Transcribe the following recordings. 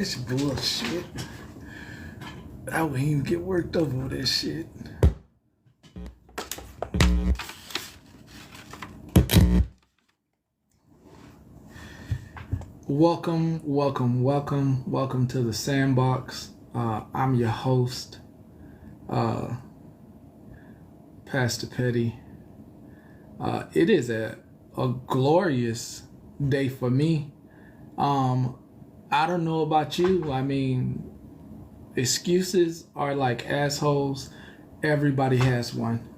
That's bullshit. I wouldn't even get worked over with that shit. Welcome to the Sandbox. I'm your host, Pastor Petty. It is a glorious day for me. I don't know about you. I mean, excuses are like assholes. Everybody has one.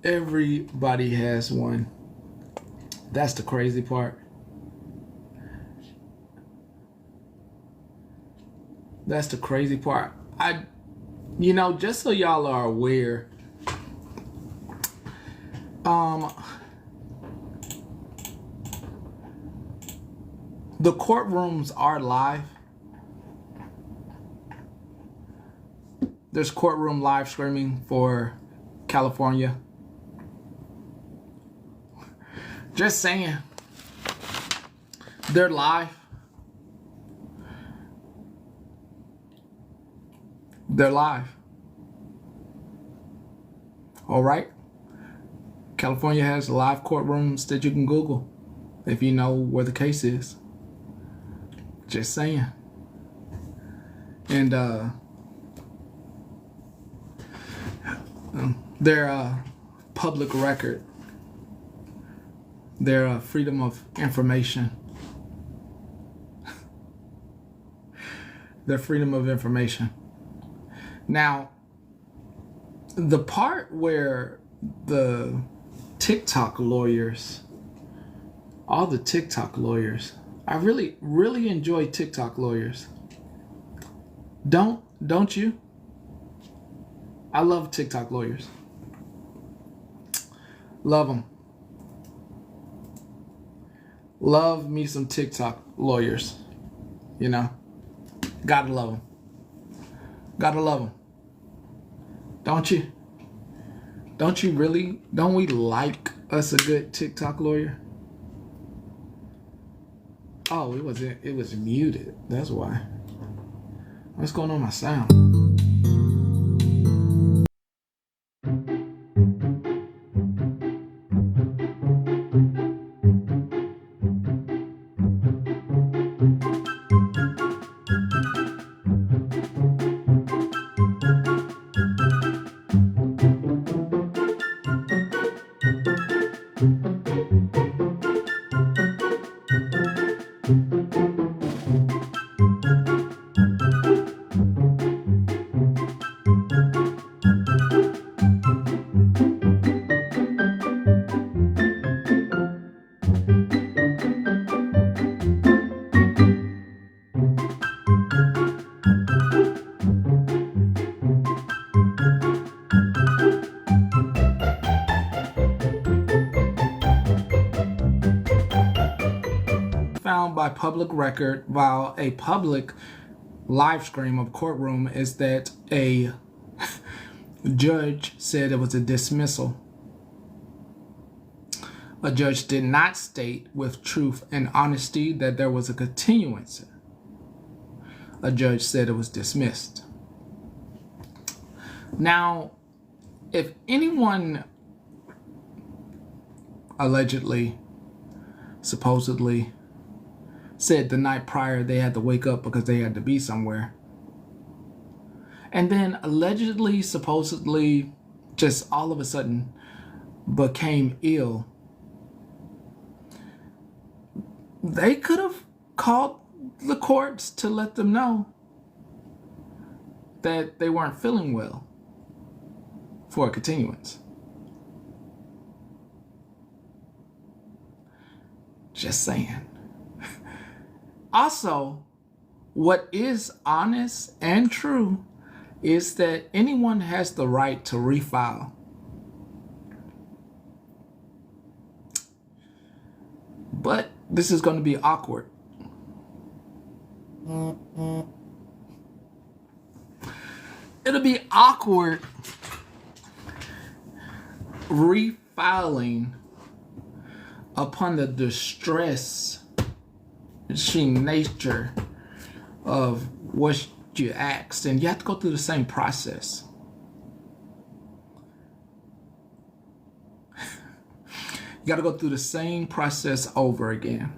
Everybody has one. That's the crazy part. That's the crazy part. Just so y'all are aware, the courtrooms are live. There's courtroom live streaming for California. Just saying. They're live. They're live. All right. California has live courtrooms that you can Google if you know where the case is. Just saying. And they're public record. They're freedom of information. Their freedom of information. Now, the part where the TikTok lawyers, all the TikTok lawyers, I really enjoy TikTok lawyers. Don't you? I love TikTok lawyers. Love them. Love me some TikTok lawyers. You know, gotta love them. Gotta love them. Don't you? Don't you really? Don't we like us a good TikTok lawyer? Oh, it was muted. That's why. What's going on with my sound? Found by public record while a public live stream of courtroom is that a judge said it was a dismissal. A judge did not state with truth and honesty that there was a continuance. A judge said it was dismissed. Now, if anyone allegedly, supposedly, said the night prior they had to wake up because they had to be somewhere, and then allegedly, supposedly, just all of a sudden became ill, they could have called the courts to let them know that they weren't feeling well for a continuance. Just saying. Also, what is honest and true is that anyone has the right to refile. But this is going to be awkward. It'll be awkward refiling upon the distress nature of what you asked, and you have to go through the same process. You got to go through the same process over again.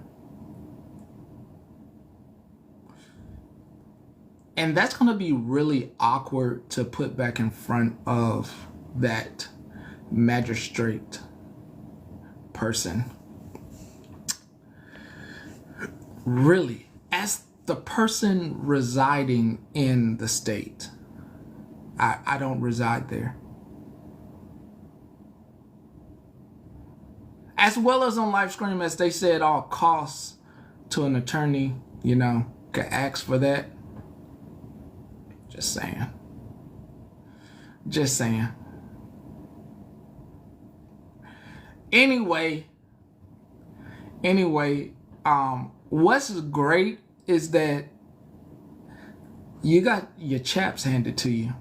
And that's going to be really awkward to put back in front of that magistrate person. Really, as the person residing in the state, I don't reside there. As well as on live stream, as they said, all costs to an attorney, you know, could ask for that. Just saying. Just saying. Anyway, what's great is that you got your chaps handed to you.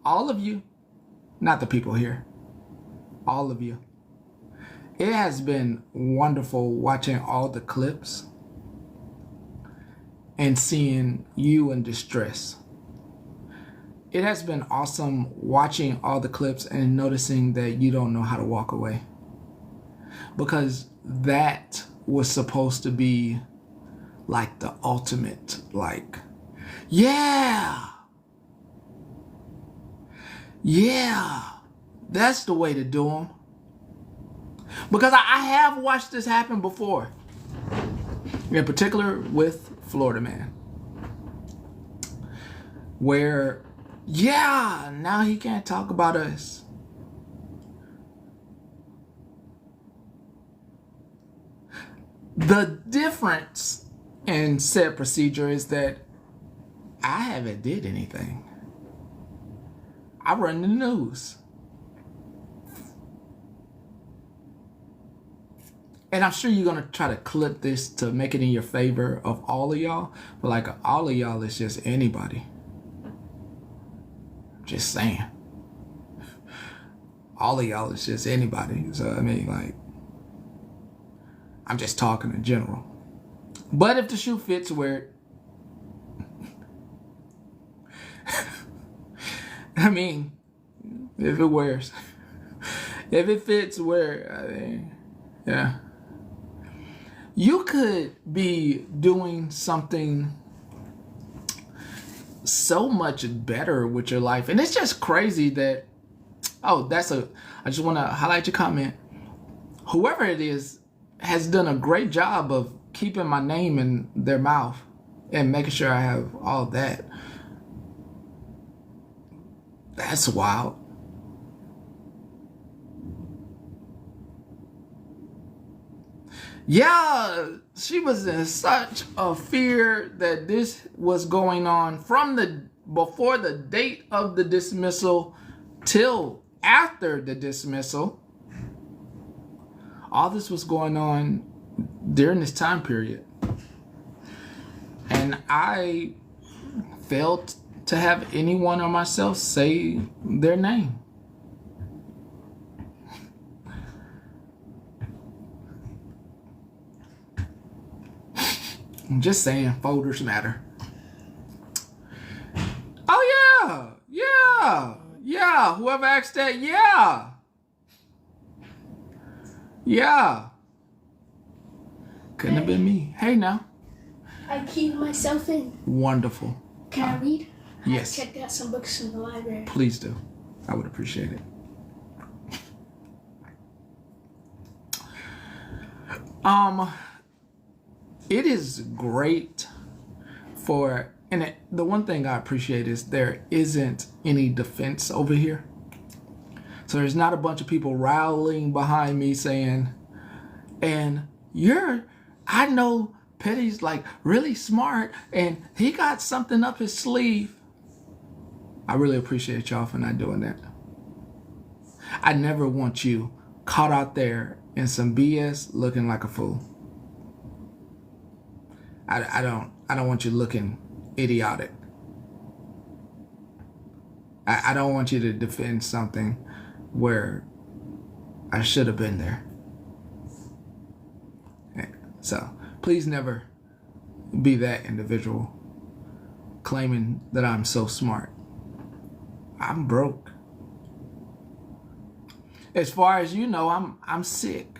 All of you, not the people here, all of you. It has been wonderful watching all the clips and seeing you in distress. It has been awesome watching all the clips and noticing that you don't know how to walk away. Because that was supposed to be like the ultimate, like, yeah, that's the way to do them. Because I have watched this happen before. In particular with Florida Man. Where, yeah, now he can't talk about us. The difference in said procedure is that I haven't did anything. I run the news. And I'm sure you're going to try to clip this to make it in your favor of all of y'all. But like all of y'all is just anybody. Just saying. All of y'all is just anybody. So I mean, like, I'm just talking in general. But if the shoe fits where, I mean, if it wears, if it fits where, I mean, yeah. You could be doing something so much better with your life. And it's just crazy that, I just want to highlight your comment. Whoever it is has done a great job of keeping my name in their mouth and making sure I have all that. That's wild. Yeah, she was in such a fear that this was going on from before the date of the dismissal till after the dismissal. All this was going on during this time period. And I failed to have anyone or myself say their name. I'm just saying, folders matter. Oh yeah. Whoever asked that, yeah. Couldn't have been me. Hey now. I keyed myself in. Wonderful. Can I read? Yes. I checked out some books in the library. Please do. I would appreciate it. It is great the one thing I appreciate is there isn't any defense over here. So there's not a bunch of people rallying behind me saying, and I know Petty's like really smart and he got something up his sleeve. I really appreciate y'all for not doing that. I never want you caught out there in some BS looking like a fool. I don't want you looking idiotic. I don't want you to defend something where I should have been there. So please never be that individual claiming that I'm so smart. I'm broke. As far as you know, I'm sick.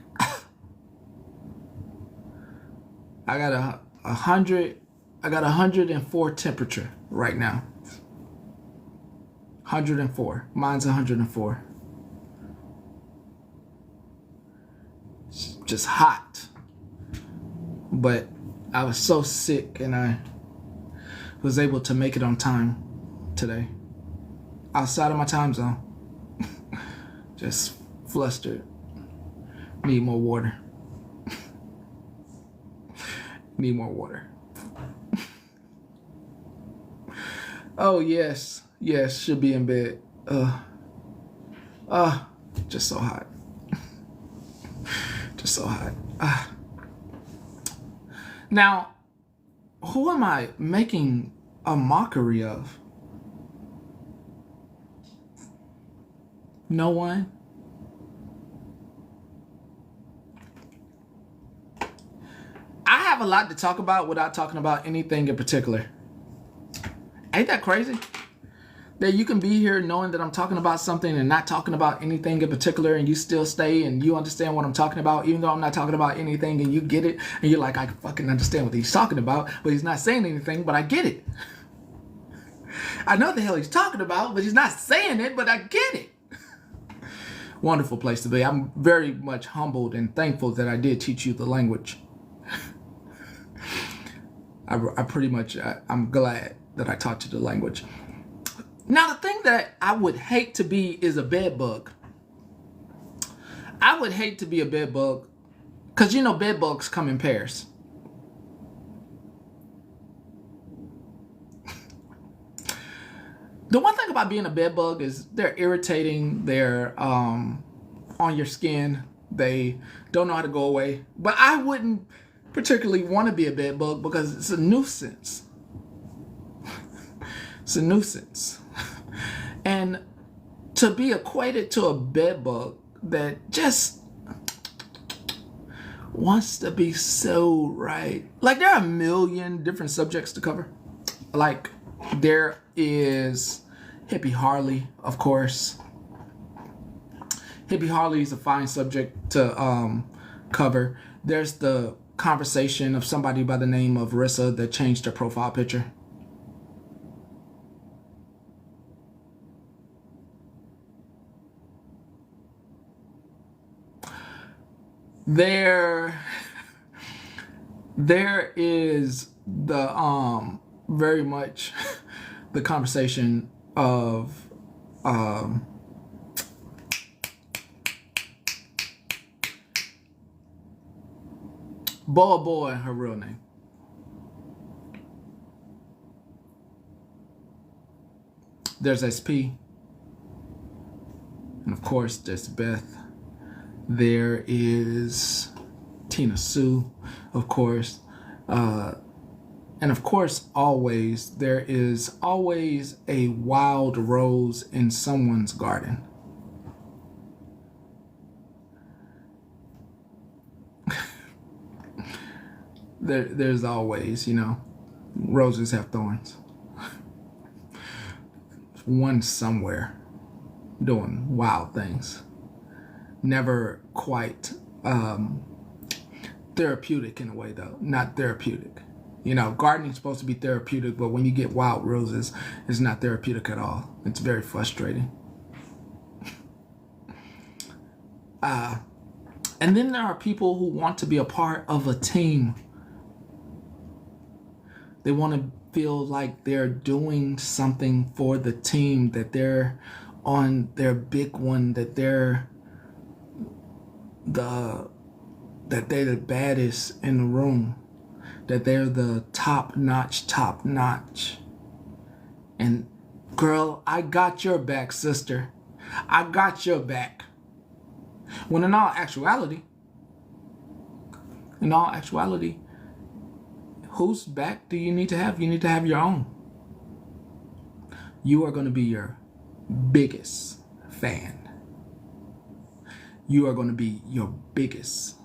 I got 104 temperature right now. 104. Mine's 104. It's just hot. But I was so sick and I was able to make it on time today. Outside of my time zone. Just flustered. Need more water. Need more water. Oh, yes. Yes, should be in bed. Just so hot. Just so hot. Now, who am I making a mockery of? No one? I have a lot to talk about without talking about anything in particular. Ain't that crazy? That you can be here knowing that I'm talking about something and not talking about anything in particular, and you still stay and you understand what I'm talking about, even though I'm not talking about anything, and you get it, and you're like, I fucking understand what he's talking about, but he's not saying anything, but I get it. I know what the hell he's talking about, but he's not saying it, but I get it. Wonderful place to be. I'm very much humbled and thankful that I did teach you the language. I'm glad that I taught you the language. Now, the thing that I would hate to be is a bed bug. I would hate to be a bed bug because, you know, bed bugs come in pairs. The one thing about being a bed bug is they're irritating. They're on your skin. They don't know how to go away. But I wouldn't particularly want to be a bed bug because it's a nuisance. It's a nuisance. And to be equated to a bed bug that just wants to be so right. Like, there are a million different subjects to cover. Like, there is Hippie Harley, of course. Hippie Harley is a fine subject to cover. There's the conversation of somebody by the name of Rissa that changed her profile picture. There is the very much the conversation of Boa, her real name. There's SP. And of course, there's Beth. There is Tina Sue, of course. And of course, always, there is always a wild rose in someone's garden. There's always, you know, roses have thorns. One somewhere doing wild things. Never quite therapeutic in a way, though. Not therapeutic. You know, gardening is supposed to be therapeutic, but when you get wild roses, it's not therapeutic at all. It's very frustrating. And then there are people who want to be a part of a team. They want to feel like they're doing something for the team, that they're on their big one, that they're the baddest in the room, that they're the top notch. And girl, I got your back, sister. I got your back. When in all actuality, whose back do you need to have? You need to have your own. You are going to be your biggest fan. you are going to be your biggest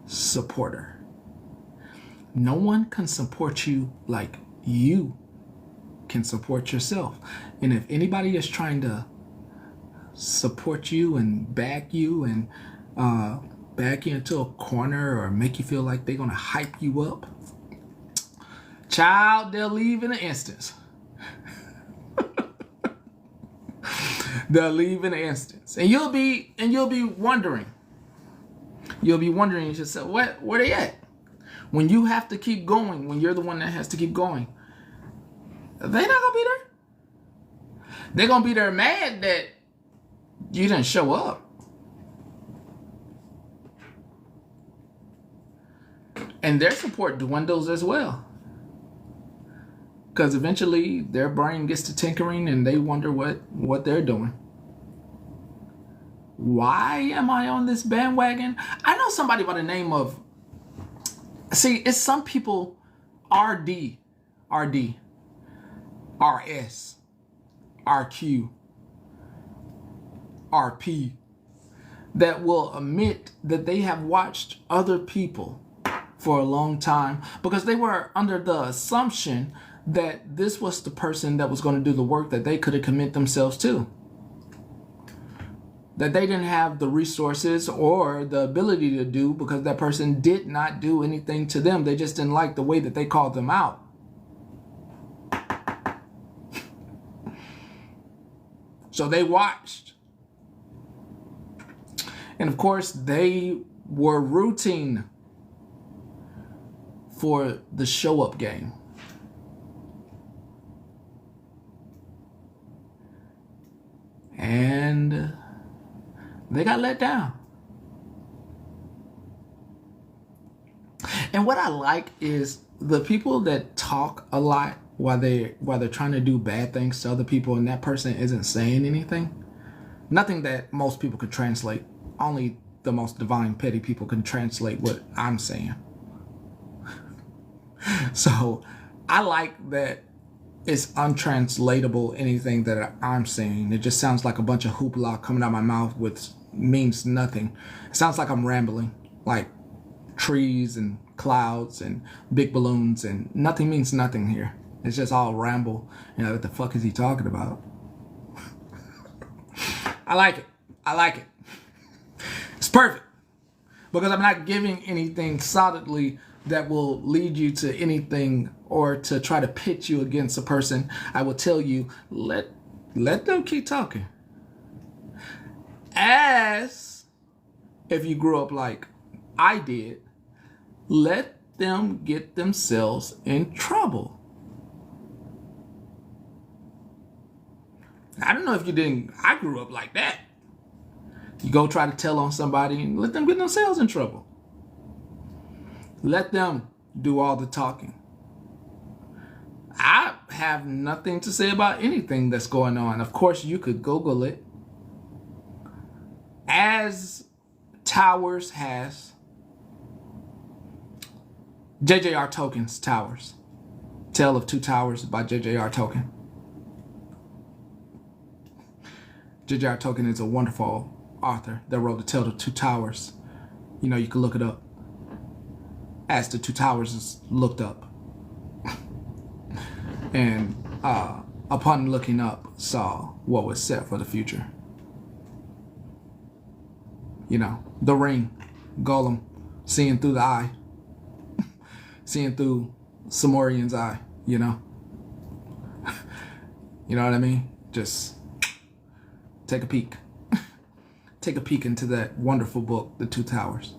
supporter. No one can support you like you can support yourself. And if anybody is trying to support you and back you and back you into a corner or make you feel like they're going to hype you up, child, they'll leave in an instant. They'll leave in an instant. And you'll be wondering. You'll be wondering yourself, where they at? When you have to keep going, when you're the one that has to keep going, they're not gonna be there. They're gonna be there mad that you didn't show up. And their support dwindles as well. Because eventually their brain gets to tinkering and they wonder what they're doing. Why am I on this bandwagon? I know somebody by the name of, see, it's some people, RD, RS, RQ, RP, that will admit that they have watched other people for a long time because they were under the assumption that this was the person that was going to do the work that they could have committed themselves to. That they didn't have the resources or the ability to do because that person did not do anything to them. They just didn't like the way that they called them out. So they watched. And of course, they were rooting for the show up game. And they got let down. And what I like is the people that talk a lot while they're trying to do bad things to other people and that person isn't saying anything. Nothing that most people could translate. Only the most divine petty people can translate what I'm saying. So I like that it's untranslatable anything that I'm saying. It just sounds like a bunch of hoopla coming out of my mouth which means nothing. It sounds like I'm rambling, like trees and clouds and big balloons, and nothing means nothing here. It's just all ramble. You know, what the fuck is he talking about? I like it. I like it. It's perfect. Because I'm not giving anything solidly that will lead you to anything or to try to pit you against a person. I will tell you, let them keep talking. As if you grew up like I did, let them get themselves in trouble. I don't know if you didn't. I grew up like that. You go try to tell on somebody and let them get themselves in trouble. Let them do all the talking. I have nothing to say about anything that's going on. Of course, you could Google it. As Towers has, J.J.R. Tolkien's Towers. Tale of Two Towers by J.J.R. Tolkien. J.J.R. Tolkien is a wonderful author that wrote The Tale of Two Towers. You know, you can look it up. As the Two Towers is looked up. And upon looking up, saw what was set for the future. You know, the ring, Gollum, seeing through the eye. Seeing through Samorian's eye, you know? You know what I mean? Just take a peek. Take a peek into that wonderful book, The Two Towers.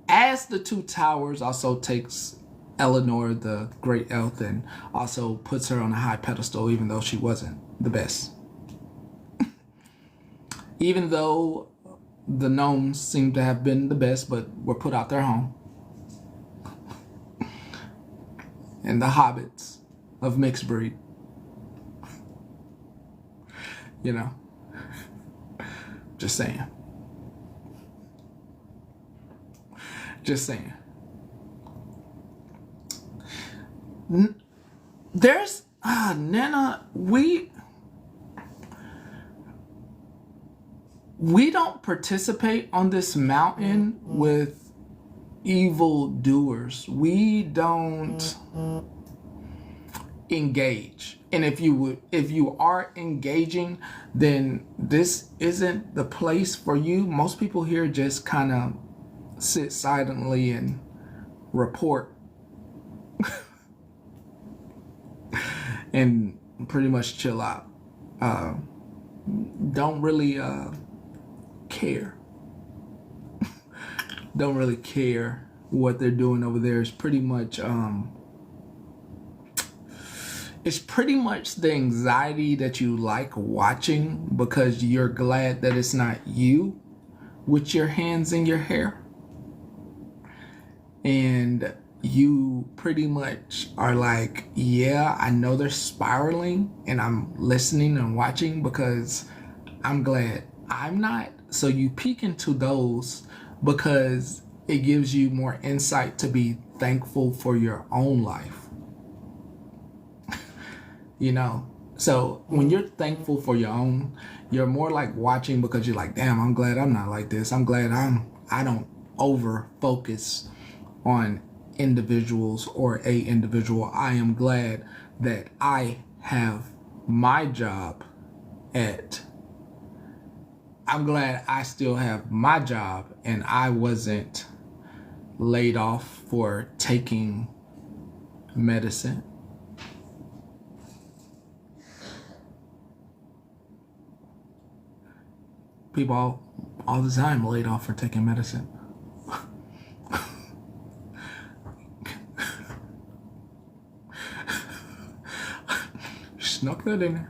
As the Two Towers also takes Eleanor, the great elf, and also puts her on a high pedestal, even though she wasn't the best. Even though the gnomes seem to have been the best, but were put out their home. And the hobbits of mixed breed. You know. Just saying. Just saying. There's Nana, we don't participate on this mountain with evil doers. We don't engage. And if you are engaging, then this isn't the place for you. Most people here just kind of sit silently and report and pretty much chill out. Don't really care. Don't really care what they're doing over there. It's pretty much the anxiety that you like watching because you're glad that it's not you with your hands in your hair. And you pretty much are like, yeah, I know they're spiraling and I'm listening and watching because I'm glad I'm not. So you peek into those because it gives you more insight to be thankful for your own life. You know, so when you're thankful for your own, you're more like watching because you're like, damn, I'm glad I'm not like this. I'm glad I don't over focus on individuals or a individual. I am glad that I have my job I'm glad I still have my job and I wasn't laid off for taking medicine. People all the time laid off for taking medicine. Snuck that in there.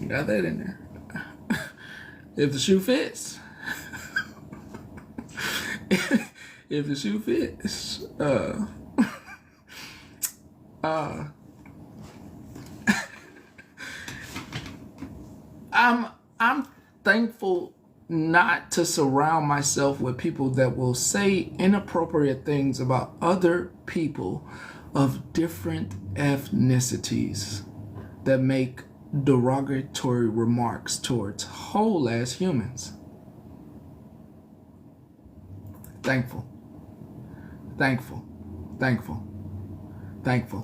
Got that in there. If the shoe fits. If the shoe fits. I'm thankful not to surround myself with people that will say inappropriate things about other people of different ethnicities that make derogatory remarks towards whole ass humans. Thankful. Thankful. Thankful. Thankful.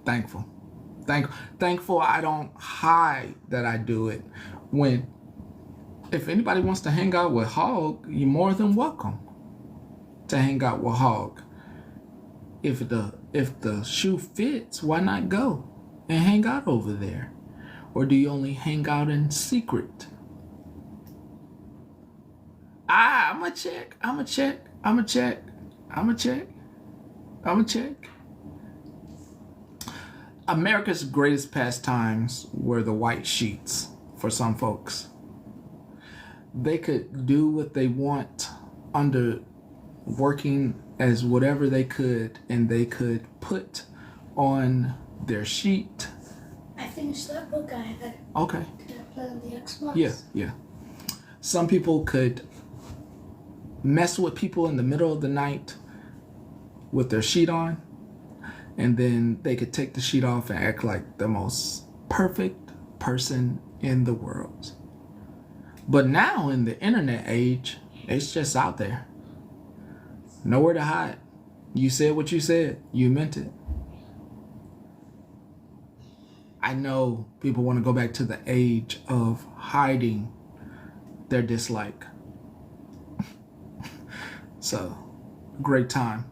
Thankful. Thankful I don't hide that I do it. If anybody wants to hang out with Hog, you're more than welcome to hang out with Hog. If the shoe fits, why not go and hang out over there? Or do you only hang out in secret? I'ma check. America's greatest pastimes were the white sheets for some folks. They could do what they want under working as whatever they could, and they could put on their sheet. I finished that book I had. Okay. Did I play on the Xbox? Yeah. Some people could mess with people in the middle of the night with their sheet on, and then they could take the sheet off and act like the most perfect person in the world. But now in the internet age, it's just out there. Nowhere to hide. You said what you said. You meant it. I know people want to go back to the age of hiding their dislike. So, great time.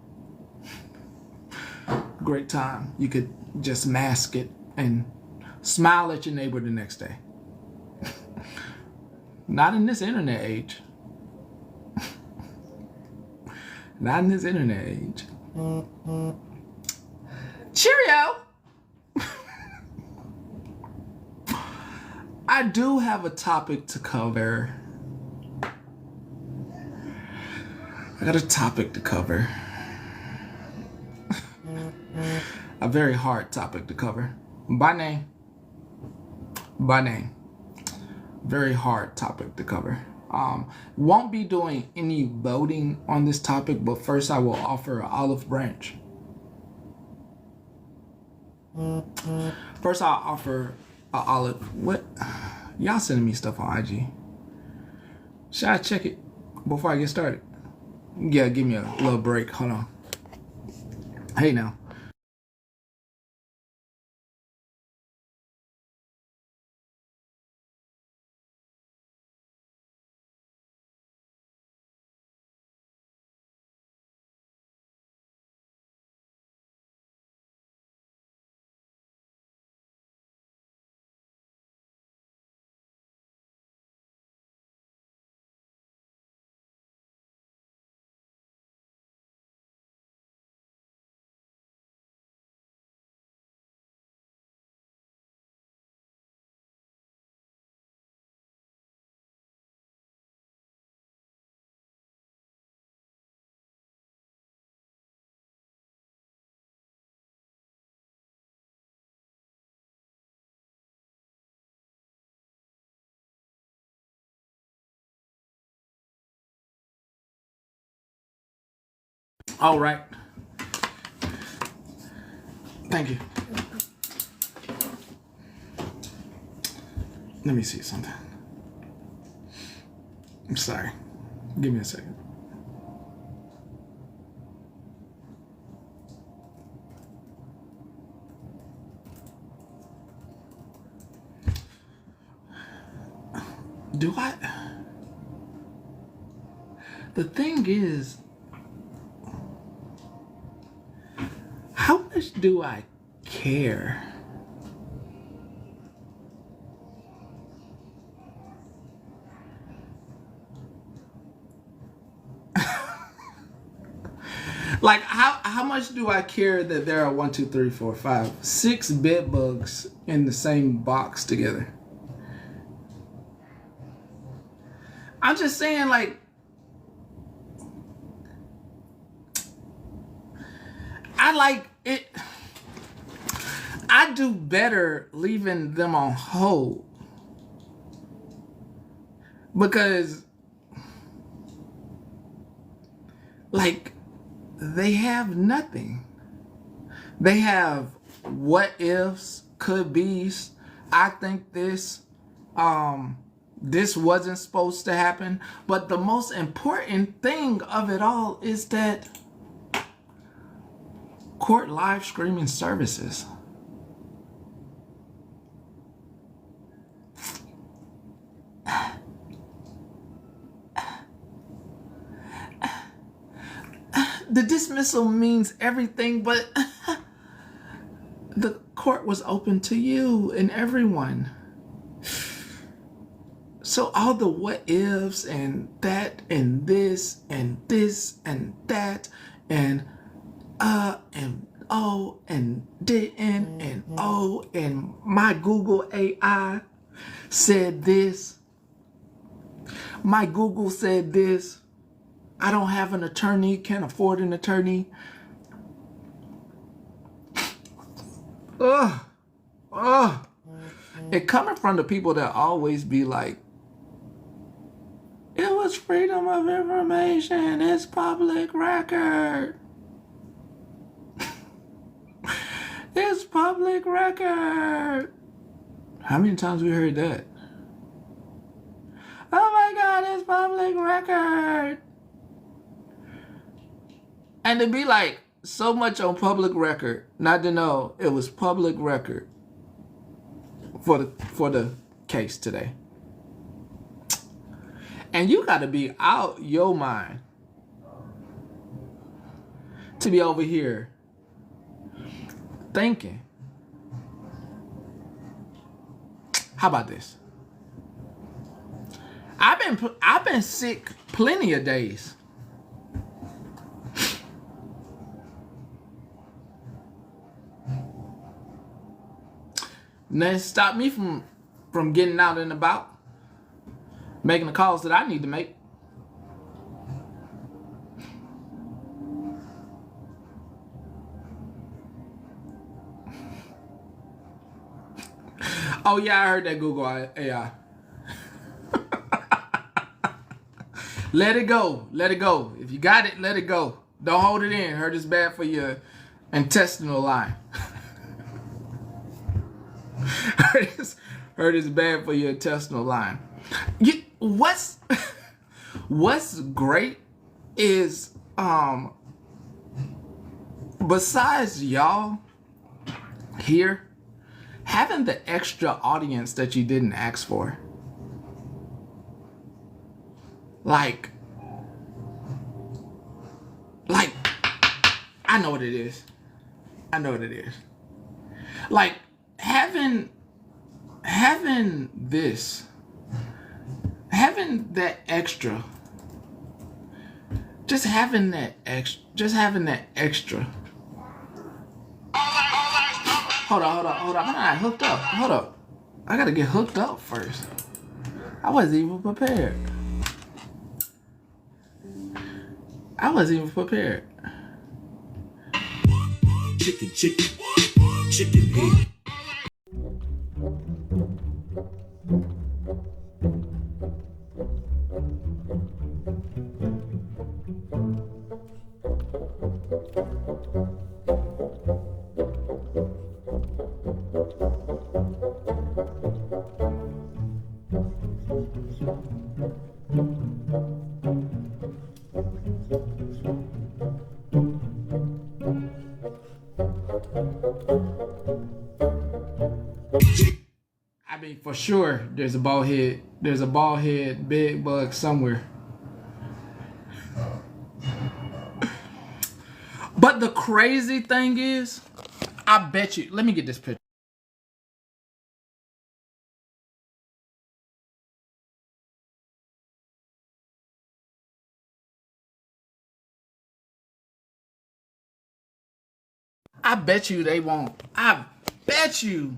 Great time. You could just mask it and smile at your neighbor the next day. Not in this internet age. Not in this internet age. Cheerio! I do have a topic to cover. I got a topic to cover. A very hard topic to cover. By name. Very hard topic to cover. Won't be doing any voting on this topic, but first I will offer an olive branch. First, I'll offer an olive. What? Y'all sending me stuff on IG. Should I check it before I get started? Yeah, give me a little break. Hold on. Hey now. All right. Thank you. Let me see something. I'm sorry. Give me a second. Do I? The thing is, how much do I care? Like, how much do I care that there are 1, 2, 3, 4, 5, 6 bed bugs in the same box together? I'm just saying, like, I like it. I do better leaving them on hold because, like, they have nothing. They have what ifs, could be's. I think this, this wasn't supposed to happen. But the most important thing of it all is that court live streaming services. The dismissal means everything, but the court was open to you and everyone. So all the what ifs and that and this and this and that and oh and didn't and oh and my Google AI said this. My Google said this. I don't have an attorney, can't afford an attorney. It coming from the people that always be like, it was freedom of information, it's public record. It's public record. How many times we heard that? Oh my God, it's public record. And to be like, so much on public record, not to know it was public record for the case today. And you gotta be out your mind to be over here thinking. How about this? I've been sick plenty of days. Nothing stopped me from getting out and about, making the calls that I need to make. Oh yeah, I heard that Google AI. Let it go. Let it go. If you got it, let it go. Don't hold it in. Heard it's bad for your intestinal line. Hurt is bad for your intestinal line. What's great is besides y'all here having the extra audience that you didn't ask for. Like I know what it is. I know what it is. Like having that extra, just having that extra. Hold on. I'm not hooked up. Hold up. I gotta get hooked up first. I wasn't even prepared. Chicken head. I mean, for sure, there's a bald head bed bug somewhere. But the crazy thing is, I bet you, let me get this picture. I bet you they won't. I bet you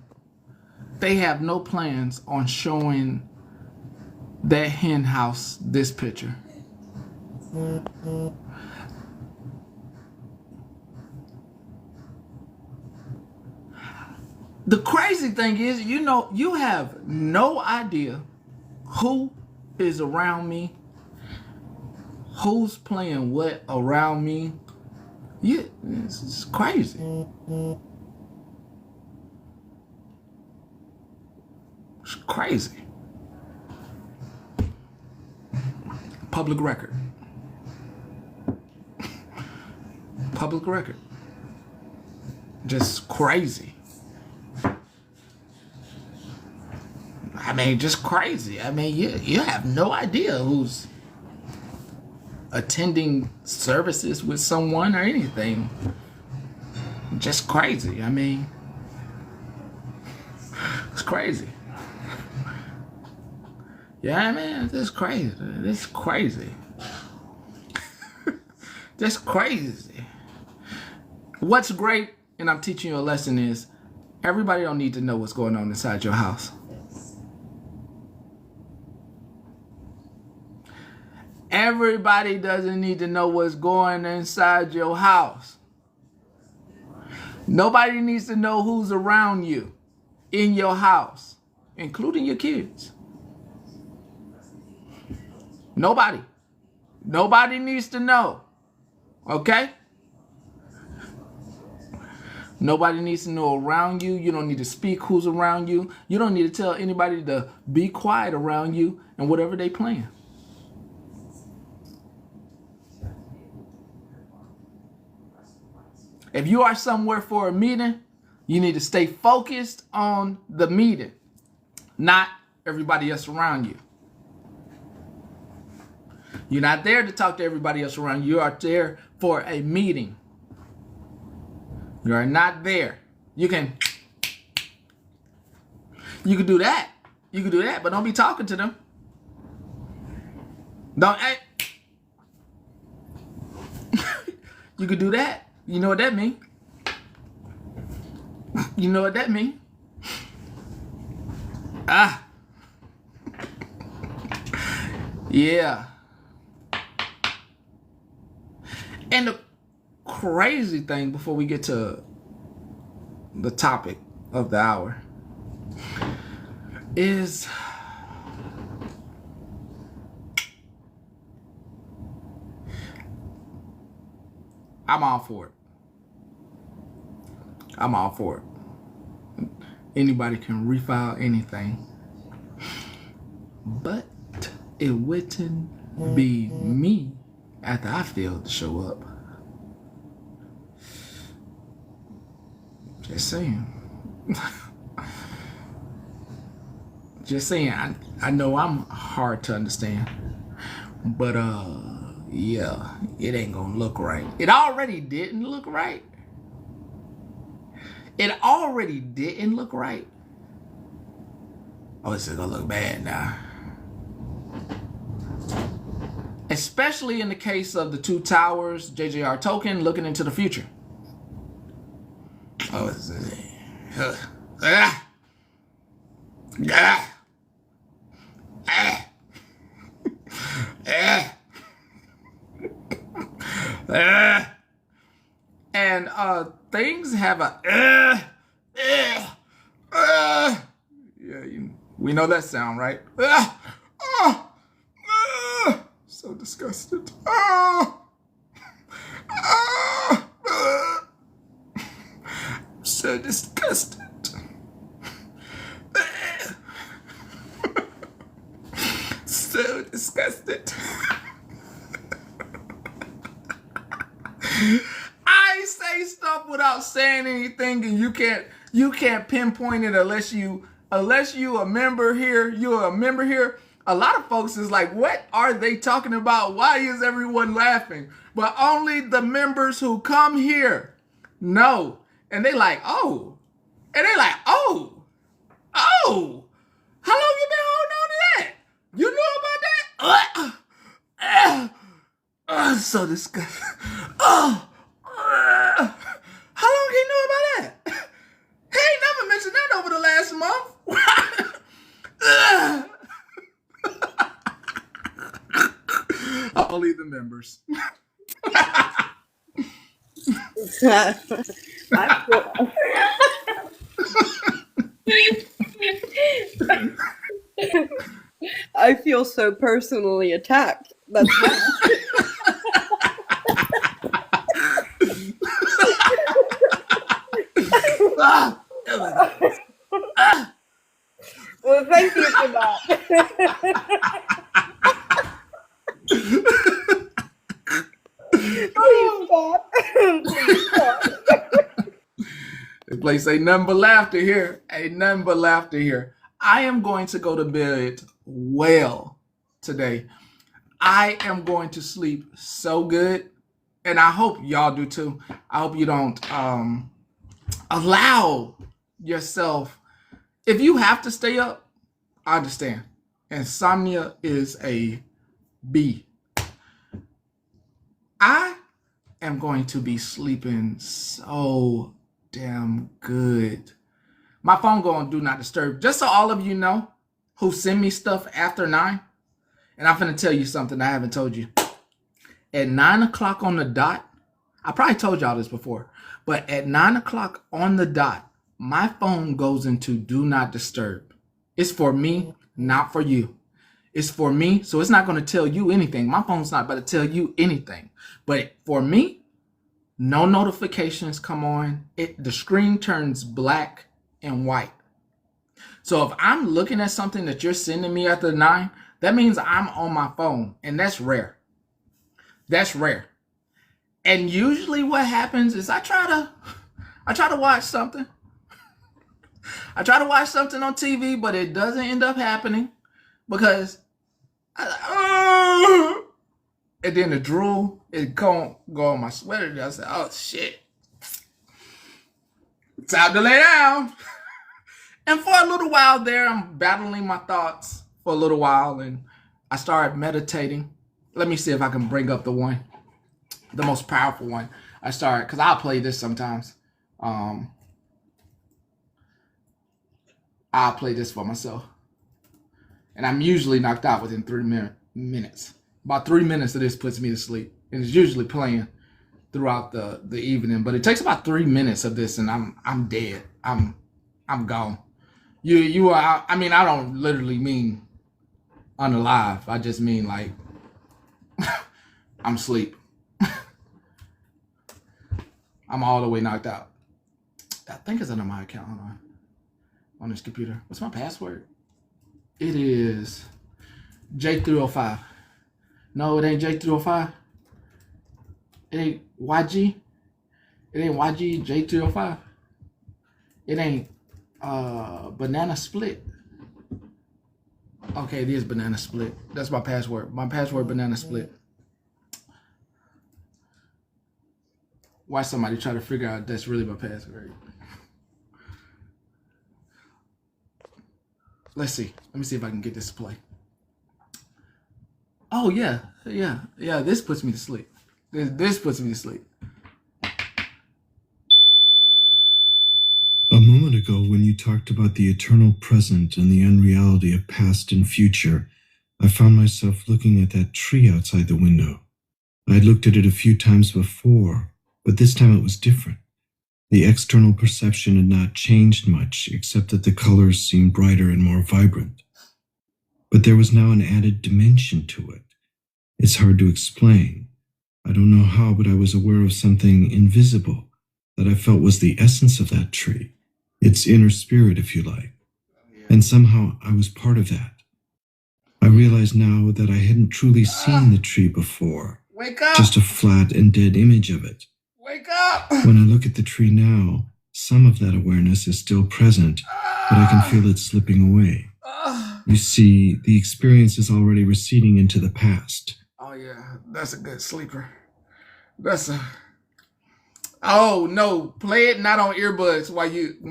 they have no plans on showing that hen house this picture. The crazy thing is, you have no idea who is around me, who's playing what around me. Yeah, it's crazy. It's crazy. Public record. Public record. Just crazy. I mean, just crazy. I mean, you have no idea who's attending services with someone or anything. Just crazy. I mean, it's crazy. Yeah, I mean, it's crazy. It's crazy. That's crazy. What's great, and I'm teaching you a lesson, is everybody don't need to know what's going on inside your house. Everybody doesn't need to know what's going inside your house. Nobody needs to know who's around you in your house, including your kids. Nobody. Nobody needs to know. Okay? Nobody needs to know around you. You don't need to speak who's around you. You don't need to tell anybody to be quiet around you and whatever they plan. If you are somewhere for a meeting, you need to stay focused on the meeting, not everybody else around you. You're not there to talk to everybody else around you. You are there for a meeting. You are not there. You can do that. You can do that, but don't be talking to them. Don't. You can do that. You know what that means? You know what that means? Yeah. And the crazy thing, before we get to the topic of the hour, is I'm all for it. I'm all for it. Anybody can refile anything. But it wouldn't be me after I failed to show up. Just saying. Just saying. I know I'm hard to understand. But yeah, it ain't gonna look right. It already didn't look right. It already didn't look right. Oh, it's gonna look bad now. Especially in the case of the two towers, JJR token looking into the future. Oh, it's and things have a yeah, we know that sound, right? So disgusted. So disgusted. So disgusted. I say stuff without saying anything, and you can't pinpoint it unless you a member here. You're a member here. A lot of folks is like, what are they talking about? Why is everyone laughing? But only the members who come here know. And they like, oh. And they like, oh. How long you been holding on to that? You knew about that? So disgusting. How long he knew about that? He ain't never mentioned that over the last month. Only the members. I feel so personally attacked. That's well, thank you for that. Please stop. Please stop. This place ain't nothing but laughter here. Ain't nothing but laughter here. I am going to go to bed well today. I am going to sleep so good. And I hope y'all do too. I hope you don't allow yourself. If you have to stay up, I understand. Insomnia is a B. I am going to be sleeping so damn good. My phone going do not disturb. Just so all of you know who send me stuff after 9. And I'm finna tell you something I haven't told you. At 9 o'clock on the dot, I probably told y'all this before, but at 9 o'clock on the dot, my phone goes into do not disturb. It's for me, not for you. It's for me, so it's not going to tell you anything. My phone's not about to tell you anything. But for me, no notifications come on. The screen turns black and white. So if I'm looking at something that you're sending me after 9, that means I'm on my phone, and that's rare. That's rare. And usually what happens is I try to watch something. I try to watch something on TV, but it doesn't end up happening because and then the drool, it can't go on my sweater. I say, oh shit. Time to lay down. And for a little while there, I'm battling my thoughts for a little while, and I started meditating. Let me see if I can bring up the most powerful one. I started, because I'll play this sometimes. I'll play this for myself. And I'm usually knocked out within 3 minutes. About 3 minutes of this puts me to sleep. And it's usually playing throughout the evening. But it takes about 3 minutes of this, and I'm dead. I'm gone. You are, I mean, I don't literally mean unalive. I just mean like I'm asleep. I'm all the way knocked out. I think it's under my account. Hold on. on this computer. What's my password? It is J305. No, it ain't J305. It ain't YG. It ain't YG J305. It ain't banana split. Okay, it is banana split. That's my password. My password banana split. Why somebody try to figure out that's really my password? Let's see. Let me see if I can get this to play. Oh yeah. This puts me to sleep. This puts me to sleep. A moment ago, when you talked about the eternal present and the unreality of past and future, I found myself looking at that tree outside the window. I had looked at it a few times before, but this time it was different. The external perception had not changed much, except that the colors seemed brighter and more vibrant. But there was now an added dimension to it. It's hard to explain. I don't know how, but I was aware of something invisible that I felt was the essence of that tree. Its inner spirit, if you like. And somehow I was part of that. I realize now that I hadn't truly seen the tree before. Wake up! Just a flat and dead image of it. Wake up! When I look at the tree now, some of that awareness is still present, but I can feel it slipping away. You see, the experience is already receding into the past. Oh yeah, that's a good sleeper. Oh no, play it not on earbuds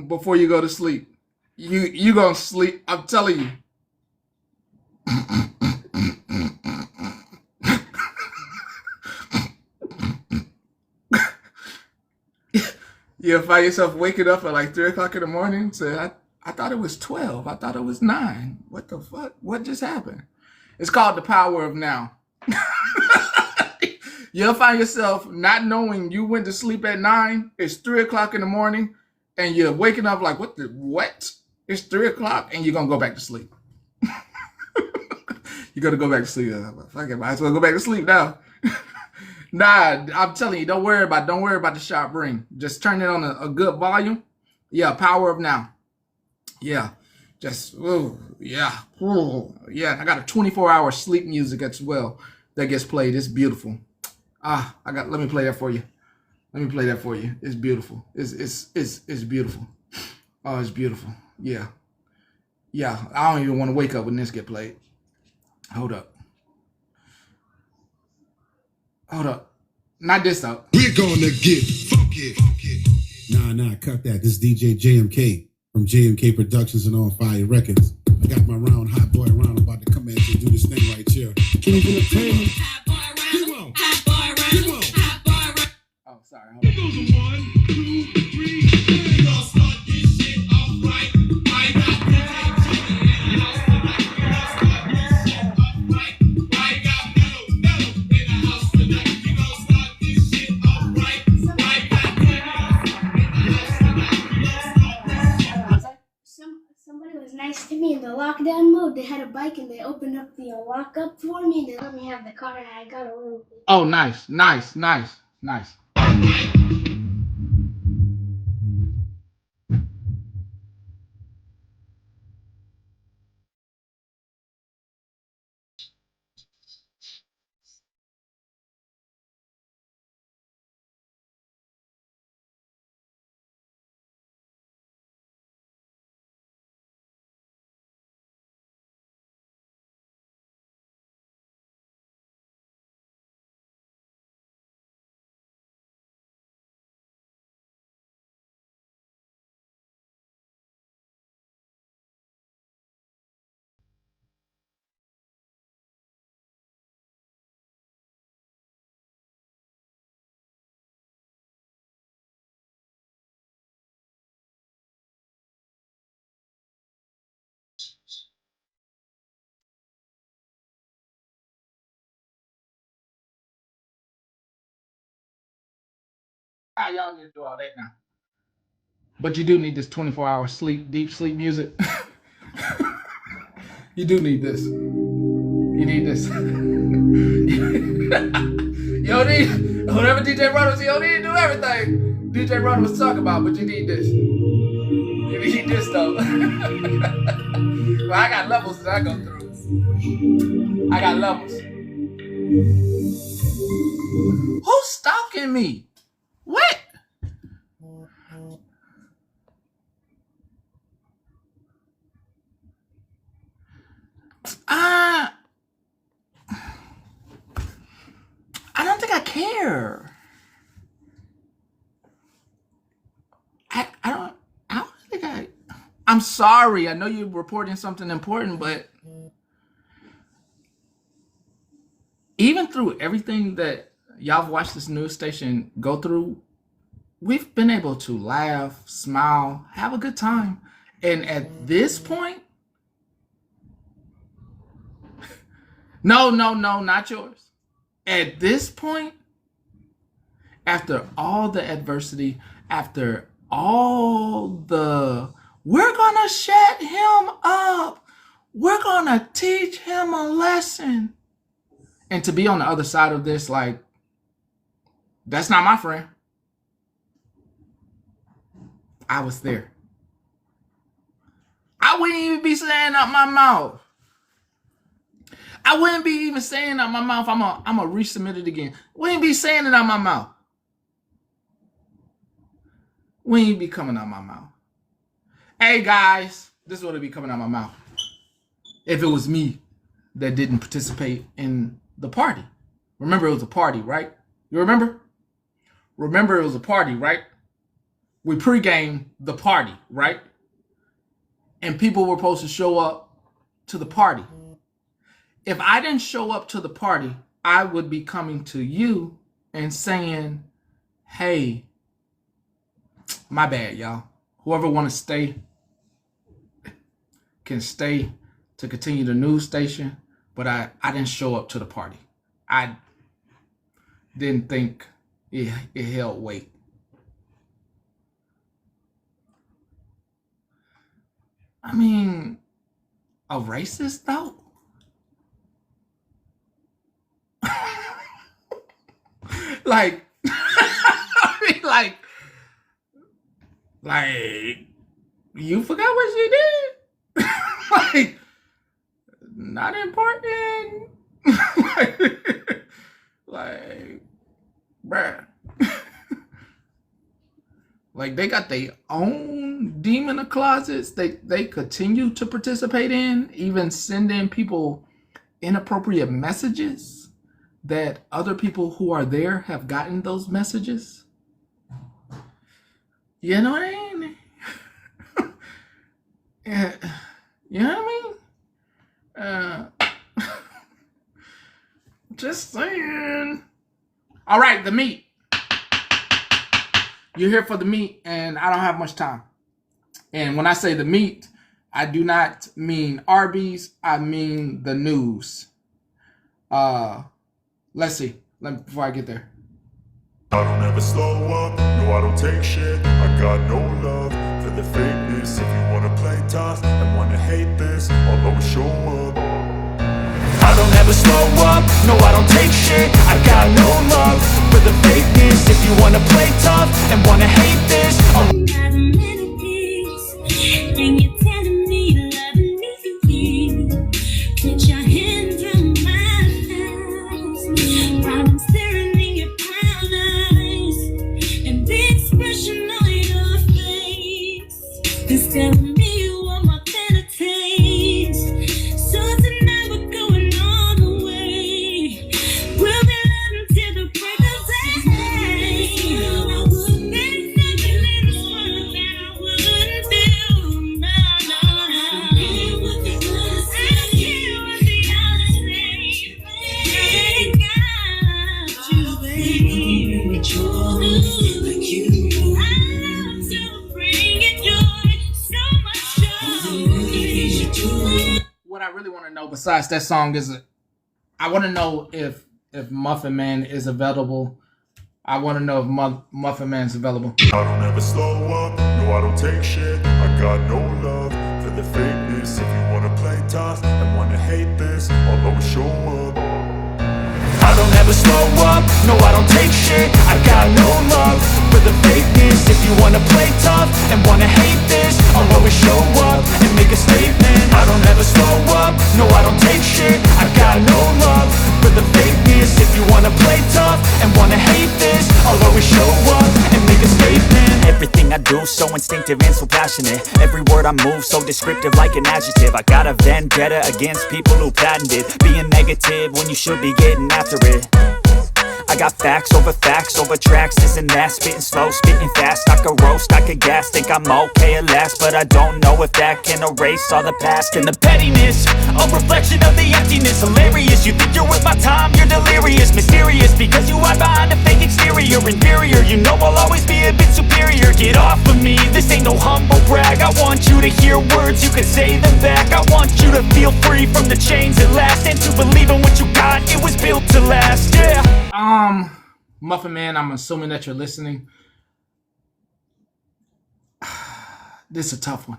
before you go to sleep. You gonna sleep, I'm telling you. You'll find yourself waking up at like 3 o'clock in the morning. Say, I thought it was 12. I thought it was 9. What the fuck? What just happened? It's called the power of now. You'll find yourself not knowing you went to sleep at 9. It's 3 o'clock in the morning, and you're waking up like, what? It's 3 o'clock, and you're going to go back to sleep. You're going to go back to sleep. Fuck it, might as well go back to sleep now. Nah, I'm telling you, don't worry about the sharp ring. Just turn it on a good volume. Yeah, power of now. Yeah. Just, yeah. I got a 24-hour sleep music as well that gets played. It's beautiful. Let me play that for you. It's beautiful. It's beautiful. Oh, it's beautiful. Yeah. I don't even want to wake up when this get played. Hold up. Not this though. We're gonna get funky. Nah, cut that. This is DJ JMK from JMK Productions and On Fire Records. I got my round hot boy around. I'm about to come at you and do this thing right here. Oh, sorry. Hold on. 1, 2, 3, we gonna start this shit off right. Somebody was nice to me in the lockdown mode. They had a bike and they opened up the lock up for me and they let me have the car and I got a little bit. Oh, nice. Y'all need to do all that now. But you do need this 24-hour deep sleep music. You do need this. You need this. You don't need, whatever DJ Rod was, you don't need to do everything DJ Rod was talking about, but you need this. You He just though. Well, I got levels that I go through. I got levels. Who's stalking me? What? I don't think I care. I don't think I'm sorry. I know you're reporting something important, but even through everything that y'all have watched this news station go through, we've been able to laugh, smile, have a good time. And at this point, no, not yours. At this point, after all the adversity, after all the, we're gonna shut him up, we're gonna teach him a lesson. And to be on the other side of this, like, that's not my friend. I was there. I wouldn't even be saying out my mouth. I wouldn't be even saying out my mouth. I'm a resubmit it again. Wouldn't be saying it out my mouth. Wouldn't be coming out my mouth. Hey guys, this is what would be coming out my mouth. If it was me that didn't participate in the party. Remember it was a party, right? You remember? Remember it was a party, right? We pregame the party, right? And people were supposed to show up to the party. If I didn't show up to the party, I would be coming to you and saying, hey, my bad, y'all. Whoever want to stay can stay to continue the news station, but I didn't show up to the party. I didn't think it held weight. I mean, a racist though? Like, I mean, like, you forgot what she did? Like, not important. like, bruh. Like, they got their own demon of closets they continue to participate in, even sending people inappropriate messages that other people who are there have gotten those messages. You know what I mean? Yeah, you know what I mean? Just saying. All right, the meat. You're here for the meat, and I don't have much time. And when I say the meat, I do not mean Arby's. I mean the news. Let's see. Before I get there. I don't ever slow up, no I don't take shit. I got no love for the fakeness. If you wanna play tough and wanna hate this, I'll always show up. I don't ever slow up, no I don't take shit. I got no love for the fakeness. If you wanna play tough and wanna hate this, and you're telling me you love me, put your hand through my eyes, while I'm staring in your brown eyes, and the expression on your face is telling me you want my better taste. So tonight we're going all the way. We'll be loving till the break of day. I wouldn't make nothing in this world that I wouldn't do. No, no, no. I don't care what the others say. They got you, baby. I love to bring you joy, so much joy. What I really want to know besides that song is, I want to know if Muffin Man is available. I want to know if Muffin Man is available. I don't ever slow up, no I don't take shit. I got no love for the fakeness. If you wanna play tough and wanna hate this, I'll always show up. I don't ever slow up, no I don't take shit. I got no love for the fakeness. If you wanna play tough and wanna hate this, I'll always show up and make a statement. I don't ever slow up, no I don't take shit. I got no love for the fakeness. If you wanna play tough and wanna hate this, I'll always show up and make a statement. Everything I do so instinctive and so passionate. Every word I move so descriptive like an adjective. I got a vendetta against people who patented being negative when you should be getting after it. I got facts over tracks, this and that. Spitting slow, spitting fast. I could roast, I could gas. Think I'm okay at last, but I don't know if that can erase all the past. And the pettiness, a reflection of the emptiness. Hilarious, you think you're worth my time, you're delirious. Mysterious, because you hide behind a fake exterior. Inferior, you know I'll always be a bit superior. Get off of me, this ain't no humble brag. I want you to hear words, you can say them back. I want you to feel free from the chains at last, and to believe in what you got, it was built to last, yeah. Muffin Man, I'm assuming that you're listening. This is a tough one.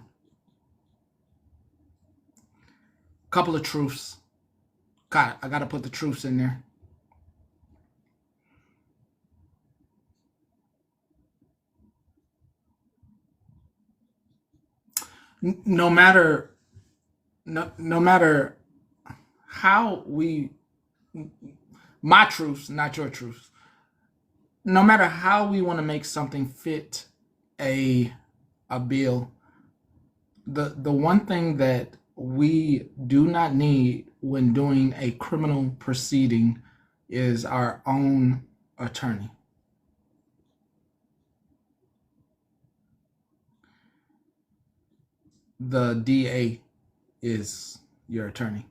Couple of truths. God, I gotta put the truths in there. No matter how we, my truths, not your truths. No matter how we want to make something fit a bill, the one thing that we do not need when doing a criminal proceeding is our own attorney. The DA is your attorney.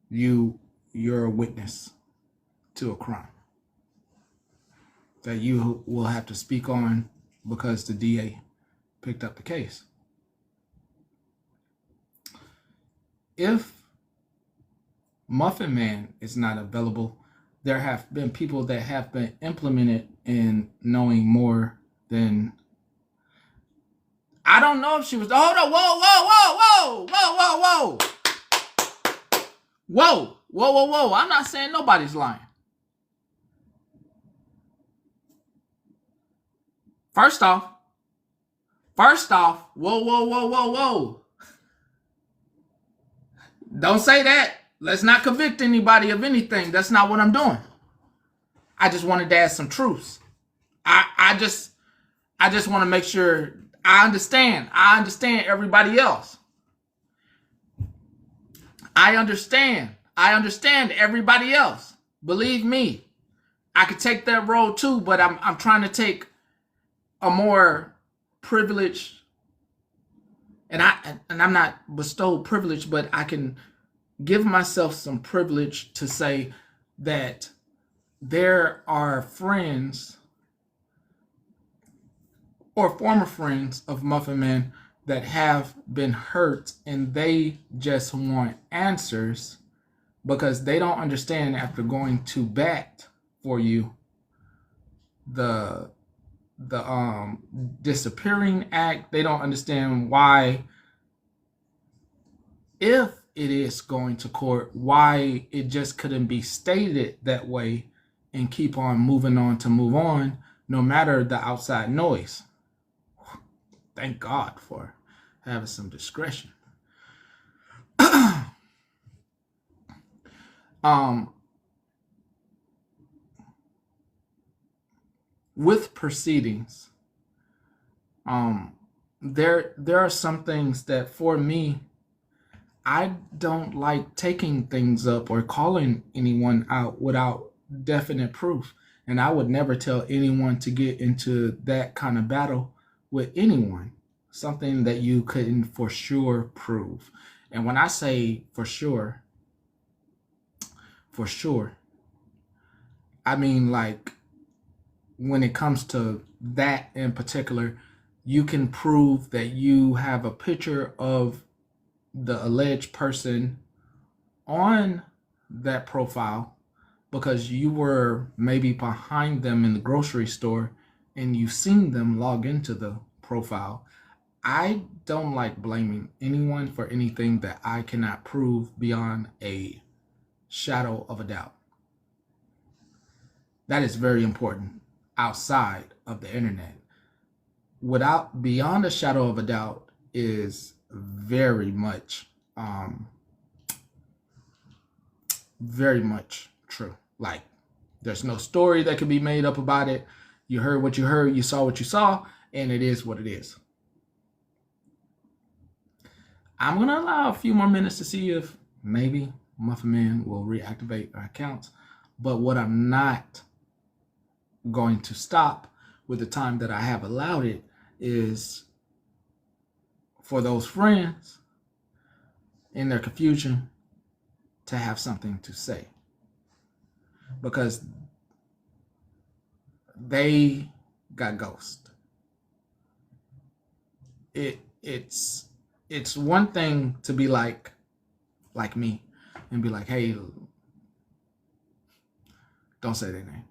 You're a witness to a crime that you will have to speak on because the DA picked up the case. If Muffin Man is not available, there have been people that have been implemented in knowing more than. I don't know if she was. Hold on, whoa. I'm not saying nobody's lying. First off, whoa. Don't say that. Let's not convict anybody of anything. That's not what I'm doing. I just wanted to add some truths. I just want to make sure I understand. I understand everybody else. I understand everybody else. Believe me, I could take that road too, but I'm trying to take a more privileged, and I'm not bestowed privilege, but I can give myself some privilege to say that there are friends or former friends of Muffin Man that have been hurt, and they just want answers because they don't understand after going to bat for you the disappearing act. They don't understand why, if it is going to court, why it just couldn't be stated that way and keep on moving on to move on, no matter the outside noise. Thank God for having some discretion. With proceedings, there are some things that for me, I don't like taking things up or calling anyone out without definite proof. And I would never tell anyone to get into that kind of battle with anyone, something that you couldn't for sure prove. And when I say for sure, I mean like when it comes to that in particular, you can prove that you have a picture of the alleged person on that profile because you were maybe behind them in the grocery store and you've seen them log into the profile. I don't like blaming anyone for anything that I cannot prove beyond a shadow of a doubt. That is very important. outside of the internet, without beyond a shadow of a doubt, is very much true. Like, there's no story that can be made up about it. You heard what you heard, you saw what you saw, and it is what it is. I'm gonna allow a few more minutes to see if maybe Muffin Man will reactivate our accounts. But what I'm not going to stop with the time that I have allowed it is for those friends in their confusion to have something to say, because they got ghosted. It's one thing to be like me and be like, hey, don't say their name.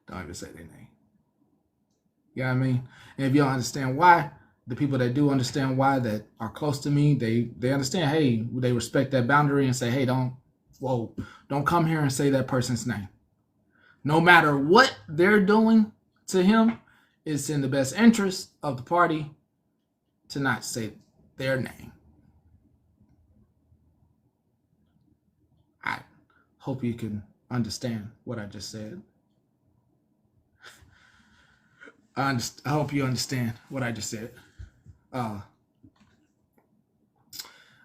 Don't even say their name. You know what I mean? And if you don't understand why, the people that do understand why, that are close to me, they understand, hey, they respect that boundary and say, hey, don't come here and say that person's name. No matter what they're doing to him, it's in the best interest of the party to not say their name. I hope you can understand what I just said. I hope you understand what I just said.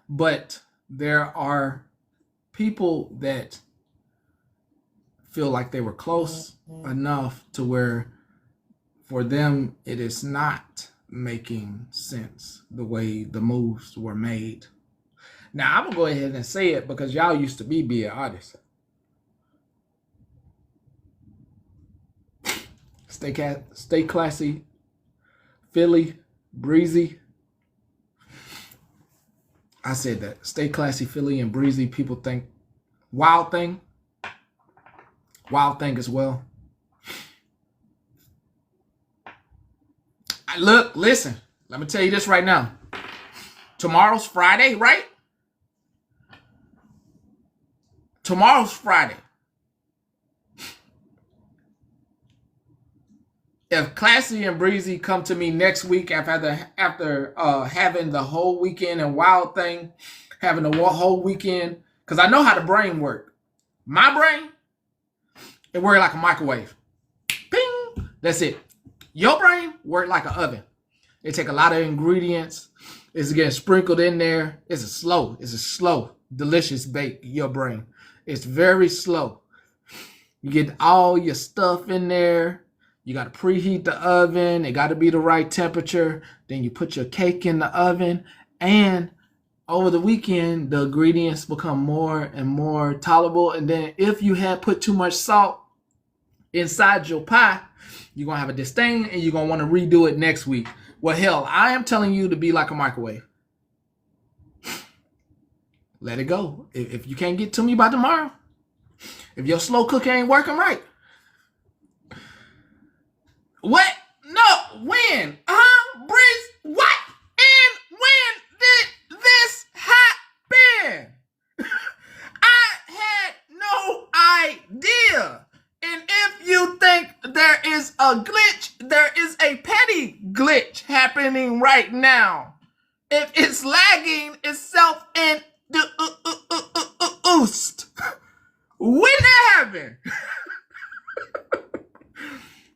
But there are people that feel like they were close enough to where for them it is not making sense the way the moves were made. Now, I'm gonna go ahead and say it because y'all used to be artists. Stay classy, Philly, breezy. I said that. Stay classy, Philly, and breezy. People think Wild Thing as well. Look, listen, let me tell you this right now. Tomorrow's Friday, right? Tomorrow's Friday. If Classy and Breezy come to me next week after having the whole weekend and Wild Thing, having the whole weekend, because I know how the brain works. My brain, it works like a microwave. Ping! That's it. Your brain works like an oven. It take a lot of ingredients. It's getting sprinkled in there. It's a slow, delicious bake, your brain. It's very slow. You get all your stuff in there. You got to preheat the oven. It got to be the right temperature. Then you put your cake in the oven. And over the weekend, the ingredients become more and more tolerable. And then if you had put too much salt inside your pie, you're going to have a disdain and you're going to want to redo it next week. Well, hell, I am telling you to be like a microwave. Let it go. If you can't get to me by tomorrow, if your slow cooker ain't working right, what? No, when? Breeze, what? And when did this happen? I had no idea. And if you think there is a glitch, there is a petty glitch happening right now. If it's lagging itself in the oost. When that happened?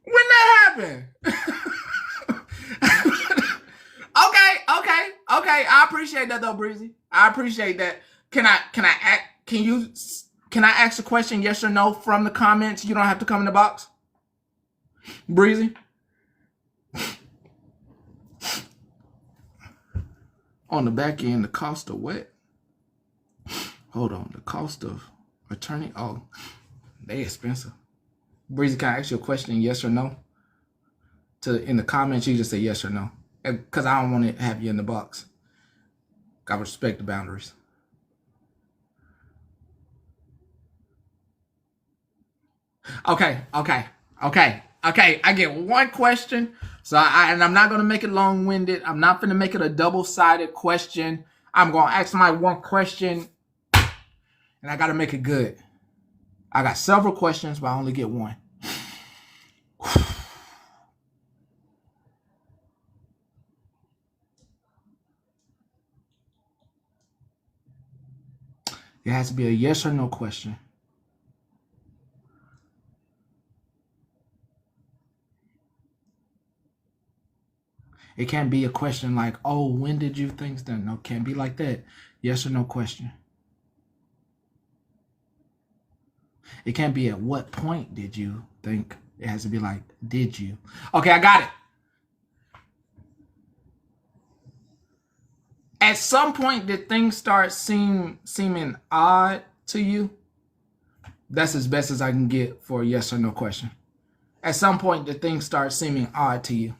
When that happened? Okay. I appreciate that though, Breezy. I appreciate that. Can I ask a question, yes or no, from the comments? You don't have to come in the box. Breezy? On the back end, the cost of what? Hold on, the cost of attorney? Oh, they expensive. Breezy, can I ask you a question, yes or no? In the comments, you just say yes or no. Because I don't want to have you in the box. Gotta respect the boundaries. Okay. I get one question. So and I'm not going to make it long-winded. I'm not going to make it a double-sided question. I'm going to ask my one question. And I got to make it good. I got several questions, but I only get one. It has to be a yes or no question. It can't be a question like, oh, when did you think that? No, can't be like that. Yes or no question. It can't be at what point did you think. It has to be like, did you? Okay, I got it. At some point, did things start seeming odd to you? That's as best as I can get for a yes or no question. At some point, did things start seeming odd to you?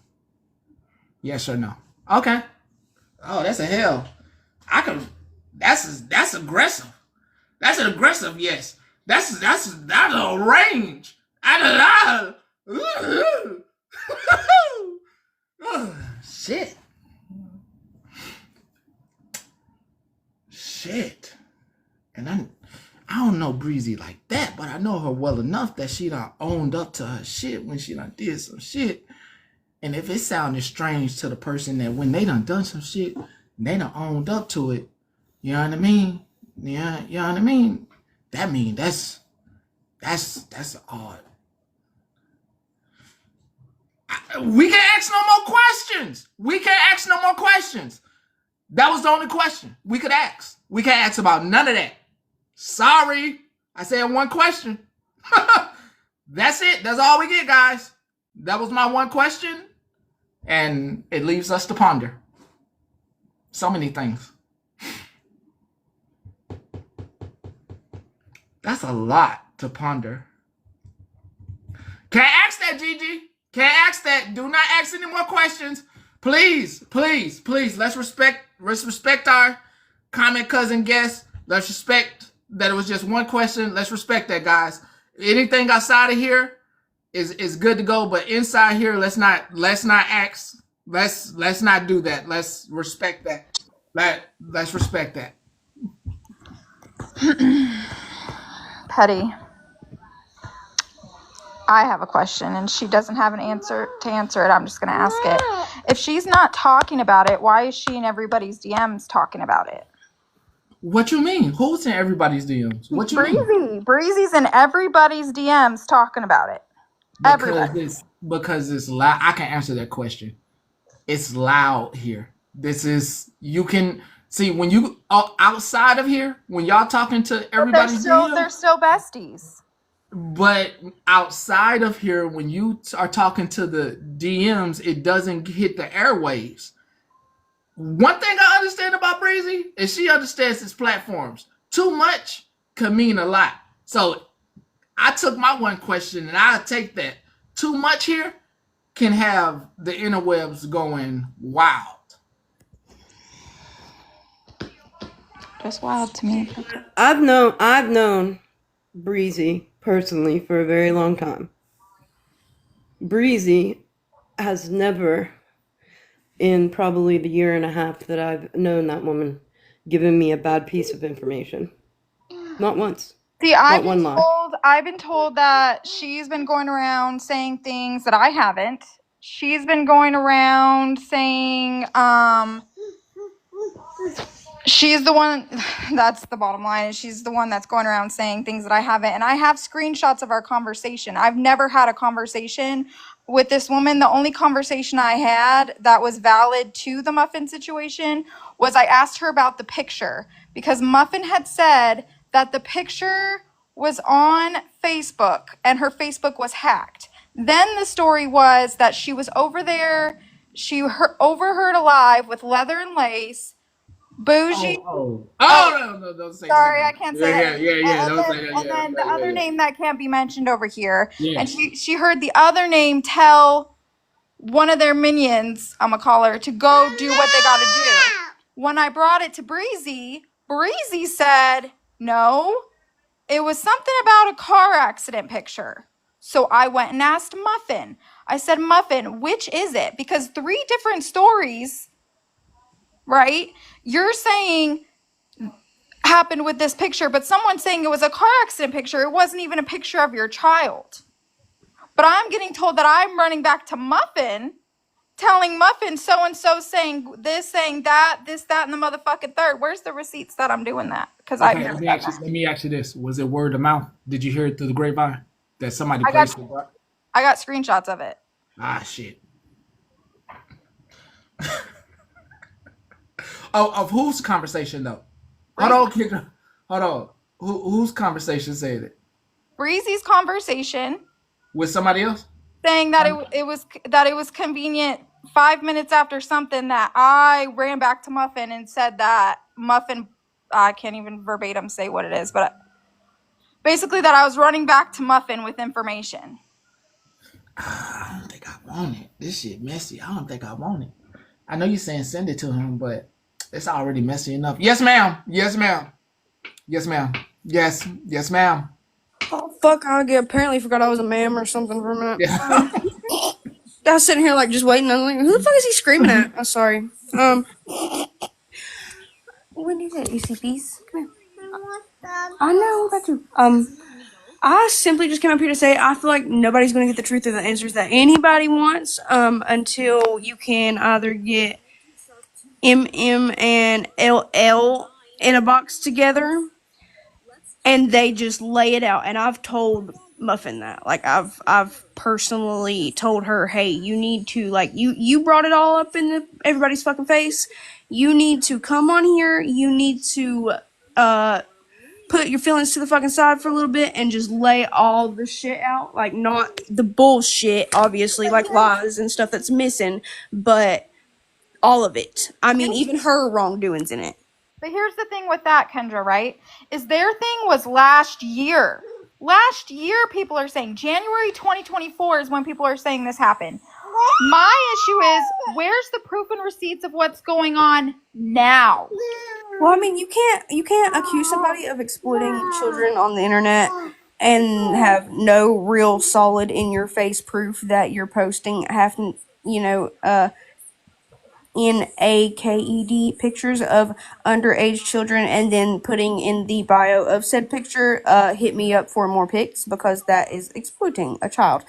Yes or no? Okay. Oh, that's a hell. I can. That's aggressive. That's an aggressive yes. That's a range. Shit. Shit. And I don't know Breezy like that, but I know her well enough that she done owned up to her shit when she done did some shit. And if it sounded strange to the person that when they done some shit, they done owned up to it, you know what I mean? Yeah, you know what I mean? That mean that's odd. We can't ask no more questions. We can't ask no more questions. That was the only question we could ask. We can't ask about none of that. Sorry. I said one question. That's it. That's all we get, guys. That was my one question. And it leaves us to ponder. So many things. That's a lot to ponder. Can't ask that, Gigi. Can't ask that. Do not ask any more questions. Please, please, please. Let's respect our comment cousin guest. Let's respect that it was just one question. Let's respect that, guys. Anything outside of here is good to go, but inside here, let's not ask. Let's not do that. Let's respect that. Let's respect that. Petty, I have a question, and she doesn't have an answer to answer it. I'm just going to ask it. If she's not talking about it, why is she in everybody's DMs talking about it? What you mean? Who's in everybody's DMs? What you mean? Breezy's in everybody's DMs talking about it. Because it's loud. I can answer that question. It's loud here. You can see when you outside of here, when y'all talking to everybody, they're still besties. But outside of here, when you are talking to the DMs, it doesn't hit the airwaves. One thing I understand about Breezy is she understands his platforms. Too much can mean a lot. So I took my one question and I'll take that. Too much here can have the interwebs going wild. Just wild to me. I've known Breezy personally for a very long time. Breezy has never, in probably the year and a half that I've known that woman, given me a bad piece of information. Not once. See, I've been told that she's been going around saying things that I haven't. She's been going around saying, she's the one, that's the bottom line, is she's the one that's going around saying things that I haven't. And I have screenshots of our conversation. I've never had a conversation with this woman. The only conversation I had that was valid to the Muffin situation was I asked her about the picture, because Muffin had said that the picture was on Facebook and her Facebook was hacked. Then the story was that she was over there, she overheard a live with Leather and Lace, Bougie. No, don't say sorry, that. I can't say Yeah. And then the other name that can't be mentioned over here. Yeah. And she heard the other name tell one of their minions, I'm gonna call her, to go do what they gotta do. When I brought it to Breezy said, no, it was something about a car accident picture. So I went and asked Muffin. I said, Muffin, which is it? Because 3 different stories, right? You're saying happened with this picture, but someone's saying it was a car accident picture. It wasn't even a picture of your child. But I'm getting told that I'm running back to Muffin, telling Muffin so-and-so saying this, saying that, this, that, and the motherfucking third. Where's the receipts that I'm doing that? Because I've Okay, never done that. let me ask you this: was it word of mouth? Did you hear it through the grapevine that somebody I got placed it? I got screenshots of it. Ah, shit. Oh, of whose conversation though? Hold on, Kendra. Hold on. Whose conversation said it? Breezy's conversation With somebody else? saying that it was convenient 5 minutes after something that I ran back to Muffin and said that Muffin, I can't even verbatim say what it is, but basically that I was running back to Muffin with information. I don't think I want it. This shit messy. I don't think I want it. I know you're saying send it to him, but it's already messy enough. Yes, ma'am. Yes, ma'am. Yes, ma'am. Yes. Yes, ma'am. Oh fuck! Apparently forgot I was a ma'am or something for a minute. Yeah. I was sitting here like just waiting. I was like, "Who the fuck is he screaming at?" I'm sorry. What is it, ECPs? Come here. I know, got you. I simply just came up here to say I feel like nobody's going to get the truth or the answers that anybody wants. Until you can either get MM and LL in a box together, and they just lay it out. And I've told Muffin that, like, I've personally told her, hey, you need to, like, you brought it all up in everybody's fucking face. You need to come on here. You need to put your feelings to the fucking side for a little bit and just lay all the shit out, like, not the bullshit, obviously, like lies and stuff that's missing, but all of it. I mean, even her wrongdoings in it. But here's the thing with that, Kendra, right? Is their thing was last year. Last year, people are saying January 2024 is when people are saying this happened. My issue is, where's the proof and receipts of what's going on now? Well, I mean, you can't accuse somebody of exploiting children on the internet and have no real solid in your face proof that you're posting NAKED pictures of underage children and then putting in the bio of said picture, hit me up for more pics, because that is exploiting a child.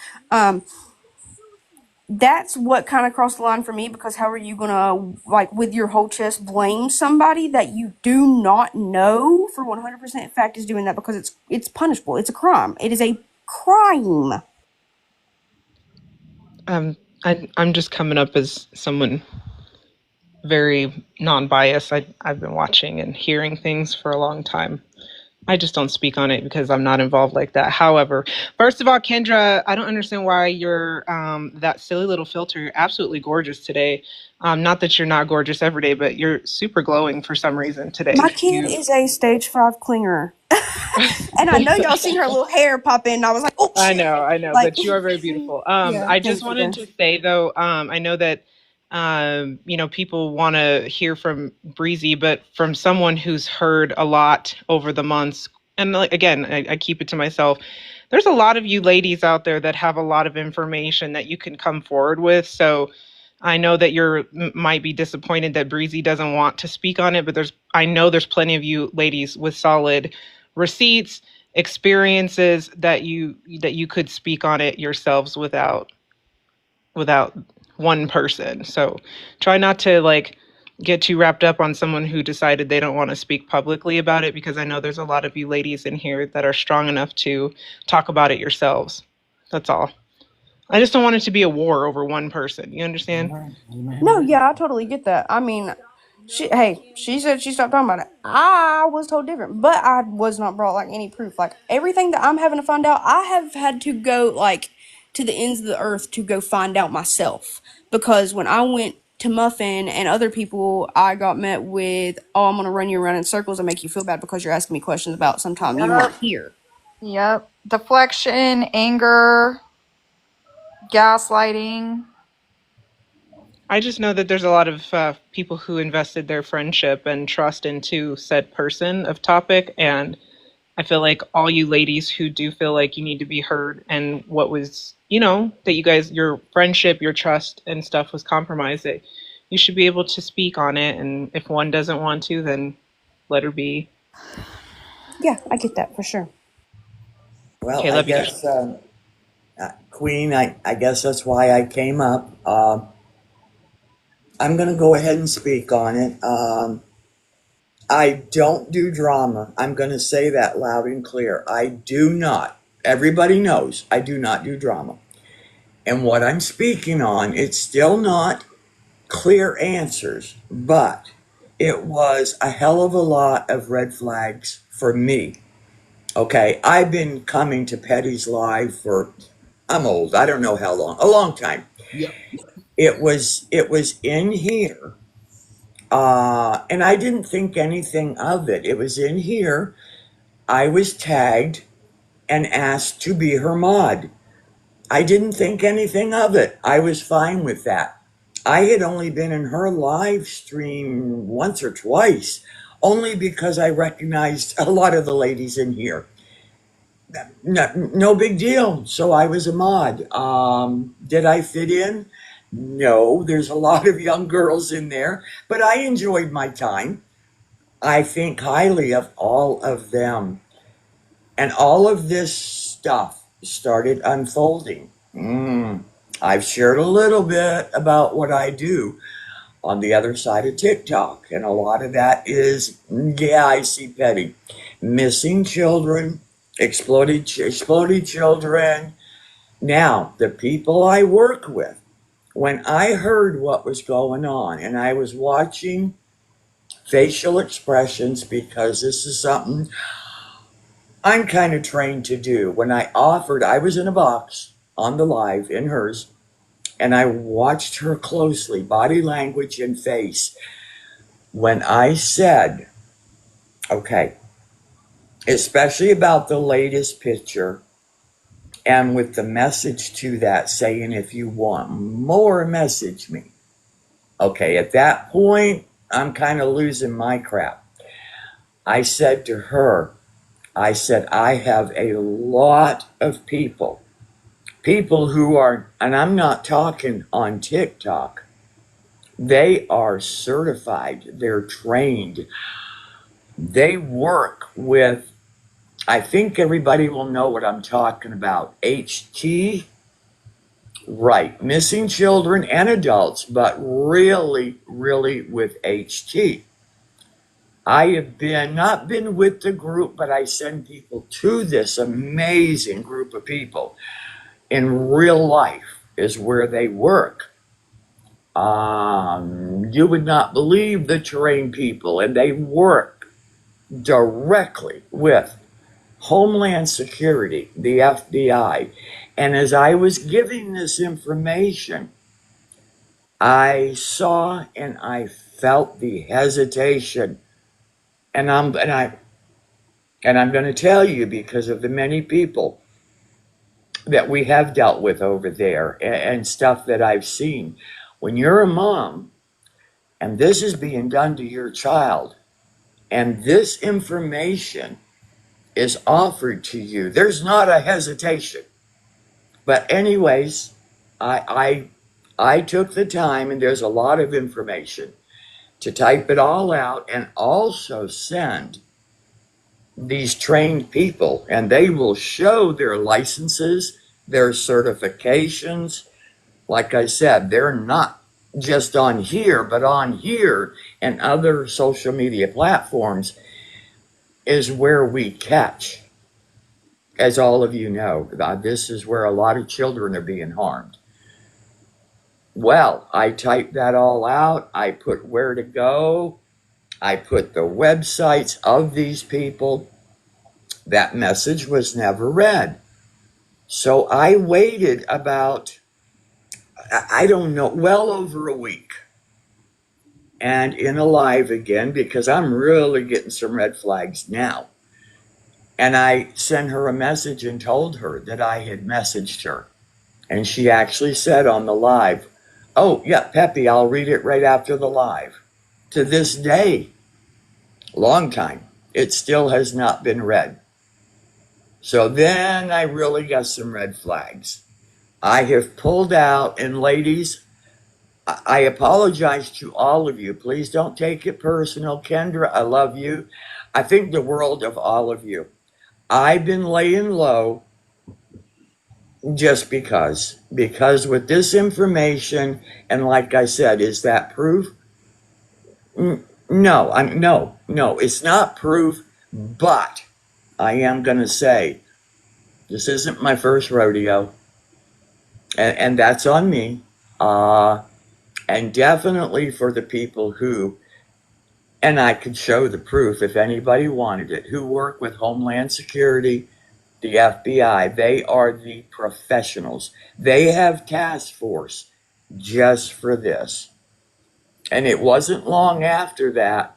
That's what kind of crossed the line for me, because how are you gonna, like, with your whole chest blame somebody that you do not know for 100% fact is doing that, because it's punishable. It's a crime. It is a crime. I'm just coming up as someone very non-biased. I've been watching and hearing things for a long time. I just don't speak on it because I'm not involved like that. However, first of all, Kendra, I don't understand why you're that silly little filter. You're absolutely gorgeous today. Not that you're not gorgeous every day, but you're super glowing for some reason today. My kid is a stage 5 clinger. And I know y'all seen her little hair pop in, and I was like, oh, I know, like, but you are very beautiful. yeah, I just thank wanted you. to say though, I know that people want to hear from Breezy, but from someone who's heard a lot over the months, and like, again, I keep it to myself. There's a lot of you ladies out there that have a lot of information that you can come forward with. So I know that might be disappointed that Breezy doesn't want to speak on it, but I know there's plenty of you ladies with solid receipts, experiences that you could speak on it yourselves without one person. So try not to like get too wrapped up on someone who decided they don't want to speak publicly about it, because I know there's a lot of you ladies in here that are strong enough to talk about it yourselves. That's all. I just don't want it to be a war over one person. You understand? No, yeah, I totally get that. I mean, she said she stopped talking about it. I was told different, but I was not brought like any proof. Like, everything that I'm having to find out, I have had to go like to the ends of the earth to go find out myself. Because when I went to Muffin and other people, I got met with, oh, I'm gonna run you around in circles and make you feel bad because you're asking me questions about sometime you weren't here. Yep. Deflection, anger, gaslighting. I just know that there's a lot of people who invested their friendship and trust into said person of topic, and I feel like all you ladies who do feel like you need to be heard and what was, that you guys, your friendship, your trust and stuff was compromised, that you should be able to speak on it, and if one doesn't want to, then let her be. Yeah, I get that for sure. Well, Okay, I love you guys. guess, Queen, I guess that's why I came up. I'm going to go ahead and speak on it. I don't do drama. I'm going to say that loud and clear. I do not. Everybody knows I do not do drama. And what I'm speaking on, it's still not clear answers, but it was a hell of a lot of red flags for me. Okay, I've been coming to Petty's Live for, I'm old, I don't know how long, a long time. Yep. It was in here, and I didn't think anything of it. It was in here. I was tagged and asked to be her mod. I didn't think anything of it. I was fine with that. I had only been in her live stream once or twice, only because I recognized a lot of the ladies in here. No big deal. So I was a mod. Did I fit in? No, there's a lot of young girls in there, but I enjoyed my time. I think highly of all of them. And all of this stuff started unfolding. I've shared a little bit about what I do on the other side of TikTok, and a lot of that is, yeah, I see Petty. Missing children, exploded children. Now, the people I work with, when I heard what was going on, and I was watching facial expressions because this is something I'm kind of trained to do. When I offered, I was in a box on the live in hers, and I watched her closely, body language and face. When I said, okay, especially about the latest picture, and with the message to that saying, if you want more, message me. Okay, at that point, I'm kind of losing my crap. I said to her, I said, I have a lot of people who are, and I'm not talking on TikTok, they are certified, they're trained, they work with, I think everybody will know what I'm talking about, HT, right, missing children and adults, but really, really with HT. I have not been with the group, but I send people to this amazing group of people. In real life is where they work. You would not believe the trained people, and they work directly with Homeland Security, the FBI. And as I was giving this information, I saw and I felt the hesitation. And I'm going to tell you, because of the many people that we have dealt with over there and stuff that I've seen. When you're a mom and this is being done to your child and this information is offered to you, there's not a hesitation. But anyways, I took the time, and there's a lot of information, to type it all out and also send these trained people, and they will show their licenses, their certifications. Like I said, they're not just on here, but on here and other social media platforms is where we catch. As all of you know, this is where a lot of children are being harmed. Well, I typed that all out. I put where to go. I put the websites of these people. That message was never read. So I waited about, I don't know, well over a week. And in a live again, because I'm really getting some red flags now. And I sent her a message and told her that I had messaged her. And she actually said on the live, oh, yeah, Peppy, I'll read it right after the live. To this day, long time, it still has not been read. So then I really got some red flags. I have pulled out, and ladies, I apologize to all of you. Please don't take it personal. Kendra, I love you. I think the world of all of you. I've been laying low just because with this information, and like I said, is that proof? No, no, it's not proof, but I am going to say this isn't my first rodeo, and that's on me. And definitely for the people who, and I could show the proof if anybody wanted it, who work with Homeland Security, the FBI. They are the professionals. They have task force just for this. And it wasn't long after that,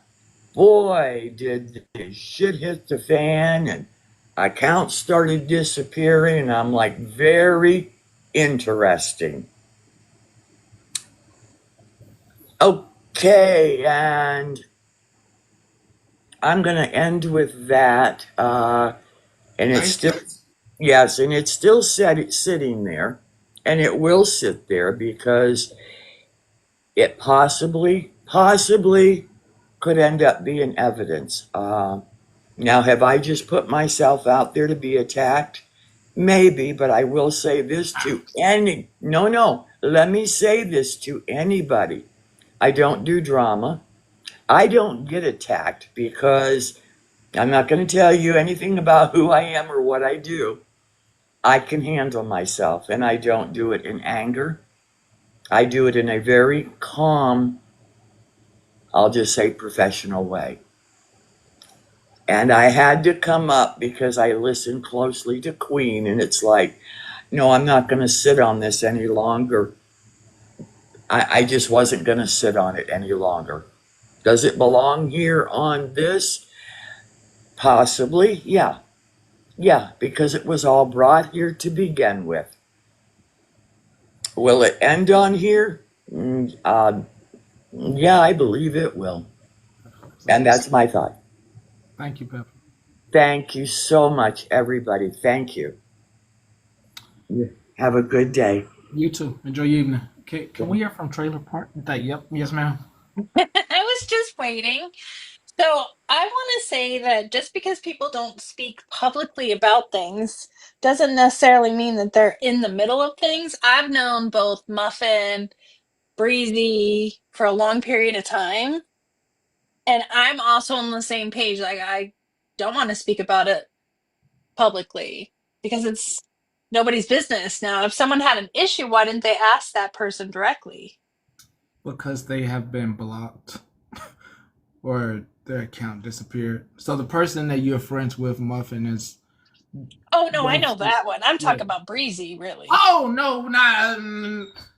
boy, did the shit hit the fan and accounts started disappearing. And I'm like, very interesting. Okay, and I'm going to end with that. And it's still, yes, and it's still sitting there. And it will sit there because it possibly could end up being evidence. Now, have I just put myself out there to be attacked? Maybe, but I will say this to no, let me say this to anybody. I don't do drama. I don't get attacked because I'm not going to tell you anything about who I am or what I do. I can handle myself, and I don't do it in anger. I do it in a very calm, I'll just say professional way. And I had to come up because I listened closely to Queen, and it's like, no, I'm not going to sit on this any longer. I just wasn't going to sit on it any longer. Does it belong here on this? Possibly, yeah. Yeah, because it was all brought here to begin with. Will it end on here? Yeah, I believe it will. And that's my thought. Thank you, Pepper. Thank you so much, everybody. Thank you. Have a good day. You too. Enjoy your evening. Can we hear from Trailer Park? Yep. Yes, ma'am. I was just waiting. So I want to say that just because people don't speak publicly about things doesn't necessarily mean that they're in the middle of things. I've known both Muffin, Breezy for a long period of time, and I'm also on the same page. Like, I don't want to speak about it publicly because it's nobody's business. Now, if someone had an issue, why didn't they ask that person directly? Because they have been blocked or their account disappeared. So the person that you're friends with, Muffin, is Oh no, I know ghosted. that one. I'm Yeah. talking about Breezy, really. Oh no, not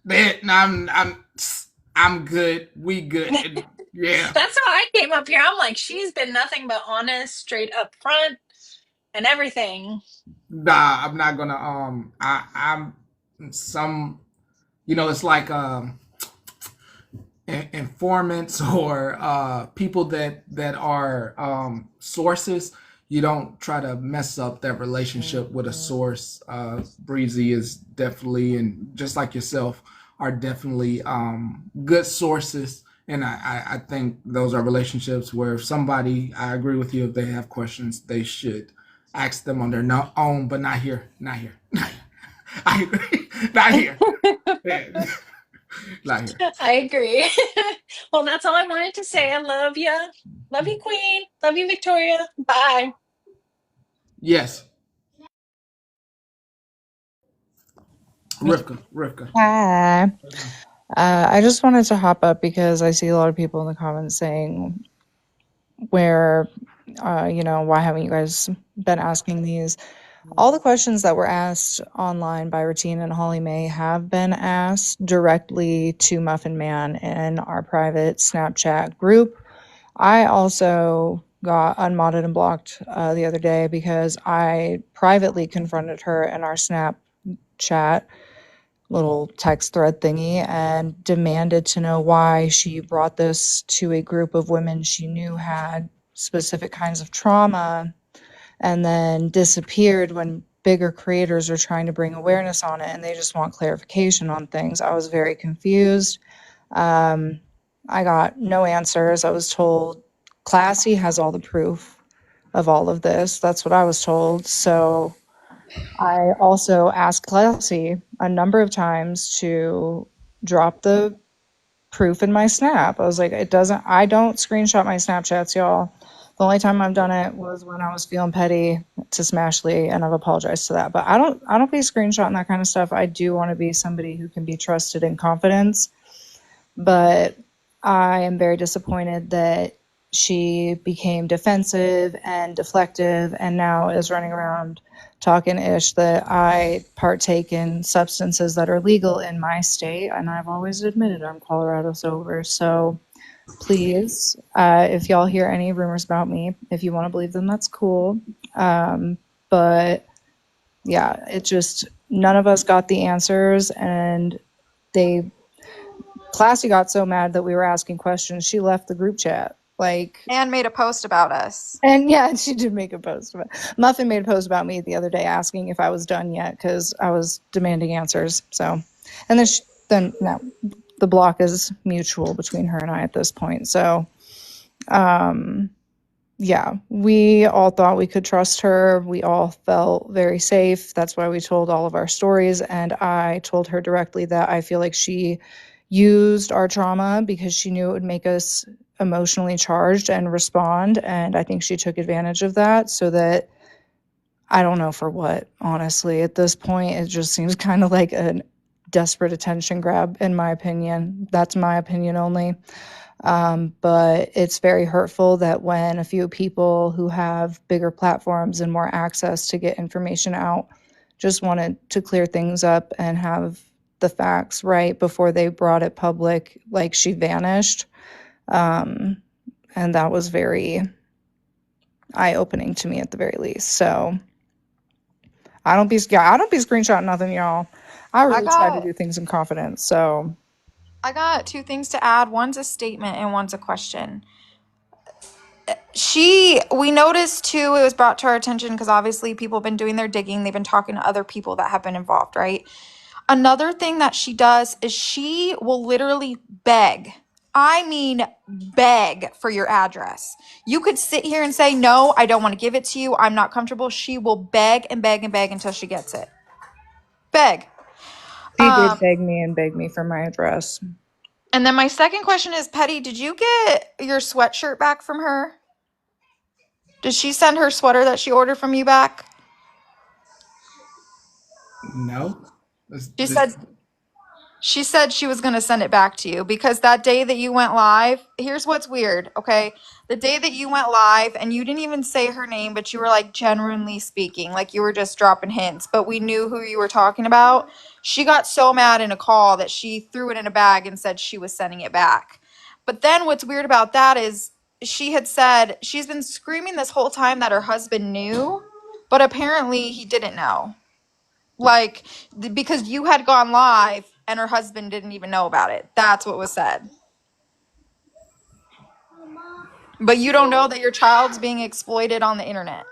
that. No, I'm good. We good. Yeah. That's how I came up here. I'm like, she's been nothing but honest, straight up front, and everything. Nah, I'm not gonna. I'm some. It's like informants or people that are sources. You don't try to mess up that relationship with a source. Breezy is definitely, and just like yourself, are definitely good sources. And I think those are relationships where if somebody, I agree with you, if they have questions, they should ask them on their own, but not here. Not here. Not here. I agree. Not here. Yeah. Not here. I agree. Well, that's all I wanted to say. I love you. Love you, Queen. Love you, Victoria. Bye. Yes. Rivka. Hi. I just wanted to hop up because I see a lot of people in the comments saying, where, why haven't you guys been asking these? All the questions that were asked online by Routine and Holly Mae have been asked directly to Muffin Man in our private Snapchat group. I also got unmodded and blocked the other day because I privately confronted her in our Snapchat little text thread thingy and demanded to know why she brought this to a group of women she knew had specific kinds of trauma and then disappeared when bigger creators are trying to bring awareness on it and they just want clarification on things. I was very confused. I got no answers. I was told Classy has all the proof. of all of this. That's what I was told. So I also asked Kelsey a number of times to drop the proof in my snap. I was like, I don't screenshot my Snapchats, y'all. The only time I've done it was when I was feeling petty to Smashly, and I've apologized to that. But I don't be screenshotting that kind of stuff. I do want to be somebody who can be trusted in confidence. But I am very disappointed that she became defensive and deflective and now is running around talking ish that I partake in substances that are legal in my state. And I've always admitted I'm Colorado sober. So please, if y'all hear any rumors about me, if you want to believe them, that's cool. But yeah, it just, none of us got the answers, and they, Classy got so mad that we were asking questions, she left the group chat. Like, And made a post about us. and yeah, she did make a post about Muffin made a post about me the other day asking if I was done yet because I was demanding answers. So, and then no, the block is mutual between her and I at this point. So, yeah, we all thought we could trust her. We all felt very safe. That's why we told all of our stories. And I told her directly that I feel like she used our trauma because she knew it would make us emotionally charged and respond. And I think she took advantage of that so that, I don't know for what, honestly. At this point, it just seems kind of like a desperate attention grab, in my opinion. That's my opinion only. But it's very hurtful that when a few people who have bigger platforms and more access to get information out just wanted to clear things up and have the facts right before they brought it public, like she vanished. And that was very eye-opening to me at the very least. So I don't be screenshotting nothing, y'all. I I really try to got do things in confidence. So I got two things to add. One's a statement and one's a question. We noticed too, it was brought to our attention because obviously people have been doing their digging. They've been talking to other people that have been involved, right? Another thing that she does is she will literally beg. I mean, beg for your address. You could sit here and say, no, I don't want to give it to you. I'm not comfortable. She will beg and beg and beg until she gets it. Beg. she did beg me for my address. And then my second question is, Petty, did you get your sweatshirt back from her? Did she send her sweater that she ordered from you back? No. She said she said she was going to send it back to you because that day that you went live, here's what's weird, okay? The day that you went live and you didn't even say her name, but you were like generally speaking, like you were just dropping hints, but we knew who you were talking about. She got so mad in a call that she threw it in a bag and said she was sending it back. But then what's weird about that is she had said she's been screaming this whole time that her husband knew, but apparently he didn't know. Like, because you had gone live and her husband didn't even know about it. That's what was said. But you don't know that your child's being exploited on the internet.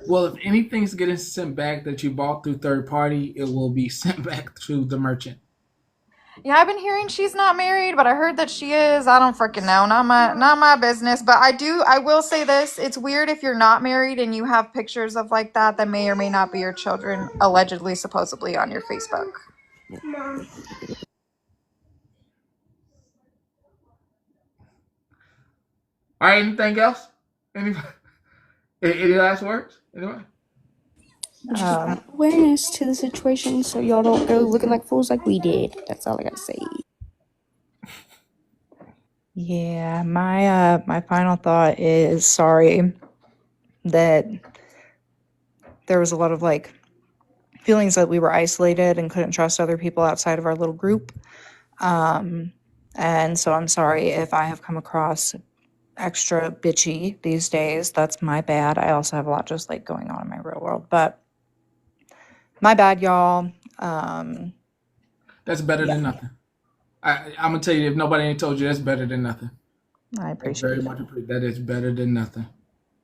Well, if anything's getting sent back that you bought through third party, it will be sent back to the merchant. Yeah, I've been hearing she's not married, but I heard that she is. I don't freaking know. Not my business. But I will say this. It's weird if you're not married and you have pictures of like that may or may not be your children, allegedly, supposedly on your Facebook. All right, anything else? Any last words? Anyway? Just awareness to the situation so y'all don't go looking like fools like we did. That's all I gotta say. Yeah, my final thought is sorry that there was a lot of like feelings that we were isolated and couldn't trust other people outside of our little group. And so I'm sorry if I have come across extra bitchy these days. That's my bad. I also have a lot just like going on in my real world, but my bad, y'all. That's better than nothing. I'm gonna tell you, if nobody ain't told you, that's better than nothing. I I appreciate very it. much appreciate that. Is better than nothing.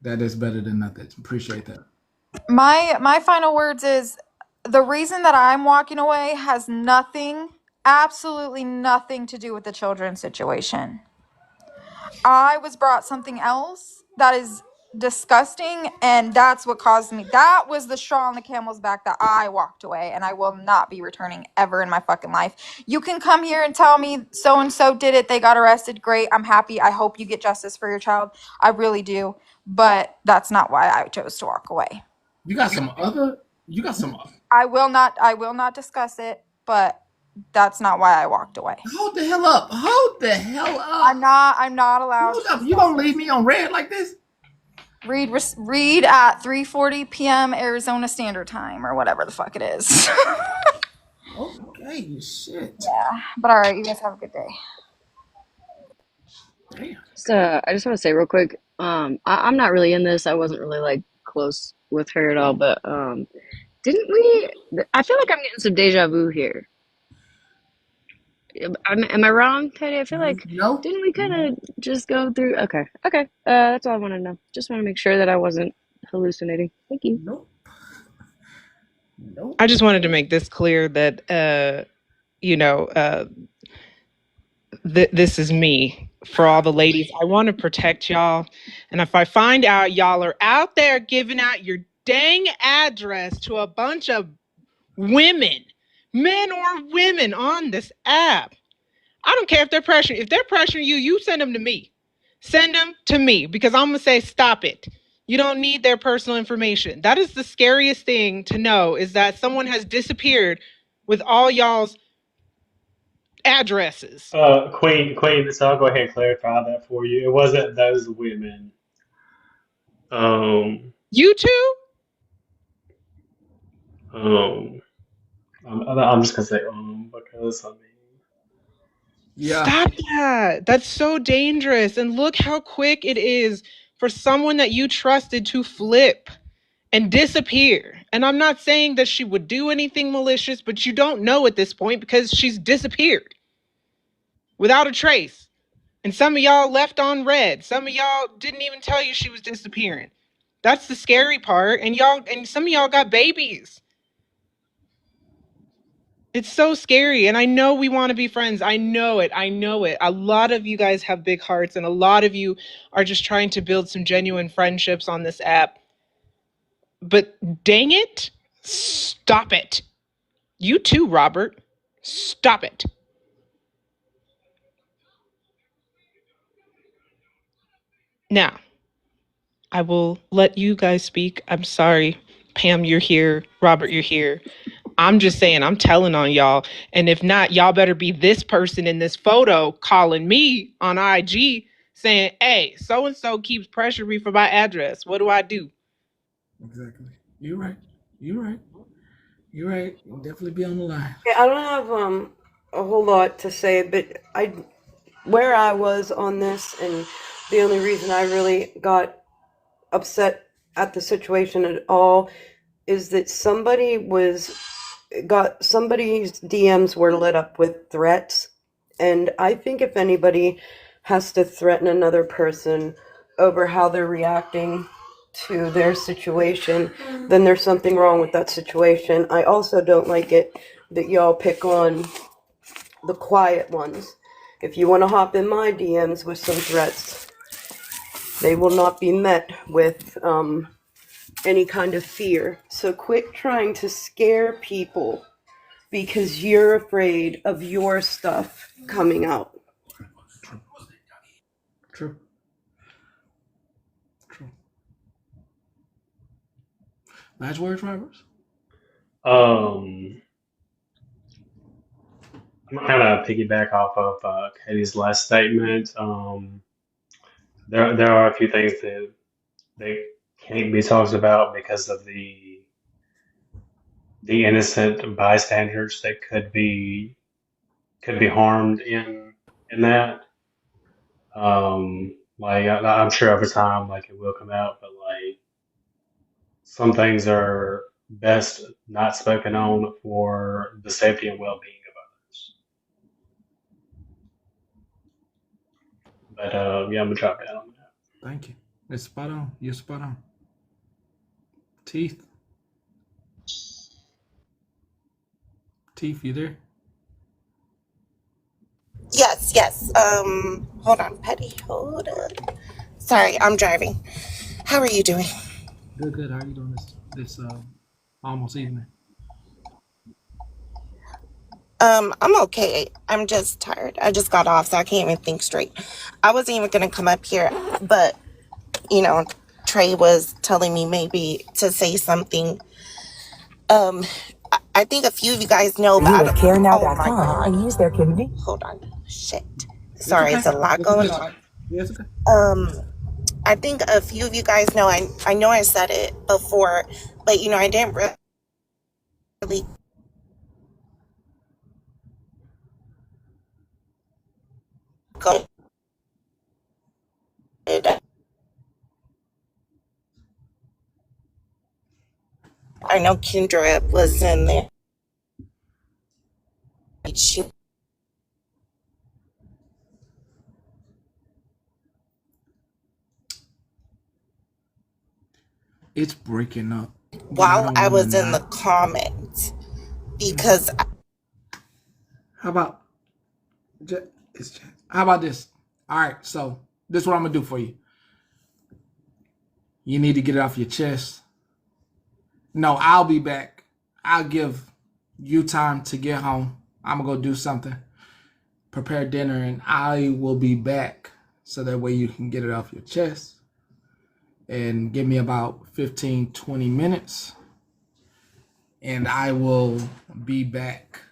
That is better than nothing. Appreciate that. My final words is the reason that I'm walking away has nothing, absolutely nothing to do with the children's situation. I was brought something else that is disgusting, and that's what caused me. That was the straw on the camel's back that I walked away, and I will not be returning ever in my fucking life. You can come here and tell me so and so did it, they got arrested. Great, I'm happy. I hope you get justice for your child. I really do, but that's not why I chose to walk away. You got some other. You got some. I will not discuss it, but that's not why I walked away. Hold the hell up! Hold the hell up! I'm not allowed. Hold up! You gonna leave me on red like this? Read at 3:40 p.m. Arizona Standard Time or whatever the fuck it is. Okay, shit. Yeah, but all right, you guys have a good day. Damn. I just want to say real quick, I'm not really in this. I wasn't really like close with her at all, but didn't we? I feel like I'm getting some deja vu here. Am I wrong, Teddy? I feel like No. didn't we kind of just go through? Okay. That's all I want to know. Just want to make sure that I wasn't hallucinating. Thank you. Nope. I just wanted to make this clear that this is me for all the ladies. I want to protect y'all, and if I find out y'all are out there giving out your dang address to a bunch of women, men or women on this app, I don't care if they're pressuring. If they're pressuring you, you send them to me. Send them to me, because I'm gonna say stop it. You don't need their personal information. That is the scariest thing to know, is that someone has disappeared with all y'all's addresses. Queen, so I'll go ahead and clarify that for you. It wasn't those women. You too? I'm just gonna say because I mean, yeah. Stop that. That's so dangerous. And look how quick it is for someone that you trusted to flip and disappear. And I'm not saying that she would do anything malicious, but you don't know at this point because she's disappeared without a trace. And some of y'all left on red. Some of y'all didn't even tell you she was disappearing. That's the scary part. And some of y'all got babies. It's so scary. And I know we want to be friends. I know it. A lot of you guys have big hearts, and a lot of you are just trying to build some genuine friendships on this app. But dang it, stop it. You too, Robert. Stop it. Now, I will let you guys speak. I'm sorry. Pam, you're here. Robert, you're here. I'm just saying, I'm telling on y'all. And if not, y'all better be this person in this photo calling me on IG saying, hey, so-and-so keeps pressuring me for my address. What do I do? Exactly. You're right. You'll definitely be on the line. I don't have a whole lot to say, but where I was on this, and the only reason I really got upset at the situation at all is that somebody's DMs were lit up with threats, and I think if anybody has to threaten another person over how they're reacting to their situation, then there's something wrong with that situation. I also don't like it that y'all pick on the quiet ones. If you want to hop in my DMs with some threats, they will not be met with any kind of fear. So quit trying to scare people because you're afraid of your stuff coming out. True. Last words, Roberts? I'm kind of piggyback off of Katie's last statement. There are a few things that they can't be talked about because of the innocent bystanders that could be harmed in that. I'm sure over time, like it will come out, but like some things are best not spoken on for the safety and well-being of others. But yeah, I'm gonna drop down on that. Thank you. It's spot on. You're spot on. Teeth, you there? Yes. Hold on, Petty. Hold on. Sorry, I'm driving. How are you doing? Good, good. How are you doing this almost evening? I'm okay. I'm just tired. I just got off, so I can't even think straight. I wasn't even gonna come up here, but you know, Trey was telling me maybe to say something. I think a few of you guys know about it. Oh my god! And use their community. Hold on. Shit. It's Sorry, okay. it's a lot It's going okay. on. Yeah, it's okay. I think a few of you guys know. I know I said it before, but I didn't really go. I know Kendra was in there. She, It's breaking up, but I while don't I want to was in the not. comments, because How about how about this? All right, so this is what I'm gonna do for you. You need to get it off your chest. No, I'll be back. I'll give you time to get home. I'm gonna go do something, prepare dinner, and I will be back so that way you can get it off your chest. And give me about 15, 20 minutes, and I will be back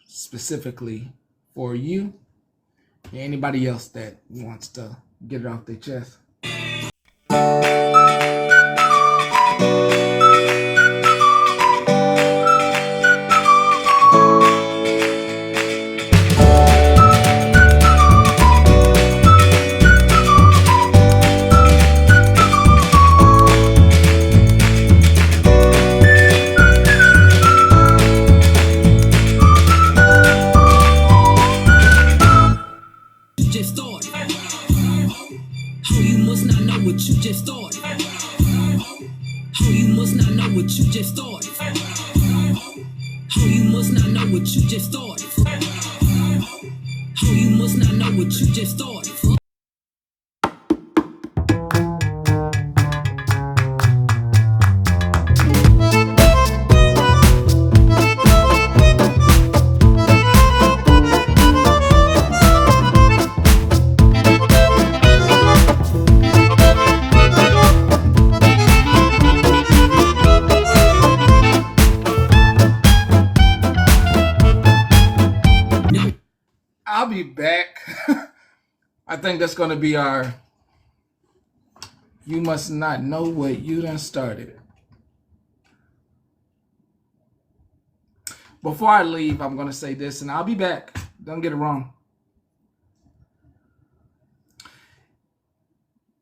specifically for you and anybody else that wants to get it off their chest. Just started. Oh, you must not know what you just started. Oh, you must not know what you just started. Oh, you must not know what you just started. Oh, you must not know what you just started. I'll be back. I think that's going to be our You Must Not Know What You Done Started. Before I leave, I'm going to say this, and I'll be back. Don't get it wrong.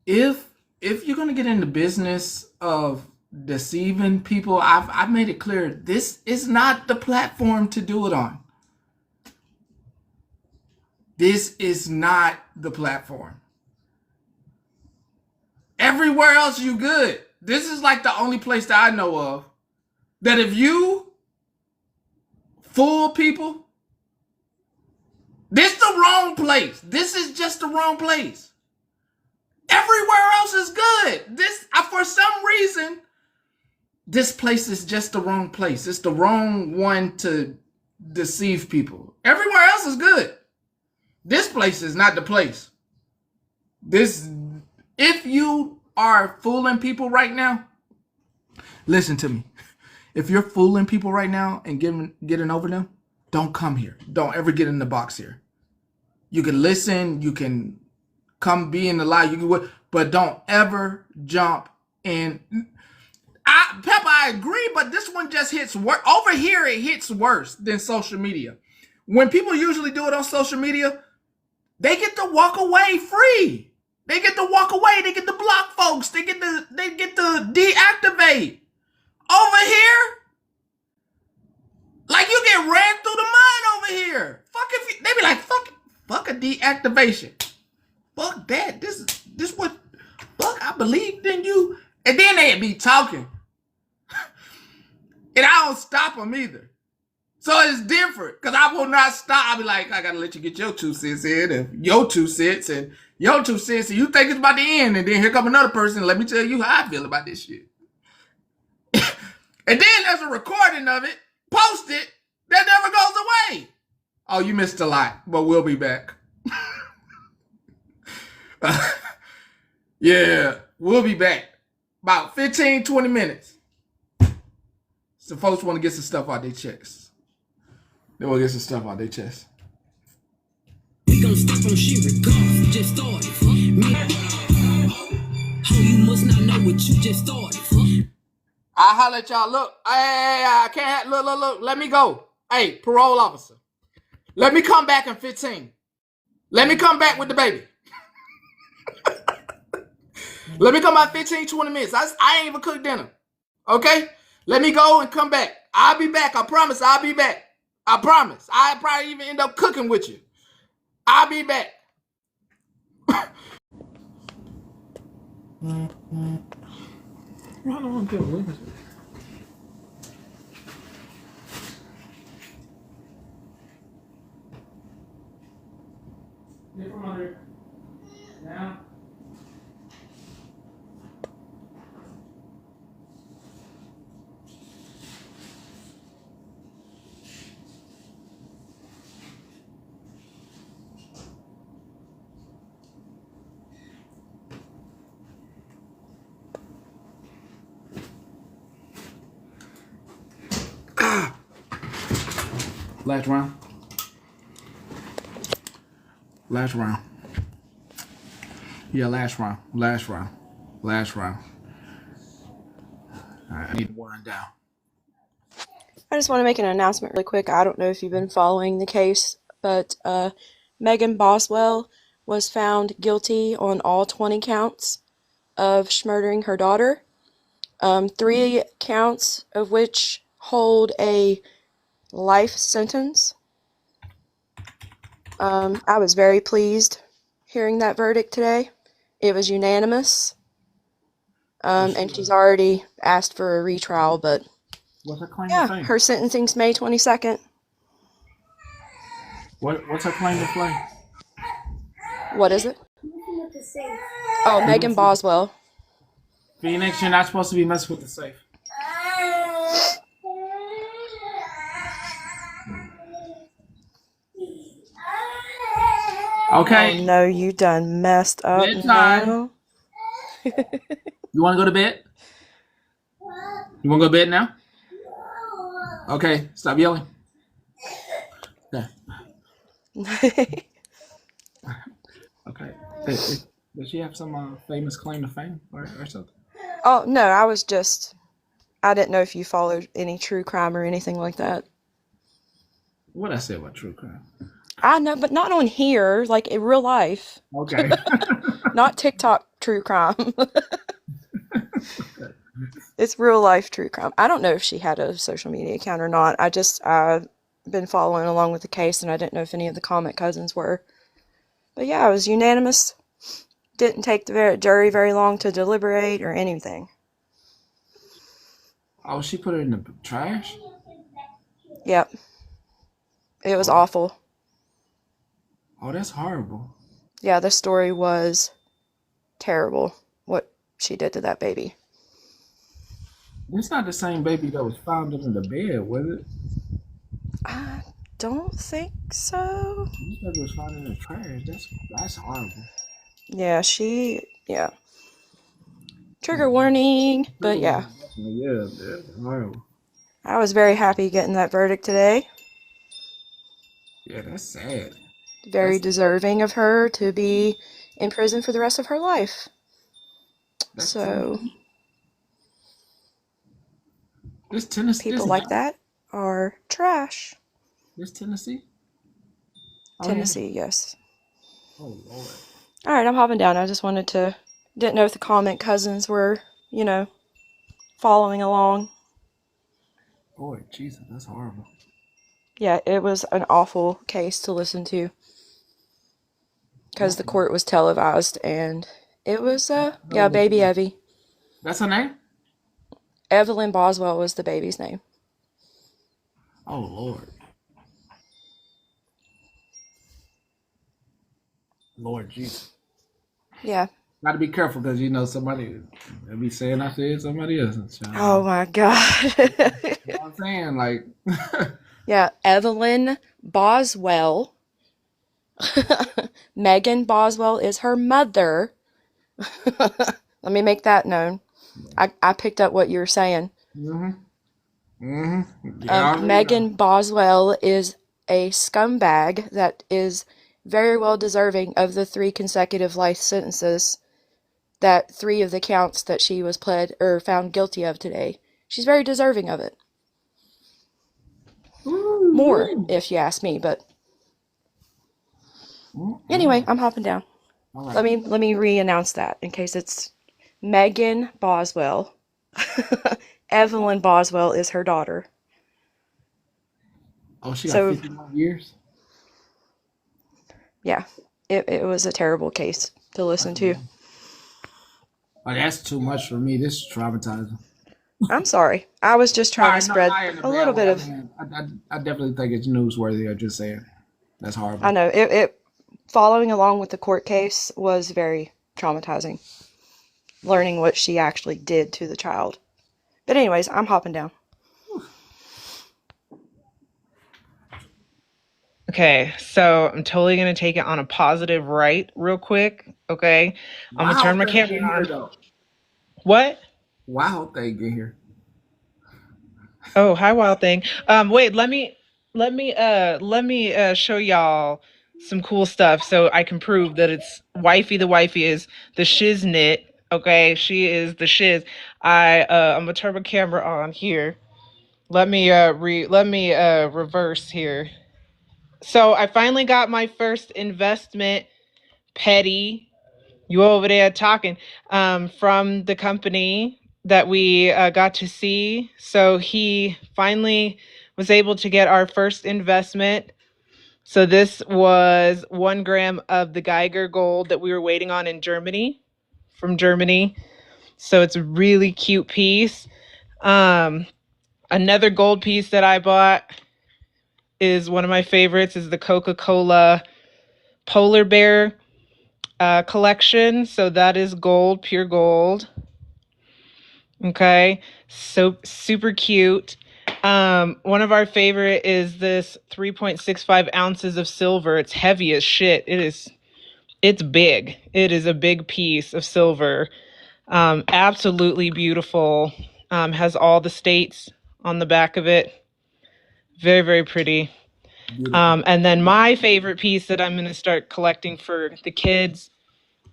If you're going to get in the business of deceiving people, I've made it clear this is not the platform to do it on. This is not the platform. Everywhere else you good. This is like the only place that I know of that if you fool people, this the wrong place. This is just the wrong place. Everywhere else is good. For some reason, this place is just the wrong place. It's the wrong one to deceive people. Everywhere else is good. This place is not the place. If you are fooling people right now, listen to me. If you're fooling people right now and getting over them, don't come here. Don't ever get in the box here. You can listen. You can come be in the light. But don't ever jump in. Pepper, I agree, but this one just hits worse. Over here, it hits worse than social media. When people usually do it on social media, they get to walk away free. They get to walk away. They get to block folks. They get to deactivate. Over here, like you get ran through the mud over here. They be like, fuck a deactivation. Fuck that. This what, fuck, I believed in you. And then they be talking. And I don't stop them either. So it's different because I will not stop. I'll be like, I gotta let you get your 2 cents in, and your 2 cents, and your 2 cents, and you think it's about to end, and then here come another person. Let me tell you how I feel about this shit. And then there's a recording of it, post it, that never goes away. Oh, you missed a lot, but we'll be back. Yeah, we'll be back. About 15, 20 minutes. So folks want to get some stuff out their chests. They want to get some stuff out their chest. We gon' stop on shit regardless, just started. Oh, you must not know what you just started. I holler at y'all. Look, I can't have, look. Let me go. Hey, parole officer. Let me come back in 15. Let me come back with the baby. Let me come back 15, 20 minutes. I ain't even cooked dinner. Okay? Let me go and come back. I'll be back. I promise I'll be back. I promise. I'll probably even end up cooking with you. I'll be back. I don't want to get wings. Now. Last round. Last round. Yeah, last round. Last round. Last round. All right, I need to wind down. I just want to make an announcement really quick. I don't know if you've been following the case, but Megan Boswell was found guilty on all 20 counts of murdering her daughter. 3 counts of which hold a life sentence. I was very pleased hearing that verdict today. It was unanimous. And she's already asked for a retrial, but What's her claim to yeah, fame? her sentencing's May 22nd. What's her claim to fame? What is it? Looking at the safe. Oh, Megan Boswell. Phoenix, you're not supposed to be messing with the safe. Okay. Oh no, you done messed up Bedtime. now. You want to go to bed? You want to go to bed now? Okay, stop yelling. Okay. Okay. Does she have some famous claim to fame or something? Oh no, I didn't know if you followed any true crime or anything like that. What I said about true crime? I know, but not on here, like in real life. Okay. Not TikTok true crime. It's real life true crime. I don't know if she had a social media account or not. I've been following along with the case, and I didn't know if any of the comment cousins were. But yeah, it was unanimous. Didn't take the jury very long to deliberate or anything. Oh, she put it in the trash? Yep. It was awful. Oh, that's horrible. Yeah, the story was terrible, what she did to that baby. It's not the same baby that was found under the bed, was it? I don't think so. This baby was found in the trash. That's horrible. Yeah, yeah. Trigger warning, but yeah. Yeah, that's horrible. I was very happy getting that verdict today. Yeah, that's sad. Very deserving of her to be in prison for the rest of her life. So, this Tennessee. People like that are trash. This Tennessee? Tennessee, yes. Oh, Lord. Alright, I'm hopping down. I just didn't know if the comment cousins were, following along. Boy, Jesus, that's horrible. Yeah, it was an awful case to listen to. Because the court was televised, and it was, baby Evie. That's her name? Evelyn Boswell was the baby's name. Oh, Lord. Lord Jesus. Yeah. Got to be careful because you know somebody they be saying I said somebody else. Oh my God. You know what I'm saying? Like, Yeah, Evelyn Boswell. Megan Boswell is her mother. Let me make that known. I picked up what you were saying. yeah, I already know. Megan Boswell is a scumbag that is very well deserving of the 3 consecutive life sentences that 3 of the counts that she was pled or found guilty of today. She's very deserving of it. More, if you ask me, but anyway, I'm hopping down. All right. Let me re-announce that in case it's Megan Boswell. Evelyn Boswell is her daughter. Oh, she got So 51 years? yeah, it was a terrible case to listen to. Oh, that's too much for me. This is traumatizing. I'm sorry. I was just trying to No, spread not in a a little bad way. bit I of. mean, I definitely think it's newsworthy. I'm just saying. That's I horrible. know it following along with the court case was very traumatizing. Learning what she actually did to the child. But anyways, I'm hopping down. Okay, so I'm totally gonna take it on a positive right real quick. Okay, I'm gonna turn Wow, my thing camera get here on. though. What? Wow, thing get here. Oh, hi, Wild Thing. Wait, let me show y'all some cool stuff so I can prove that it's wifey. The wifey is the shiznit. Okay, she is the shiz. I'm gonna turn my camera on here. Let me reverse here. So I finally got my first investment, Petty. You over there talking from the company that we got to see. So he finally was able to get our first investment. So this was 1 gram of the Geiger gold that we were waiting on in Germany, from Germany. So it's a really cute piece. Another gold piece that I bought is one of my favorites is the Coca-Cola polar bear collection. So that is gold, pure gold. Okay, so super cute. One of our favorite is this 3.65 ounces of silver. It's heavy as shit. It's big. It is a big piece of silver. Absolutely beautiful. Has all the states on the back of it. Very, very pretty. Beautiful. And then my favorite piece that I'm going to start collecting for the kids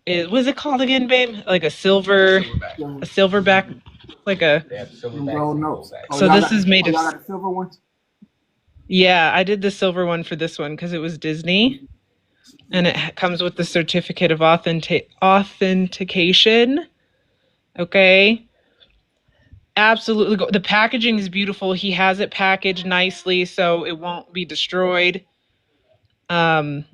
is, what's it called again, babe? Like a silverback, like a, Them gold notes. Oh, so this is made of, y'all got the silver ones? yeah, I did the silver one for this one because it was Disney, and it comes with the certificate of authentication. Okay. Absolutely. The packaging is beautiful. He has it packaged nicely so it won't be destroyed. Um,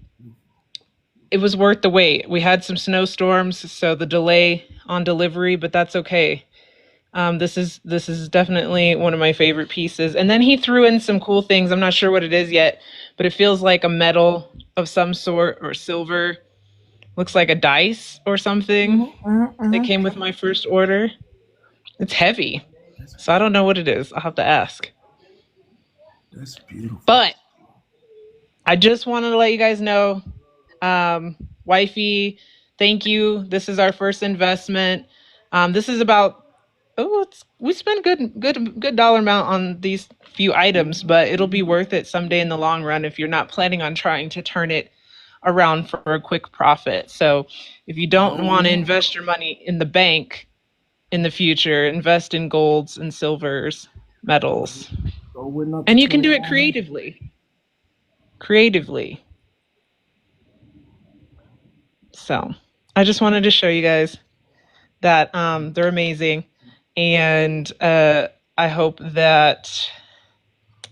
it was worth the wait. We had some snowstorms, so the delay on delivery, but that's okay. This is definitely one of my favorite pieces. And then he threw in some cool things. I'm not sure what it is yet, but it feels like a metal of some sort or silver. Looks like a dice or something that came with my first order. It's heavy. So I don't know what it is. I'll have to ask. That's beautiful. But I just wanted to let you guys know, wifey, thank you. This is our first investment. This is about, we spent good dollar amount on these few items, but it'll be worth it someday in the long run if you're not planning on trying to turn it around for a quick profit. So if you don't want to invest your money in the bank in the future, invest in golds and silvers, metals. Go with up to And you can do it 2100. creatively. So I just wanted to show you guys that they're amazing. And I hope that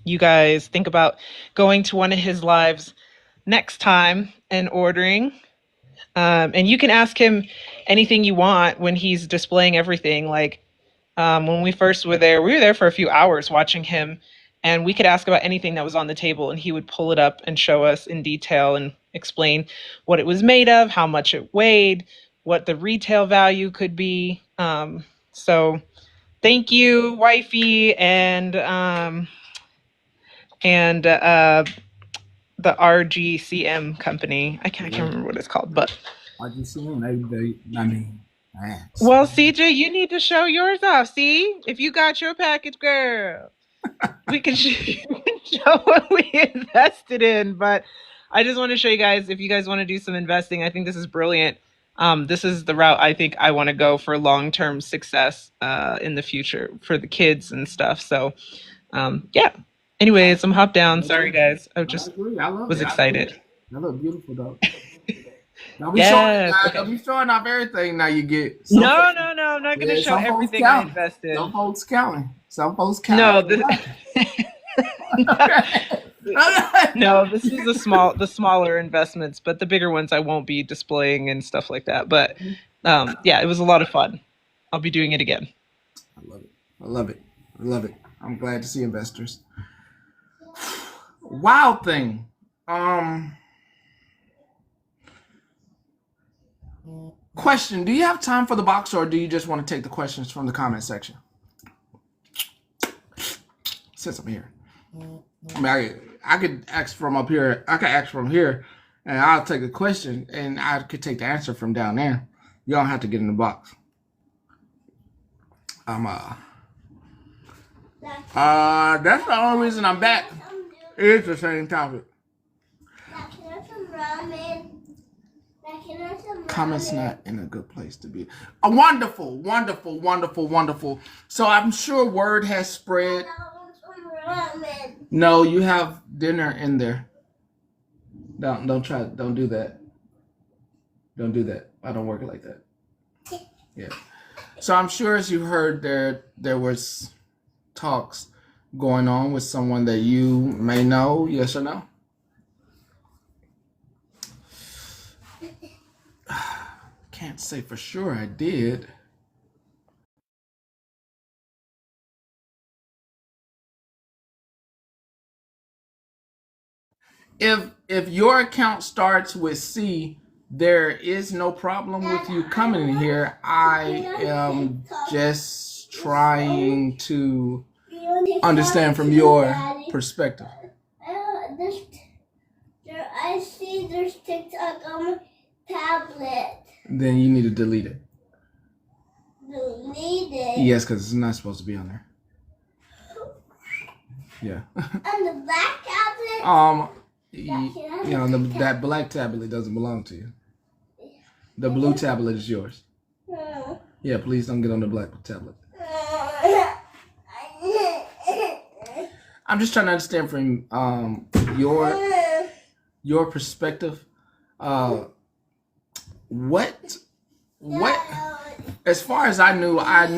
you guys think about going to one of his lives next time and ordering. And you can ask him anything you want when he's displaying everything. Like when we first were there, we were there for a few hours watching him and we could ask about anything that was on the table, and he would pull it up and show us in detail and explain what it was made of, how much it weighed, what the retail value could be. So thank you, wifey, and the RGCM company. I can't remember what it's called, but I mean, well, CJ, you need to show yours off. See, if you got your package, girl, we can show what we invested in. But I just want to show you guys, if you guys want to do some investing, I think this is brilliant. This is the route I think I want to go for long-term success in the future for the kids and stuff. So, yeah. Anyways, I'm hopped down. Sorry, guys. I just was excited. That look beautiful, though. Don't be showing it, Yes. guys. Okay. Don't be showing off everything now you get. No. I'm not going to show some folks everything I counting. invested. Some folks counting. No, no, this is the smaller investments, but the bigger ones I won't be displaying and stuff like that. But yeah, it was a lot of fun. I'll be doing it again. I love it. I'm glad to see investors. Wild thing. Question: do you have time for the box, or do you just want to take the questions from the comment section? Since I'm here, I mean, I could ask from up here. I could ask from here, and I'll take a question, and I could take the answer from down there. You don't have to get in the box. That's the only reason I'm back. It's the same topic. Comments not in a good place to be. Wonderful. So I'm sure word has spread. No, you have dinner in there. Don't do that. Don't do that. I don't work it like that. Yeah. So I'm sure, as you heard, there was talks going on with someone that you may know. Yes or no? Can't say for sure I did. If your account starts with C, there is no problem with you coming in here. I am just trying to understand from your perspective. I see there's TikTok on my tablet. Then you need to delete it. Delete it? Yes, because it's not supposed to be on there. Yeah. On the black tablet? That black tablet doesn't belong to you. The blue tablet is yours. Yeah, please don't get on the black tablet. I'm just trying to understand from your perspective. What? As far as I knew that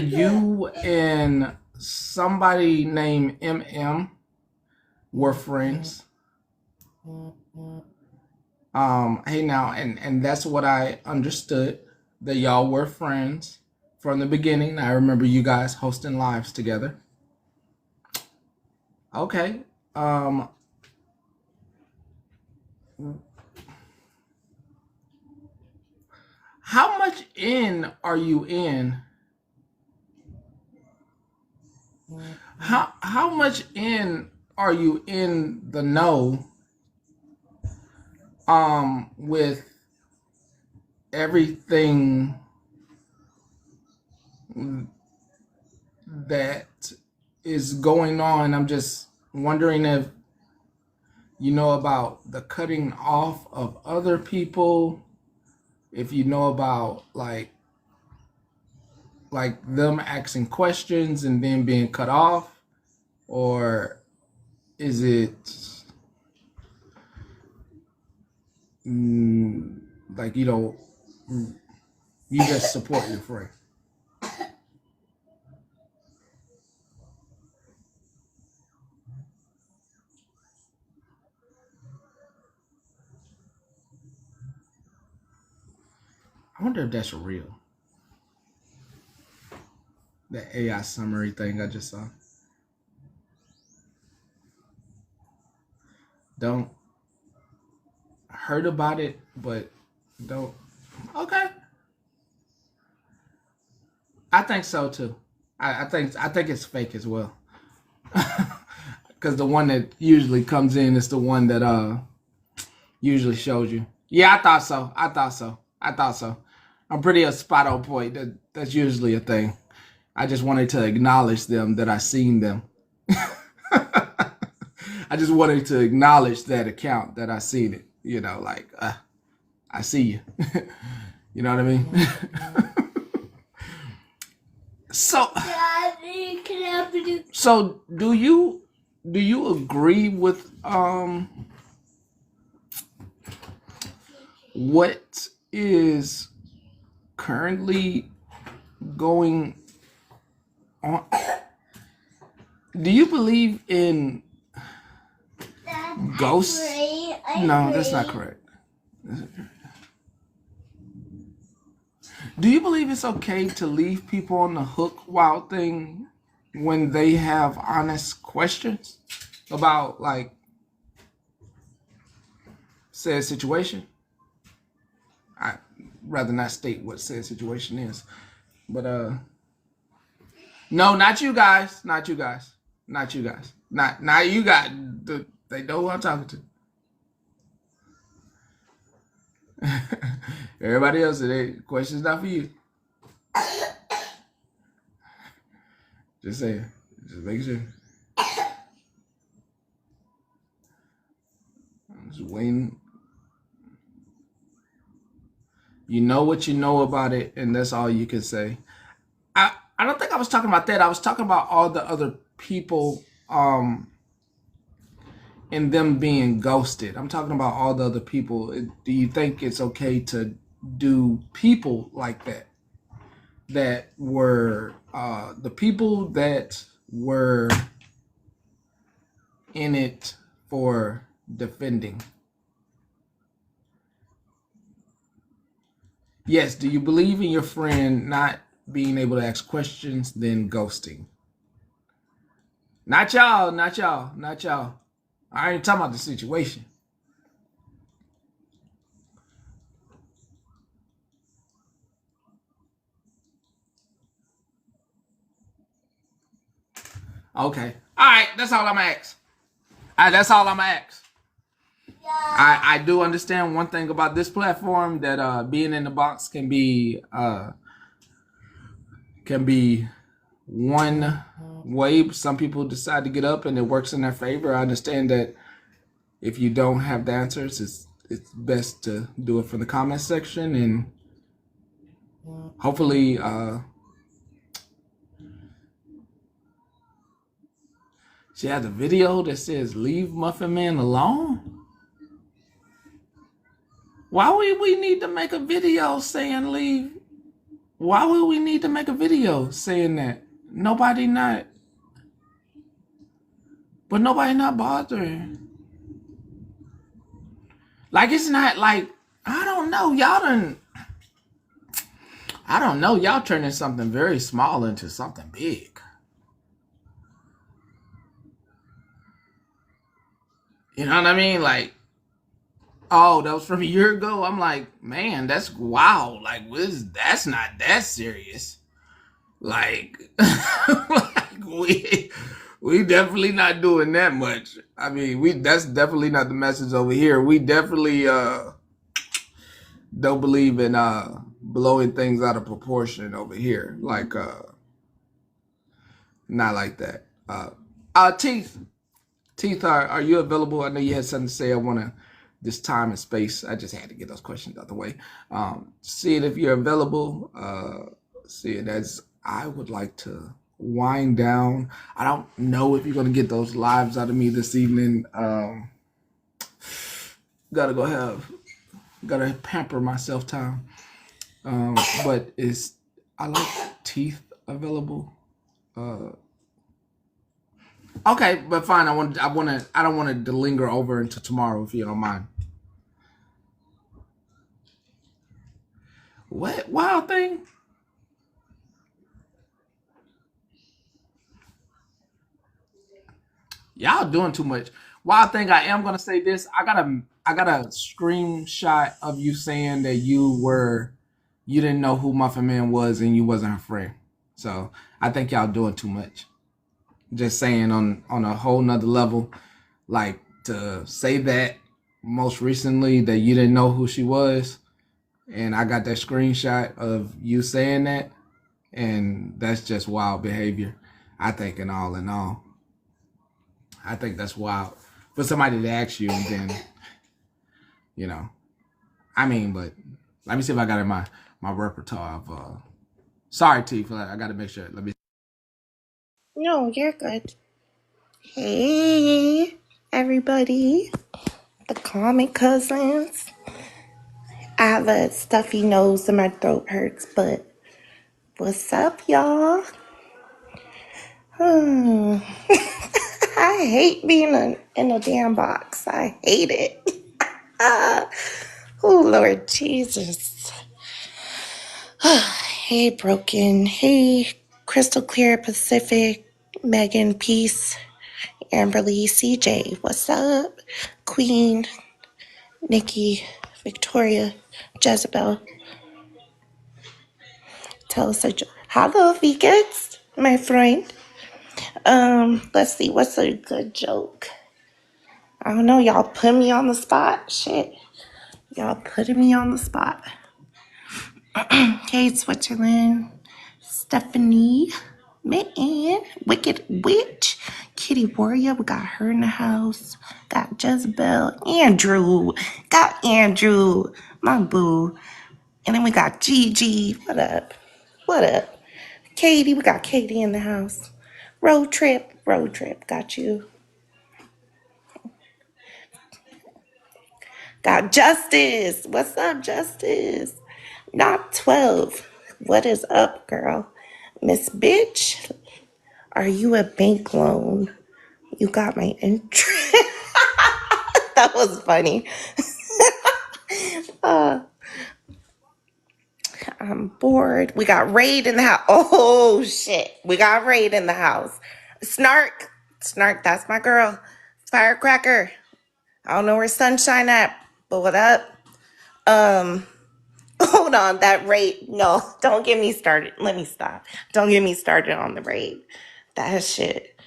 you and somebody named M.M. were friends. Hey now, and that's what I understood, that y'all were friends from the beginning. I remember you guys hosting lives together. Okay. How much in are you in? How much in are you in the know with everything that is going on? I'm just wondering if you know about the cutting off of other people, if you know about like them asking questions and then being cut off, or is it like you just support your friend? I wonder if that's real. That AI summary thing I just saw. Don't heard about it, but don't. Okay, I think so too. I think it's fake as well. Because the one that usually comes in is the one that usually shows you. Yeah, I thought so. I thought so. I'm pretty a spot on point. That's usually a thing. I just wanted to acknowledge them that I seen them. I just wanted to acknowledge that account that I seen it. You know, like I see you. You know what I mean? So, so do you agree with what is currently going on? Do you believe in ghosts? No, that's not correct. Do you believe it's okay to leave people on the hook while thing when they have honest questions about like said situation? I rather not state what said situation is, but no, not you guys, not you guys, not you guys, not you guys. They know who I'm talking to. Everybody else, the question's not for you. Just saying, just make sure. I'm just waiting. You know what you know about it, and that's all you can say. I don't think I was talking about that. I was talking about all the other people and them being ghosted. I'm talking about all the other people. Do you think it's okay to do people like that? That were the people that were in it for defending. Yes, do you believe in your friend not being able to ask questions, then ghosting? Not y'all, not y'all, not y'all. I ain't talking about the situation. Okay. All right, that's all I'm gonna ask. All right, that's all I'm gonna ask. I do understand one thing about this platform, that being in the box can be one way. Some people decide to get up and it works in their favor. I understand that if you don't have the answers, it's best to do it from the comment section, and hopefully she has a video that says leave Muffin Man alone. Why would we need to make a video saying leave? Why would we need to make a video saying that? Nobody not bothering. Like, it's not like, I don't know, y'all turning something very small into something big. You know what I mean? Like, oh, that was from a year ago. I'm like, man, that's wow. Like, that's not that serious. Like, like we definitely not doing that much. I mean, that's definitely not the message over here. We definitely don't believe in blowing things out of proportion over here. Like not like that. Teeth, are you available? I know you had something to say. I want to this time and space. I just had to get those questions out of the way. See it if you're available. See it as I would like to wind down. I don't know if you're gonna get those lives out of me this evening. Gotta pamper myself time. But I like Teeth available. Okay, but fine. I don't want to linger over until tomorrow if you don't mind. What wild thing? Y'all doing too much. Wild thing, I am gonna say this. I got a screenshot of you saying that you didn't know who Muffin Man was and you wasn't her friend. So I think y'all doing too much. Just saying on a whole nother level, like to say that most recently that you didn't know who she was, and I got that screenshot of you saying that, and that's just wild behavior. I think in all, I think that's wild for somebody to ask you and then you know. I mean, but let me see if I got it in my repertoire of. Sorry, T, for that. I got to make sure. Let me. No, you're good. Hey, everybody. The comic cousins. I have a stuffy nose and my throat hurts, but what's up, y'all? I hate being in a damn box. I hate it. Oh, Lord Jesus. Hey, Broken. Hey, Crystal Clear Pacific. Megan, Peace. Amberly, CJ. What's up? Queen, Nikki, Victoria, Jezebel. Tell us a joke. Hello, vegans, my friend. Let's see, what's a good joke? I don't know, y'all put me on the spot. Shit. Y'all putting me on the spot. Hey, Switzerland. Stephanie. Man. Wicked Witch. Kitty Warrior. We got her in the house. Got Jezebel. Andrew. Got Andrew. My boo. And then we got Gigi. What up? What up? Katie. We got Katie in the house. Road trip. Road trip. Got you. Got Justice. What's up, Justice? Not 12. What is up, girl? Miss Bitch, are you a bank loan? You got my interest. That was funny. I'm bored. We got Raid in the house. Oh, shit. We got Raid in the house. Snark. Snark, that's my girl. Firecracker. I don't know where Sunshine at, but what up? Hold on, that raid. No, don't get me started. Let me stop. Don't get me started on the raid. That shit.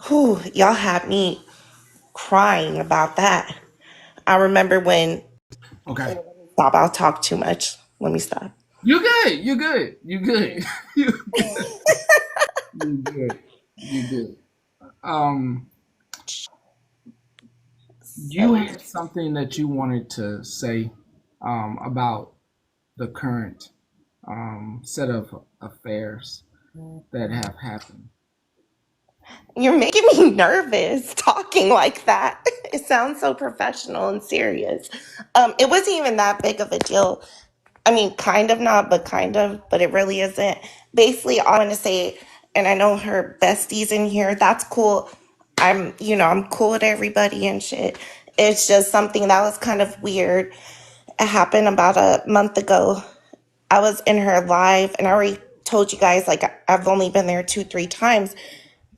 Whew, y'all had me crying about that. I remember when. Okay. Stop, I'll talk too much. Let me stop. You good. You good. You good. You good. You good. You good. Um, you So, had something that you wanted to say about the current set of affairs that have happened. you're making me nervous talking like that. It sounds so professional and serious. It wasn't even that big of a deal. I mean, kind of not, but kind of, but it really isn't. Basically, all I want to say, and I know her besties in here, that's cool. I'm cool with everybody and shit. It's just something that was kind of weird. It happened about a month ago. I was in her live, and I already told you guys, like, I've only been there 2-3 times.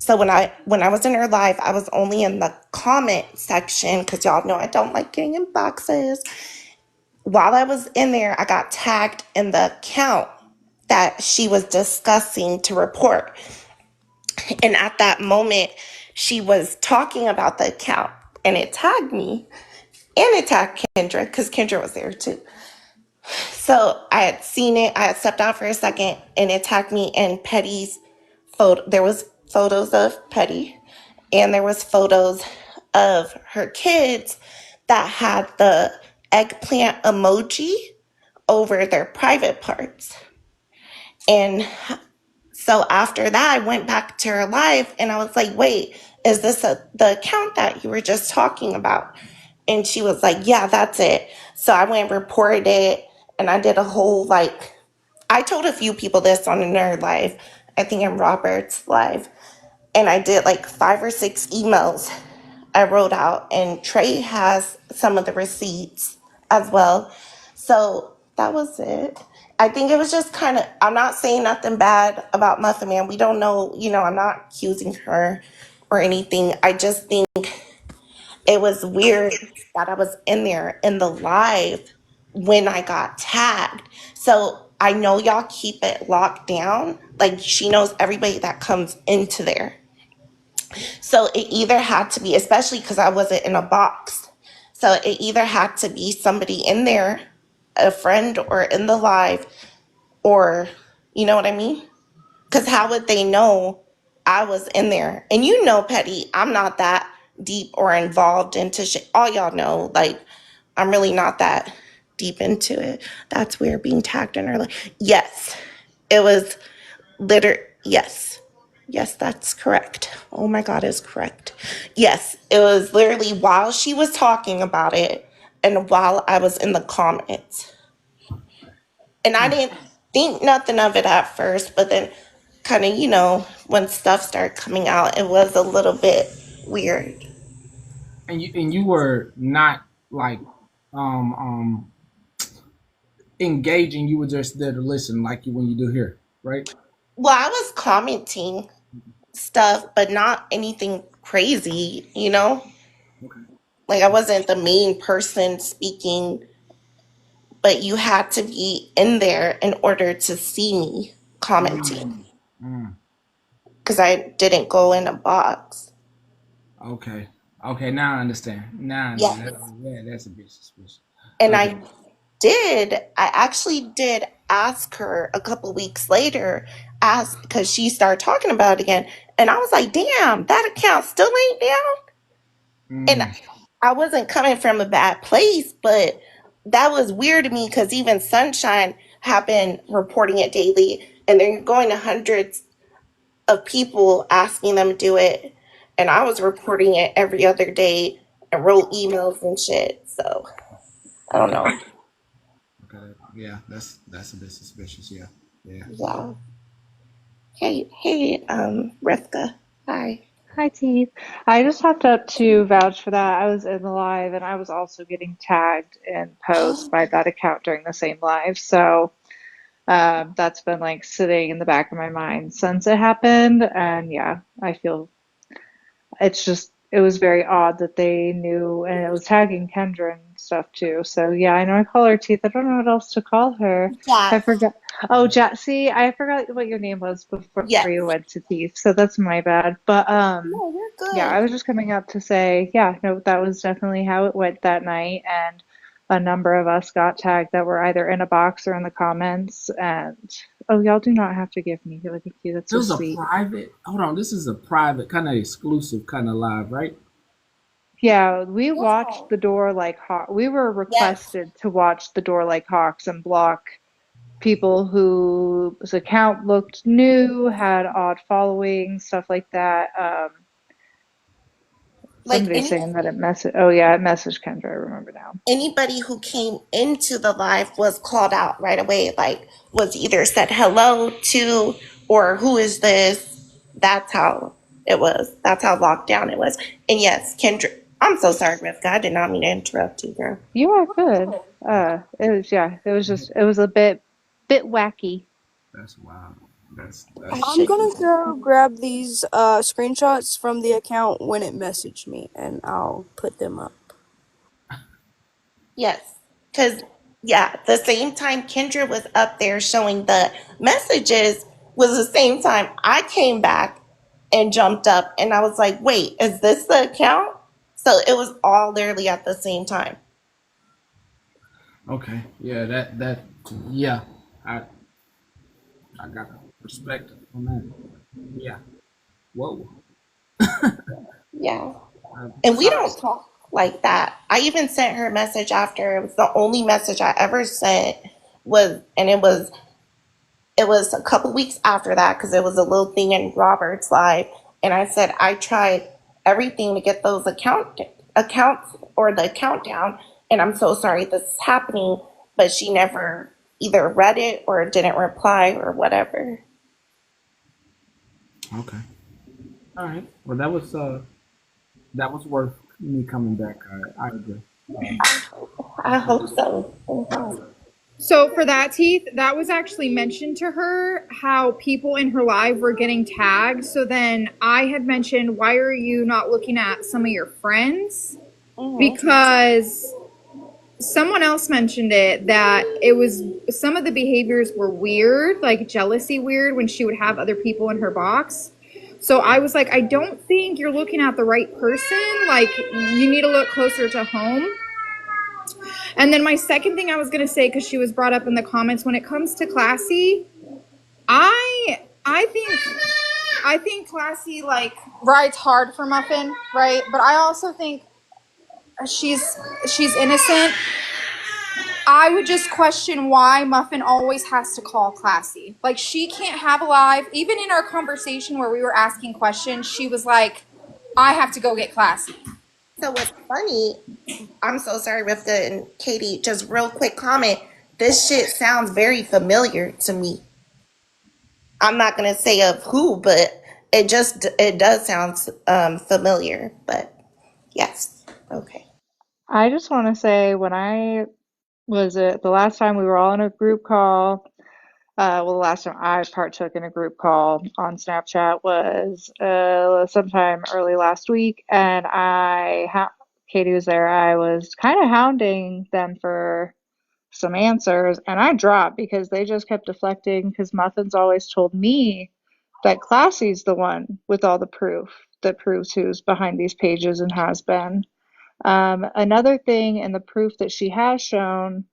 So when I was in her live, I was only in the comment section because y'all know I don't like getting in boxes. While I was in there, I got tagged in the account that she was discussing to report. And at that moment, she was talking about the account and it tagged me and it tagged Kendra because Kendra was there too. So I had seen it. I had stepped out for a second and it tagged me in Petty's photo. There was photos of Petty and there was photos of her kids that had the eggplant emoji over their private parts. And so after that, I went back to her live and I was like, wait, is this the account that you were just talking about? And she was like, yeah, that's it. So I went and reported it and I did a whole, like, I told a few people this on another live, I think in Robert's live. And I did like 5 or 6 emails I wrote out, and Trey has some of the receipts as well. So that was it. I think it was just kind of, I'm not saying nothing bad about Muffin Man. We don't know, I'm not accusing her or anything. I just think it was weird that I was in there in the live when I got tagged. So I know y'all keep it locked down. Like she knows everybody that comes into there. So it either had to be, especially because I wasn't in a box. So it either had to be somebody in there, a friend or in the live, or you know what I mean? Because how would they know I was in there? And you know, Petty, I'm not that deep or involved into shit. All y'all know, like, I'm really not that deep into it. That's weird being tagged in early. Yes, it was yes. Yes, that's correct. Oh my God, is correct. Yes, it was literally while she was talking about it and while I was in the comments. And I didn't think nothing of it at first, but then kind of, when stuff started coming out, it was a little bit weird. And you were not like um engaging. You were just there to listen, like you when you do here, right? Well, I was commenting stuff, but not anything crazy, Okay. Like I wasn't the main person speaking, but you had to be in there in order to see me commenting Mm, mm, because I didn't go in a box. okay. Okay. Now I understand. Now I Yes. understand. Yeah, that's a bit suspicious. And Okay. I actually did ask her a couple weeks later, ask because she started talking about it again. And I was like, damn, that account still ain't down. And Mm, I wasn't coming from a bad place, but that was weird to me because even Sunshine have been reporting it daily, and they're going to hundreds of people asking them to do it. And I was reporting it every other day and wrote emails and shit. So I don't okay. know. Okay. Yeah, that's a bit suspicious. Yeah. Yeah. Yeah. Hey, Rivka. Hi. Hi, Teeth. I just have to vouch for that. I was in the live and I was also getting tagged in posts by that account during the same live. So that's been like sitting in the back of my mind since it happened. And yeah, I feel it's just it was very odd that they knew, and it was tagging Kendra and stuff too. So yeah, I know I call her Teeth. I don't know what else to call her. I Yes. forgot. Oh, See, I forgot what your name was before Yes. you went to Teeth. So that's my bad. But No, you're yeah, I good. was just coming up to say, yeah, no, that was definitely how it went that night, and a number of us got tagged that were either in a box or in the comments. And oh, y'all do not have to give me. Like, thank you. That's This so was a sweet. private. Hold on. This is a private, kind of exclusive, kind of live, right? Yeah, we watched Wow. the door like hawk. We were Yes. requested to watch the door like hawks and block people whose account looked new, had odd following, stuff like that. Like Somebody's saying that it messaged. Oh yeah, it messaged Kendra. I remember now. anybody who came into the live was called out right away. Like was either said hello to or who is this? That's how it was. That's how locked down it was. And yes, Kendra, I'm so sorry, Rivka. I did not mean to interrupt you, girl. You are good. It was yeah. It was a bit wacky. That's wild. I That's I'm should. gonna go grab these screenshots from the account when it messaged me, and I'll put them up. Yes. Because, yeah, the same time Kendra was up there showing the messages was the same time I came back and jumped up and I was like, wait, is this the account? So it was all literally at the same time. okay. Yeah. That. Yeah. I I got perspective on that. Yeah. Whoa. Yeah. I'm And we sorry. don't talk like that. I even sent her a message after. It was the only message I ever sent and it was a couple weeks after that because it was a little thing in Robert's live, and I said I tried everything to get those accounts or the account down, and I'm so sorry this is happening, but she never either read it or didn't reply or whatever. Okay. All right. Well, that was worth me coming back. I agree. I hope so. So for that, Teeth, that was actually mentioned to her, how people in her live were getting tagged. So then I had mentioned, why are you not looking at some of your friends? Because someone else mentioned it, that it was, some of the behaviors were weird, like jealousy weird, when she would have other people in her box. So I was like, I don't think you're looking at the right person. Like, you need to look closer to home. And then my second thing I was going to say, because she was brought up in the comments, when it comes to Classy, I think Classy, like, rides hard for Muffin, right? But I also think she's innocent. I would just question why Muffin always has to call Classy. Like, she can't have a live. Even in our conversation where we were asking questions, she was like, I have to go get Classy. So what's funny, I'm so sorry, Rifka and Katie, just real quick comment. This shit sounds very familiar to me. I'm not gonna say of who, but it does sound familiar. But yes, okay. I just want to say, when I was it the last time we were all in a group call, well, the last time I partook in a group call on Snapchat was sometime early last week, and Katie was there. I was kind of hounding them for some answers, and I dropped because they just kept deflecting, because Muffin's always told me that Classy's the one with all the proof that proves who's behind these pages and has been. Another thing, and the proof that she has shown,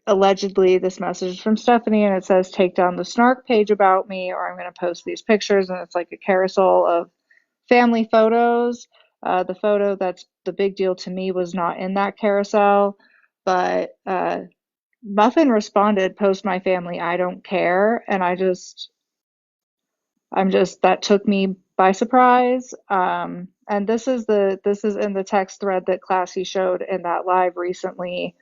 allegedly, this message is from Stephanie, and it says, take down the snark page about me, or I'm going to post these pictures. And it's like a carousel of family photos. The photo that's the big deal to me was not in that carousel, but Muffin responded, post my family, I don't care. And that took me by surprise. And this is in the text thread that Classy showed in that live recently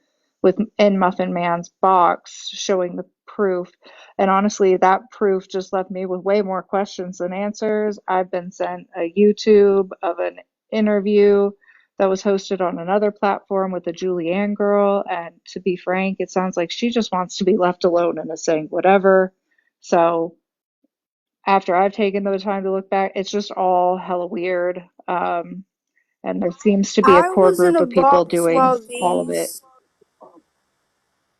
in Muffin Man's box, showing the proof. And honestly, that proof just left me with way more questions than answers. I've been sent a YouTube of an interview that was hosted on another platform with a Julianne girl, and to be frank, it sounds like she just wants to be left alone and is saying whatever. So after I've taken the time to look back, it's just all hella weird. And there seems to be a I core was in group a of people box doing while all of it.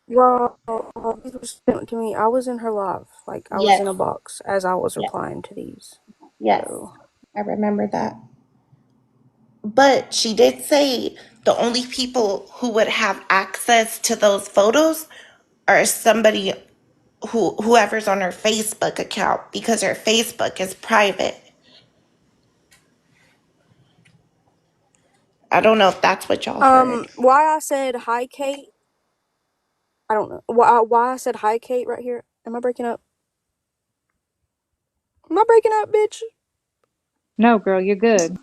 these were sent to me. I was in her live. Like, I was Yes, in a box as I was yes, replying to these. yes. So, I remember that. But she did say the only people who would have access to those photos are somebody whoever's on her Facebook account, because her Facebook is private. I don't know if that's what y'all heard. why I said hi, Kate, I don't know. Why I said hi, Kate, right here. Am I breaking up? Am I breaking up, bitch? No, girl, you're good.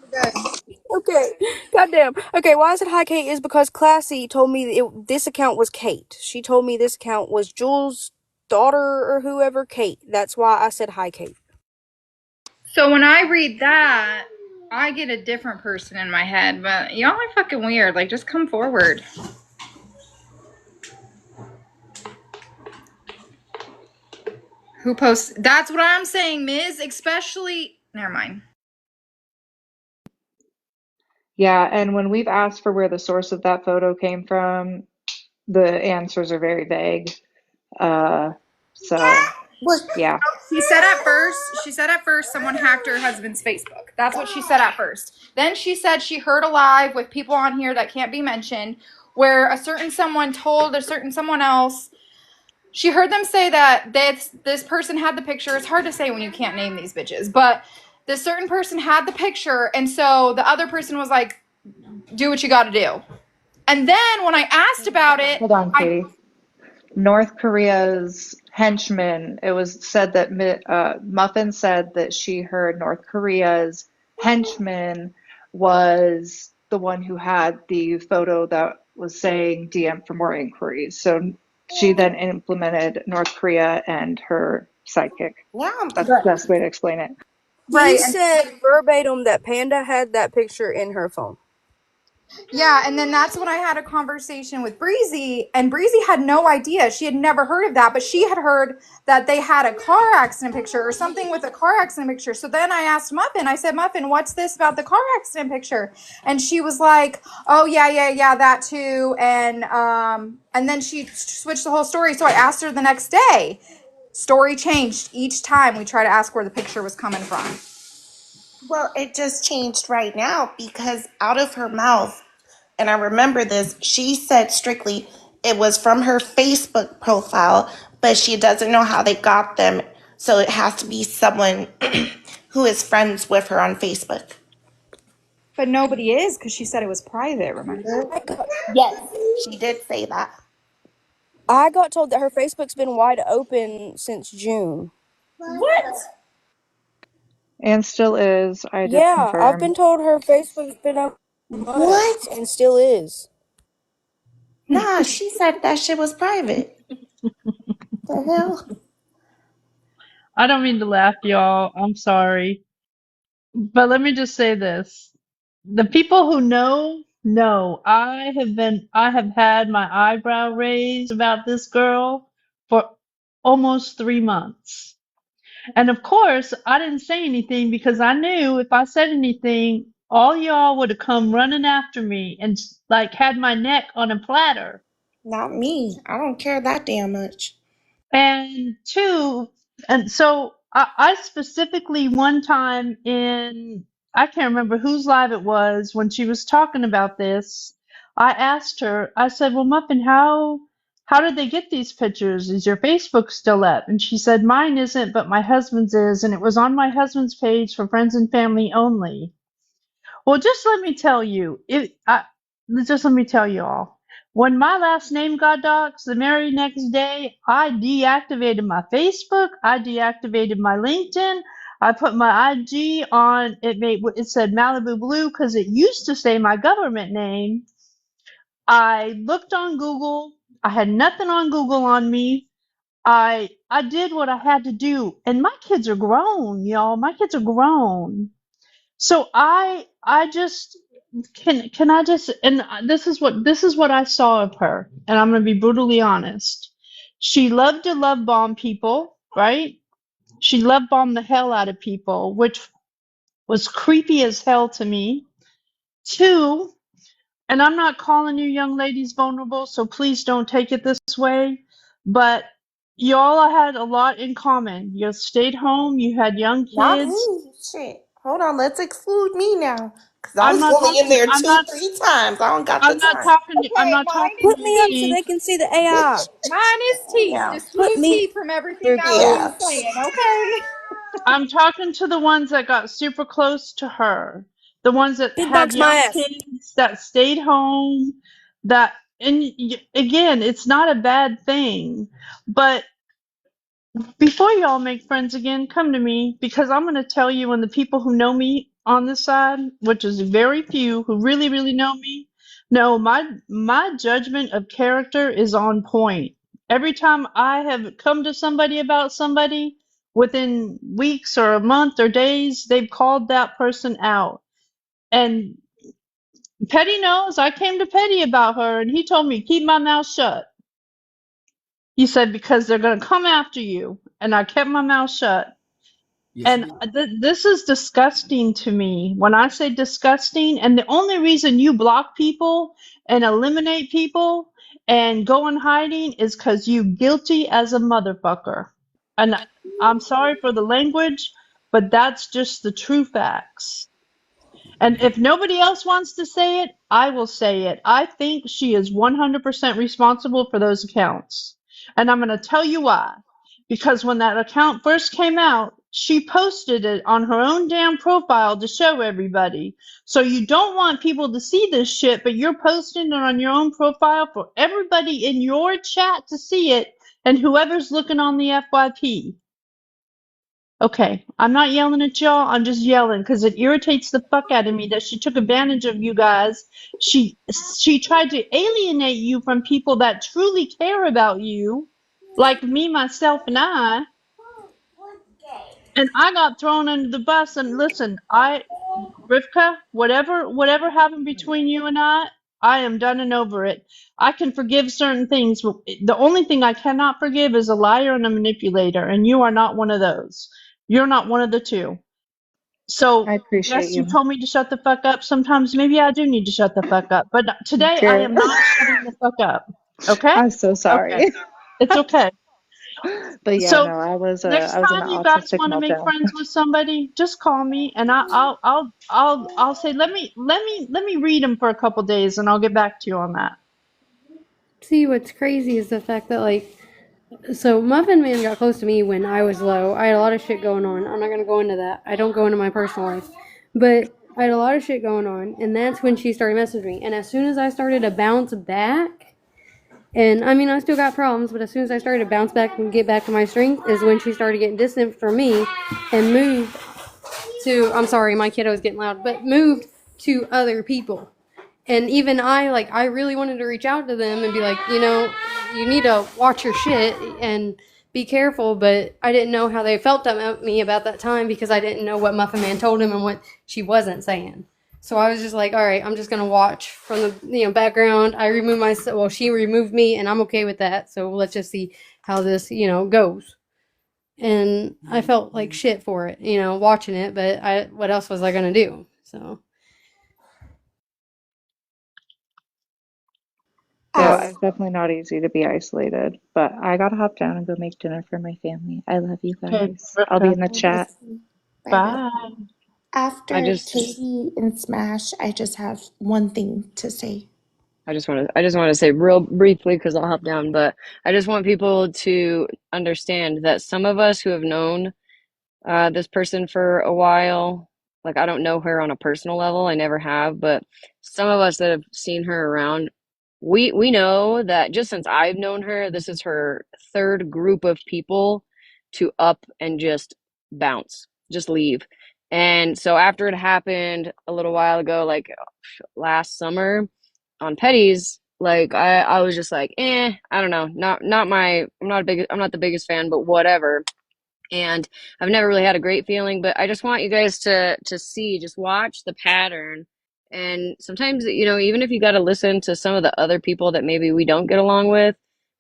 Okay. Goddamn. Okay, why I said hi, Kate, is because Classy told me this account was Kate. She told me this account was Jules' daughter or whoever, Kate. That's why I said hi, Kate. So when I read that, I get a different person in my head, but y'all are fucking weird. Like, just come forward. Who posts? That's what I'm saying, Ms. Especially. Never mind. Yeah, and when we've asked for where the source of that photo came from, the answers are very vague. So Well, yeah. She said at first someone hacked her husband's Facebook. That's what she said at first. Then she said she heard a live with people on here that can't be mentioned, where a certain someone told a certain someone else. She heard them say that this person had the picture. It's hard to say when you can't name these bitches, but this certain person had the picture, and so the other person was like, do what you gotta do. And then when I asked about it, hold on, Katie. North Korea's henchman, it was said that Muffin said that she heard North Korea's henchman was the one who had the photo that was saying DM for more inquiries. So she then implemented North Korea and her sidekick. yeah, That's the best way to explain it. He said verbatim that Panda had that picture in her phone. Yeah, and then that's when I had a conversation with Breezy, and Breezy had no idea. She had never heard of that, but she had heard that they had a car accident picture or something with a car accident picture. So then I asked Muffin, I said, Muffin, what's this about the car accident picture? And she was like, oh, yeah, that too. And then she switched the whole story. So I asked her the next day. Story changed each time we try to ask where the picture was coming from. Well, it just changed right now because out of her mouth, and I remember this, she said strictly it was from her Facebook profile, but she doesn't know how they got them. So it has to be someone who is friends with her on Facebook. But nobody is because she said it was private, remember? Yes, she did say that. I got told that her Facebook's been wide open since June. What? And still is. I did Yeah, I've confirm. been told her Facebook's been open What? and still is. Nah, she said that shit was private. The hell? I don't mean to laugh, y'all. I'm sorry. But let me just say this. The people who know I have had my eyebrow raised about this girl for almost 3 months. And of course, I didn't say anything because I knew if I said anything, all y'all would have come running after me and like had my neck on a platter. Not me. I don't care that damn much. And two, and so I specifically one time I can't remember whose live it was when she was talking about this. I asked her, I said, well, Muffin, how did they get these pictures? Is your Facebook still up? And she said, mine isn't, but my husband's is. And it was on my husband's page for friends and family only. Well, just let me tell you, just let me tell you all. When my last name got doxxed, the very next day, I deactivated my Facebook, I deactivated my LinkedIn, I put my IG on. It said Malibu Blue because it used to say my government name. I looked on Google. I had nothing on Google on me. I did what I had to do, and my kids are grown, y'all. My kids are grown. So I just can I just and this is what I saw of her, and I'm gonna be brutally honest. She loved to love bomb people, right? She love bombed the hell out of people, which was creepy as hell to me. Two, and I'm not calling you young ladies vulnerable, so please don't take it this way, but y'all had a lot in common. You stayed home, you had young Not kids. me. Shit. Hold on, let's exclude me now. Because I I'm was not only in talking there I'm two, not 3 times. I don't got the I'm not time. talking. I'm Okay, not mine talking is Put to me up so Steve. they can see the AI. Mine is teeth, Yeah. just Put blue me teeth from everything through. I was Yeah. just saying, okay? I'm talking to the ones that got super close to her, the ones that Big had box my young ass. kids that stayed home. That and again, it's not a bad thing, but before y'all make friends again, come to me because I'm going to tell you, and the people who know me on this side, which is very few who really, really know me, know my judgment of character is on point. Every time I have come to somebody about somebody, within weeks or a month or days, they've called that person out. And Petty knows I came to Petty about her, and he told me keep my mouth shut. He said because they're going to come after you, and I kept my mouth shut. Yes, you And did. this is disgusting to me. When I say disgusting, and the only reason you block people and eliminate people and go in hiding is because you guilty as a motherfucker. And I'm sorry for the language, but that's just the true facts. And if nobody else wants to say it, I will say it. I think she is 100% responsible for those accounts. And I'm going to tell you why. Because when that account first came out, she posted it on her own damn profile to show everybody. So you don't want people to see this shit, but you're posting it on your own profile for everybody in your chat to see it and whoever's looking on the FYP. Okay, I'm not yelling at y'all. I'm just yelling because it irritates the fuck out of me that she took advantage of you guys. She tried to alienate you from people that truly care about you, like me, myself, and I. And I got thrown under the bus. And listen, Rivka, whatever happened between you and I am done and over it. I can forgive certain things. The only thing I cannot forgive is a liar and a manipulator, and you are not one of those. You're not one of the two. I So, appreciate yes, you you. told me to shut the fuck up. Sometimes maybe I do need to shut the fuck up. But today I Good. am not shutting the fuck up. Okay? I'm so Okay. sorry. It's okay. But yeah, So no, next I was in time an you guys autistic want to make meltdown. friends with somebody, just call me and I'll say let me read them for a couple days and I'll get back to you on that. See, what's crazy is the fact that, like, so Muffin Man got close to me when I was low. I had a lot of shit going on. I'm not gonna go into that. I don't go into my personal life, but I had a lot of shit going on, and that's when she started messaging me. And as soon as I started to bounce back, and I mean I still got problems, but as soon as I started to bounce back and get back to my strength, is when she started getting distant from me, and moved to. I'm sorry, my kiddo was getting loud, but moved to other people. And even I really wanted to reach out to them and be like, you need to watch your shit and be careful, but I didn't know how they felt about me about that time because I didn't know what Muffin Man told him and what she wasn't saying. So I was just like, all right, I'm just gonna watch from the background. I removed myself. Well, she removed me, and I'm okay with that. So let's just see how this goes. And I felt like shit for it, watching it. But what else was I gonna do? So. Yeah, As it's definitely not easy to be isolated, but I gotta hop down and go make dinner for my family. I love you Okay, guys. I'll be Rivka. in the chat. bye bye. Bye. I After just Katie and Smash, I just have one thing to say. I just want to say real briefly because I'll hop down, but I just want people to understand that some of us who have known this person for a while, like I don't know her on a personal level, I never have, but some of us that have seen her around, we know that just since I've known her, this is her third group of people to up and just bounce, just leave. And so after it happened a little while ago, like last summer on Petty's, like I was just like, I don't know, I'm not the biggest fan, but whatever. And I've never really had a great feeling, but I just want you guys to see, just watch the pattern. And sometimes, even if you got to listen to some of the other people that maybe we don't get along with,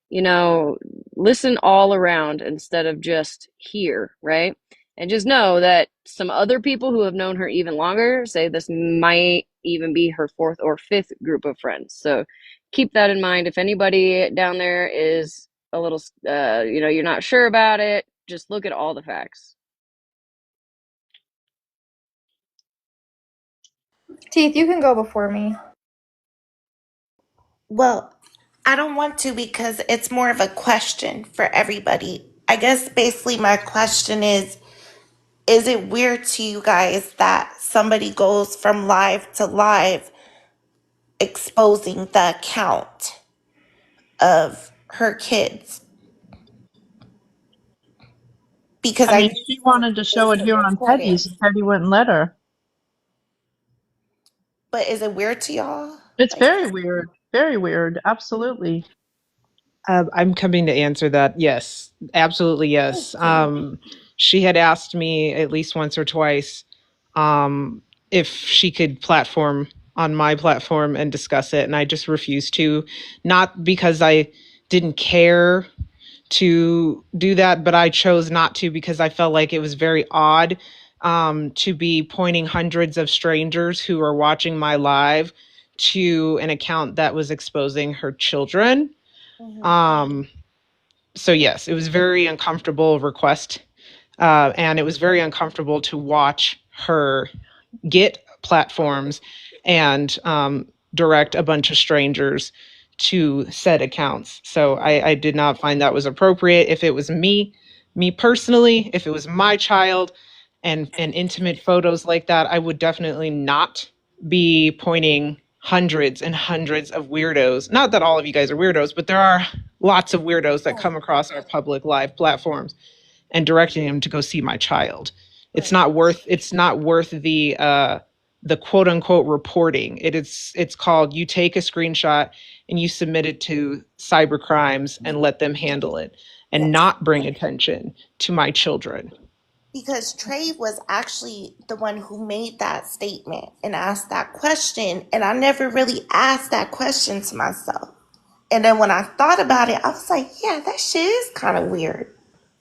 you know, listen all around instead of just here, right? And just know that some other people who have known her even longer say this might even be her fourth or fifth group of friends. So keep that in mind. If anybody down there is a little, you're not sure about it, just look at all the facts. Teeth, you can go before me. Well, I don't want to because it's more of a question for everybody. I guess basically my question is it weird to you guys that somebody goes from live to live exposing the account of her kids? Because I I mean, do she know wanted to it show it was here on recorded. Petty's and Petty wouldn't let her. But is it weird to y'all? It's Like, very weird. Very weird. Absolutely. I'm coming to answer that. Yes, absolutely. Yes. thank you. She had asked me at least once or twice if she could platform on my platform and discuss it. And I just refused to, not because I didn't care to do that, but I chose not to because I felt like it was very odd to be pointing hundreds of strangers who are watching my live to an account that was exposing her children. Mhm. Um, so yes, it was very uncomfortable request, and it was very uncomfortable to watch her get platforms and direct a bunch of strangers to said accounts. So I did not find that was appropriate. If it was me personally, if it was my child and intimate photos like that, I would definitely not be pointing hundreds and hundreds of weirdos. Not that all of you guys are weirdos, but there are lots of weirdos that come across our public live platforms and directing them to go see my child. It's not worth the quote unquote reporting. It's called, you take a screenshot and you submit it to cyber crimes and let them handle it and Yes. not bring attention to my children. because Trey was actually the one who made that statement and asked that question. And I never really asked that question to myself. And then when I thought about it, I was like, yeah, that shit is kind of weird.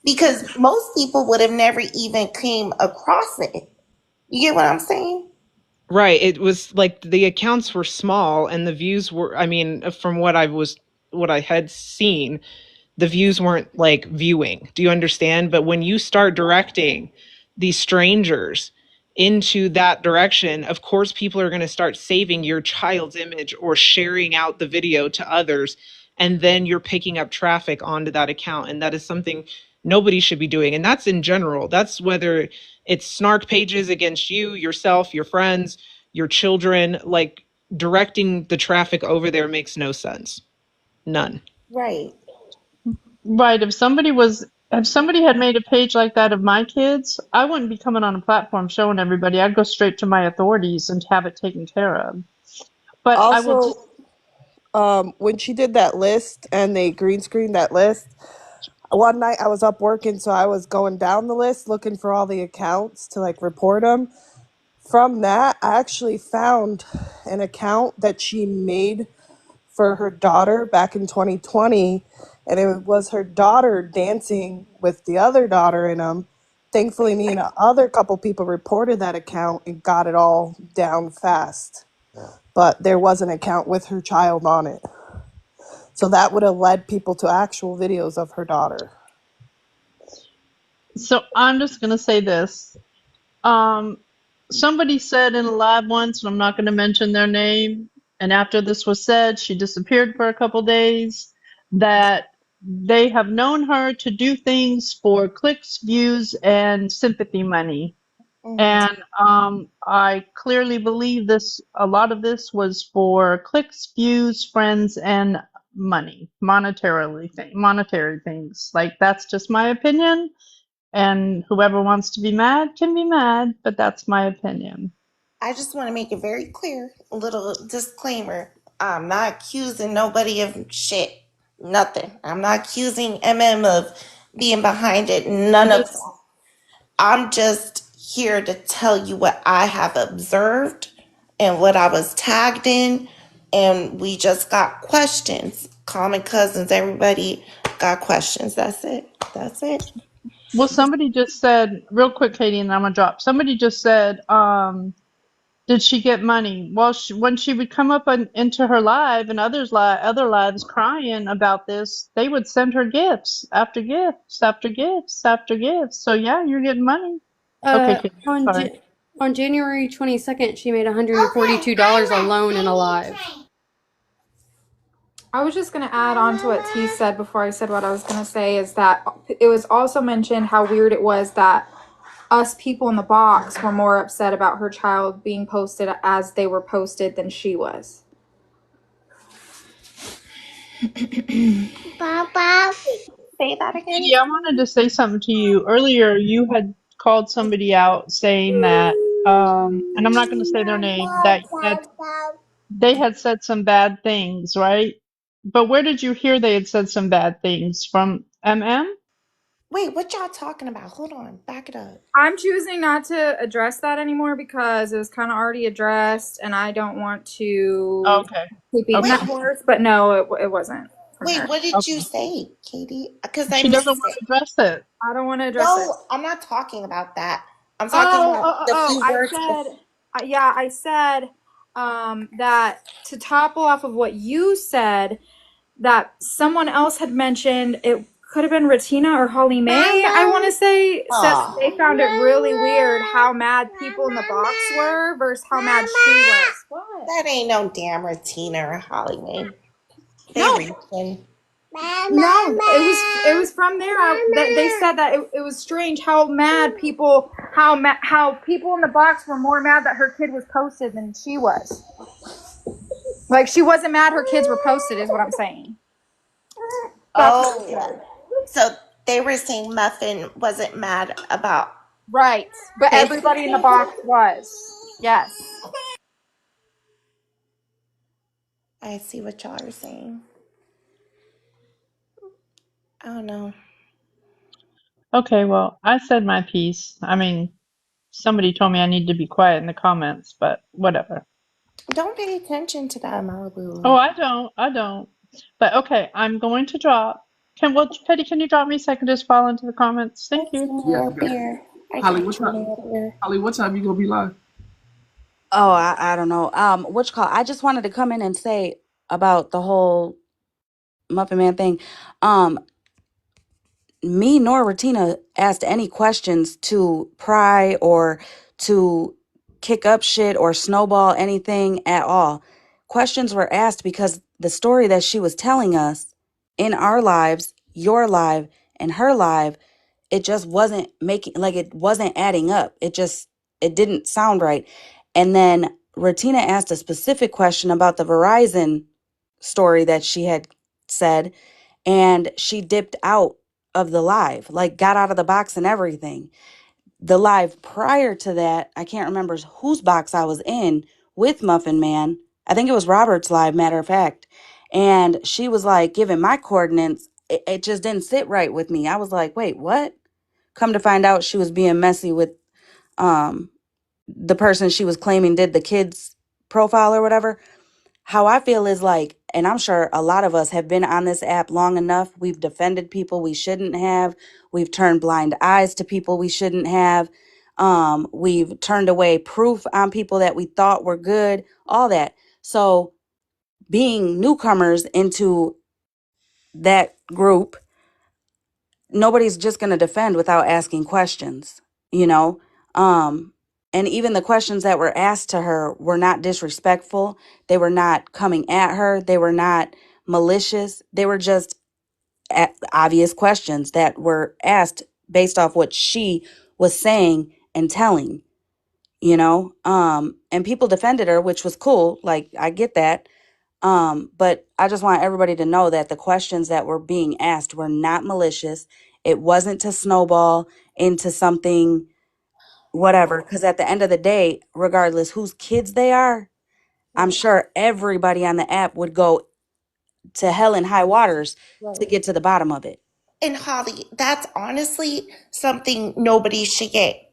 Because most people would have never even came across it. You get what I'm saying? Right. It was like the accounts were small and the views were, I mean, from what I had seen, the views weren't like viewing. Do you understand? But when you start directing these strangers into that direction, of course, people are going to start saving your child's image or sharing out the video to others. And then you're picking up traffic onto that account. And that is something nobody should be doing. And that's in general. That's whether it's snark pages against you, yourself, your friends, your children. Like directing the traffic over there makes no sense. None. Right. Right. If somebody had made a page like that of my kids, I wouldn't be coming on a platform showing everybody. I'd go straight to my authorities and have it taken care of. But I will Also, just, when she did that list and they green screened that list, one night I was up working, so I was going down the list looking for all the accounts to like report them. From that, I actually found an account that she made for her daughter back in 2020, and it was her daughter dancing with the other daughter in them. Thankfully, me and other couple people reported that account and got it all down fast. But there was an account with her child on it. So that would have led people to actual videos of her daughter. so I'm just going to say this. Um, Somebody said in a live once, and I'm not going to mention their name, and after this was said, she disappeared for a couple days, that they have known her to do things for clicks, views, and sympathy money. Mm-hmm. And I clearly believe a lot of this was for clicks, views, friends, and money, monetary things. Like, that's just my opinion. And whoever wants to be mad can be mad, but that's my opinion. I just want to make it very clear, a little disclaimer. I'm not accusing nobody of shit. Nothing. I'm not accusing MM of being behind it. None of that. I'm just here to tell you what I have observed and what I was tagged in. And we just got questions. Common cousins, everybody got questions. That's it. That's it. Well, somebody just said, real quick, Katie, and I'm gonna drop. Somebody just said, did she get money? Well, when she would come up into her live and other lives crying about this, they would send her gifts after gifts after gifts after gifts. So yeah, you're getting money. Okay, Katie, On sorry. on January 22nd, she made $142 alone in a live. I was just going to add on to what T said before I said what I was going to say is that it was also mentioned how weird it was that us people in the box were more upset about her child being posted as they were posted than she was. Papa, say that again. Katie, I wanted to say something to you. Earlier, you had called somebody out saying that, and I'm not going to say their name, that they had said some bad things, right? But where did you hear they had said some bad things? From MM? Wait, what y'all talking about? Hold on. Back it up. I'm choosing not to address that anymore because it was kind of already addressed and I don't want to Okay. keep beating Wait, that horse, but no, it wasn't from wait, there. what did you Okay. say, Katie? Because I She doesn't missed want it. to address it. I don't want to address it. No, I'm not talking about that. I'm talking Oh, about oh, oh, the oh. few I words. said, yeah, I said that to topple off of what you said, that someone else had mentioned it could have been Ratina or Holly Mae, I want to say, said that they found it really weird how mad people in the box were versus how mad she was. What? That ain't no damn Tina or Hollywood. They No, reaching. no, it was from there. That they said that it was strange how mad people, how people in the box were more mad that her kid was posted than she was. Like she wasn't mad her kids were posted, is what I'm saying. That's what it Oh, said. so they were saying Muffin wasn't mad about Right, but his. everybody in the box was. Yes. I see what y'all are saying. I don't know. Okay, well, I said my piece. I mean, somebody told me I need to be quiet in the comments, but whatever. Don't pay attention to that, Malibu. Oh, I don't. But okay, I'm going to drop. Petty, can you drop me so I can just fall into the comments? I Thank you. see Yeah, me I up got you. here. I Holly, got what you time? me up here. Holly, what time you gonna be live? Oh, I don't know. What you call? I just wanted to come in and say about the whole Muffin Man thing. Um, Me nor Retina asked any questions to pry or to kick up shit or snowball anything at all. Questions were asked because the story that she was telling us in our lives, your life, and her life, it just wasn't making, like, it wasn't adding up. It didn't sound right. And then Retina asked a specific question about the Verizon story that she had said, and she dipped out of the live, like got out of the box and everything. The live prior to that, I can't remember whose box I was in with Muffin Man. I think it was Robert's live, matter of fact. And she was like giving my coordinates. It just didn't sit right with me. I was like, wait, what? Come to find out she was being messy with um the person she was claiming did the kids profile or whatever. How I feel is like, and I'm sure a lot of us have been on this app long enough. We've defended people we shouldn't have. We've turned blind eyes to people we shouldn't have. We've turned away proof on people that we thought were good, all that. So being newcomers into that group, nobody's just going to defend without asking questions, you know? And even the questions that were asked to her were not disrespectful. They were not coming at her. They were not malicious. They were just obvious questions that were asked based off what she was saying and telling, you know? And people defended her, which was cool. Like, I get that. But I just want everybody to know that the questions that were being asked were not malicious. It wasn't to snowball into something, whatever. Because at the end of the day, regardless whose kids they are, I'm Right. sure everybody on the app would go to hell and high waters to Right. get to the bottom of it. And Holly, that's honestly something nobody should get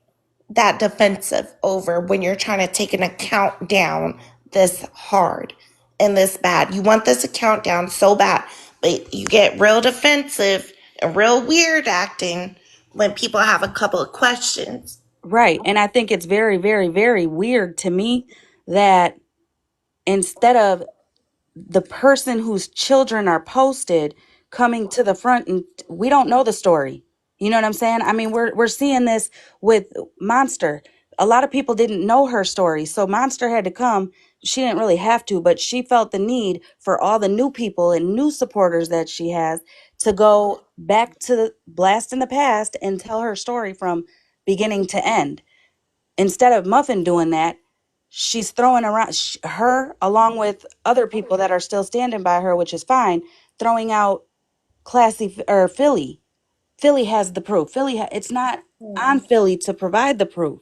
that defensive over when you're trying to take an account down this hard and this bad. You want this account down so bad, but you get real defensive and real weird acting when people have a couple of questions. Right. And I think it's very, very, very weird to me that instead of the person whose children are posted coming to the front, and we don't know the story. You know what I'm saying? I mean, we're seeing this with Monster. A lot of people didn't know her story, so Monster had to come. She didn't really have to, but she felt the need for all the new people and new supporters that she has to go back to the blast in the past and tell her story from beginning to end. Instead of Muffin doing that, she's throwing around her, along with other people that are still standing by her, which is fine, throwing out classy or Philly. Philly has the proof. It's not on Philly to provide the proof.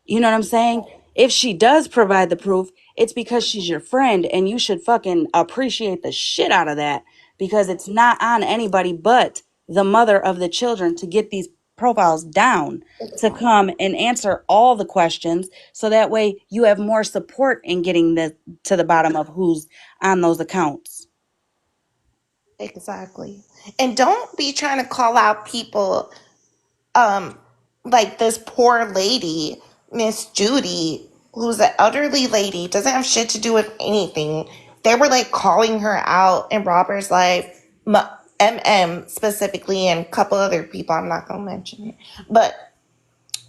You know what I'm saying? If she does provide the proof, it's because she's your friend, and you should fucking appreciate the shit out of that, because it's not on anybody but the mother of the children to get these profiles down, to come and answer all the questions, so that way you have more support in getting to the bottom of who's on those accounts. Exactly. And don't be trying to call out people um like this poor lady, Miss Judy, who's an elderly lady, doesn't have shit to do with anything. They were like calling her out in Robert's life, MM specifically, and a couple other people. I'm not gonna mention it, but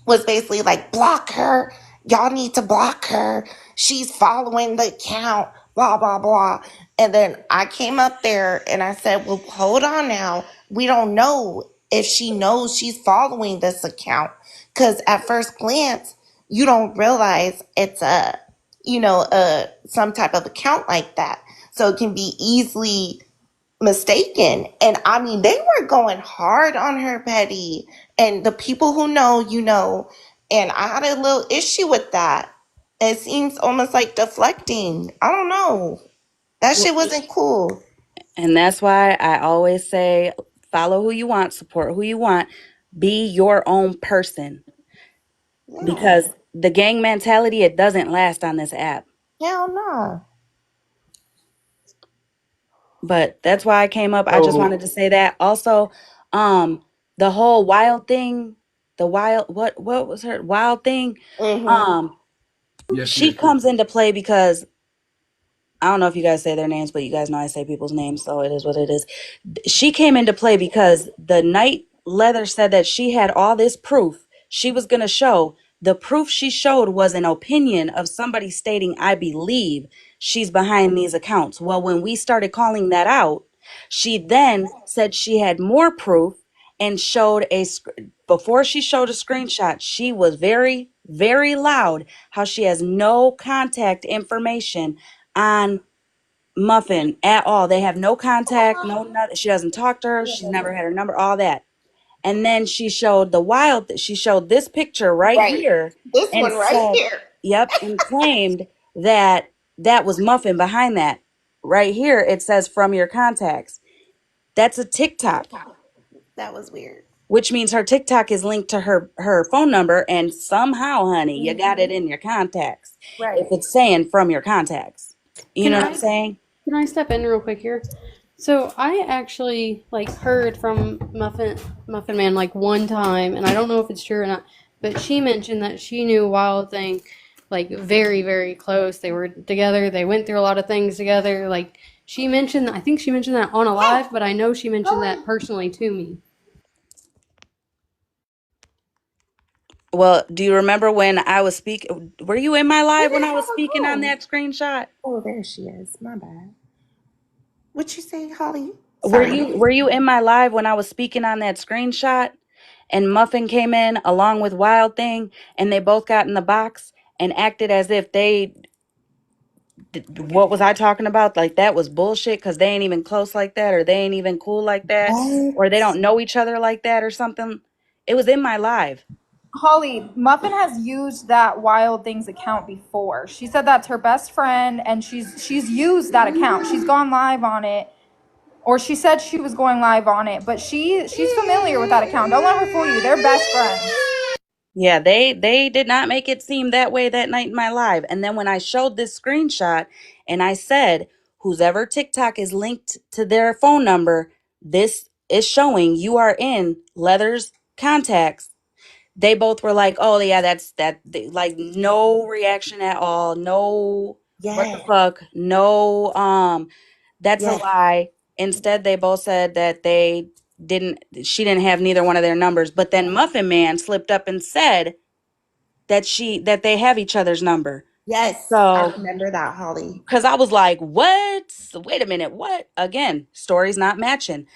was basically like, block her. Y'all need to block her. She's following the account, blah, blah, blah. And then I came up there and I said, well, hold on now. We don't know if she knows she's following this account. Because at first glance, you don't realize it's some type of account like that. So it can be easily mistaken. And I mean, they were going hard on her, Petty. And the people who know, you know. And I had a little issue with that. It seems almost like deflecting. I don't know. That shit wasn't cool. And that's why I always say, follow who you want, support who you want, Be your own person, No. because the gang mentality, it doesn't last on this app. Hell no. But that's why I came up. I just So wanted to say that. Also, the whole wild thing, the wild what was her wild thing? Mm-hmm. Um, yes, she yes. comes into play because I don't know if you guys say their names, but you guys know I say people's names, so it is what it is. She came into play because the night Leather said that she had all this proof she was going to show. The proof she showed was an opinion of somebody stating, I believe she's behind these accounts. Well, when we started calling that out, she then said she had more proof and showed before she showed a screenshot, she was very, very loud how she has no contact information on Muffin at all. They have no contact, no nothing. She doesn't talk to her. She's never had her number, all that. And then she showed she showed this picture right Right. here This and one right said, here. yep, and claimed that that was Muffin behind that. Right here, it says from your contacts. That's a TikTok, That was weird. which means her TikTok is linked to her phone number. And somehow, honey, you got it Mm-hmm. in your contacts. If Right. it's saying from your contacts, you Can know what I'm I saying? can I step in real quick here? So I actually like heard from Muffin Man like one time, and I don't know if it's true or not, but she mentioned that she knew Wild Thing like very very close. They were together. They went through a lot of things together. Like she mentioned, I think she mentioned that on a live, but I know she mentioned that personally to me. Well, do you remember when I was speaking? Were you in my live when I was speaking on that screenshot? Oh, there she is. My bad. What you say, Holly? Were Sorry. you in my live when I was speaking on that screenshot? And Muffin came in along with Wild Thing, and they both got in the box and acted as if what was I talking about? Like that was bullshit because they ain't even close like that, or they ain't even cool like that, What? or they don't know each other like that, or something. It was in my live. Holly, Muffin has used that Wild Things account before. She said that's her best friend, and she's used that account. She's gone live on it, or she said she was going live on it. But she's familiar with that account. Don't let her fool you. They're best friends. Yeah, they did not make it seem that way that night in my live. And then when I showed this screenshot and I said, whose ever TikTok is linked to their phone number, this is showing you are in Leather's contacts. They both were like, "Oh yeah, that's that." Like no reaction at all. No, what the Yeah. fuck? No, that's a Yeah. lie. Instead, they both said that she didn't have neither one of their numbers. But then Muffin Man slipped up and said that they have each other's number. Yes. I So, remember that, Holly. because I was like, what? Wait a minute, what? Again, stories not matching.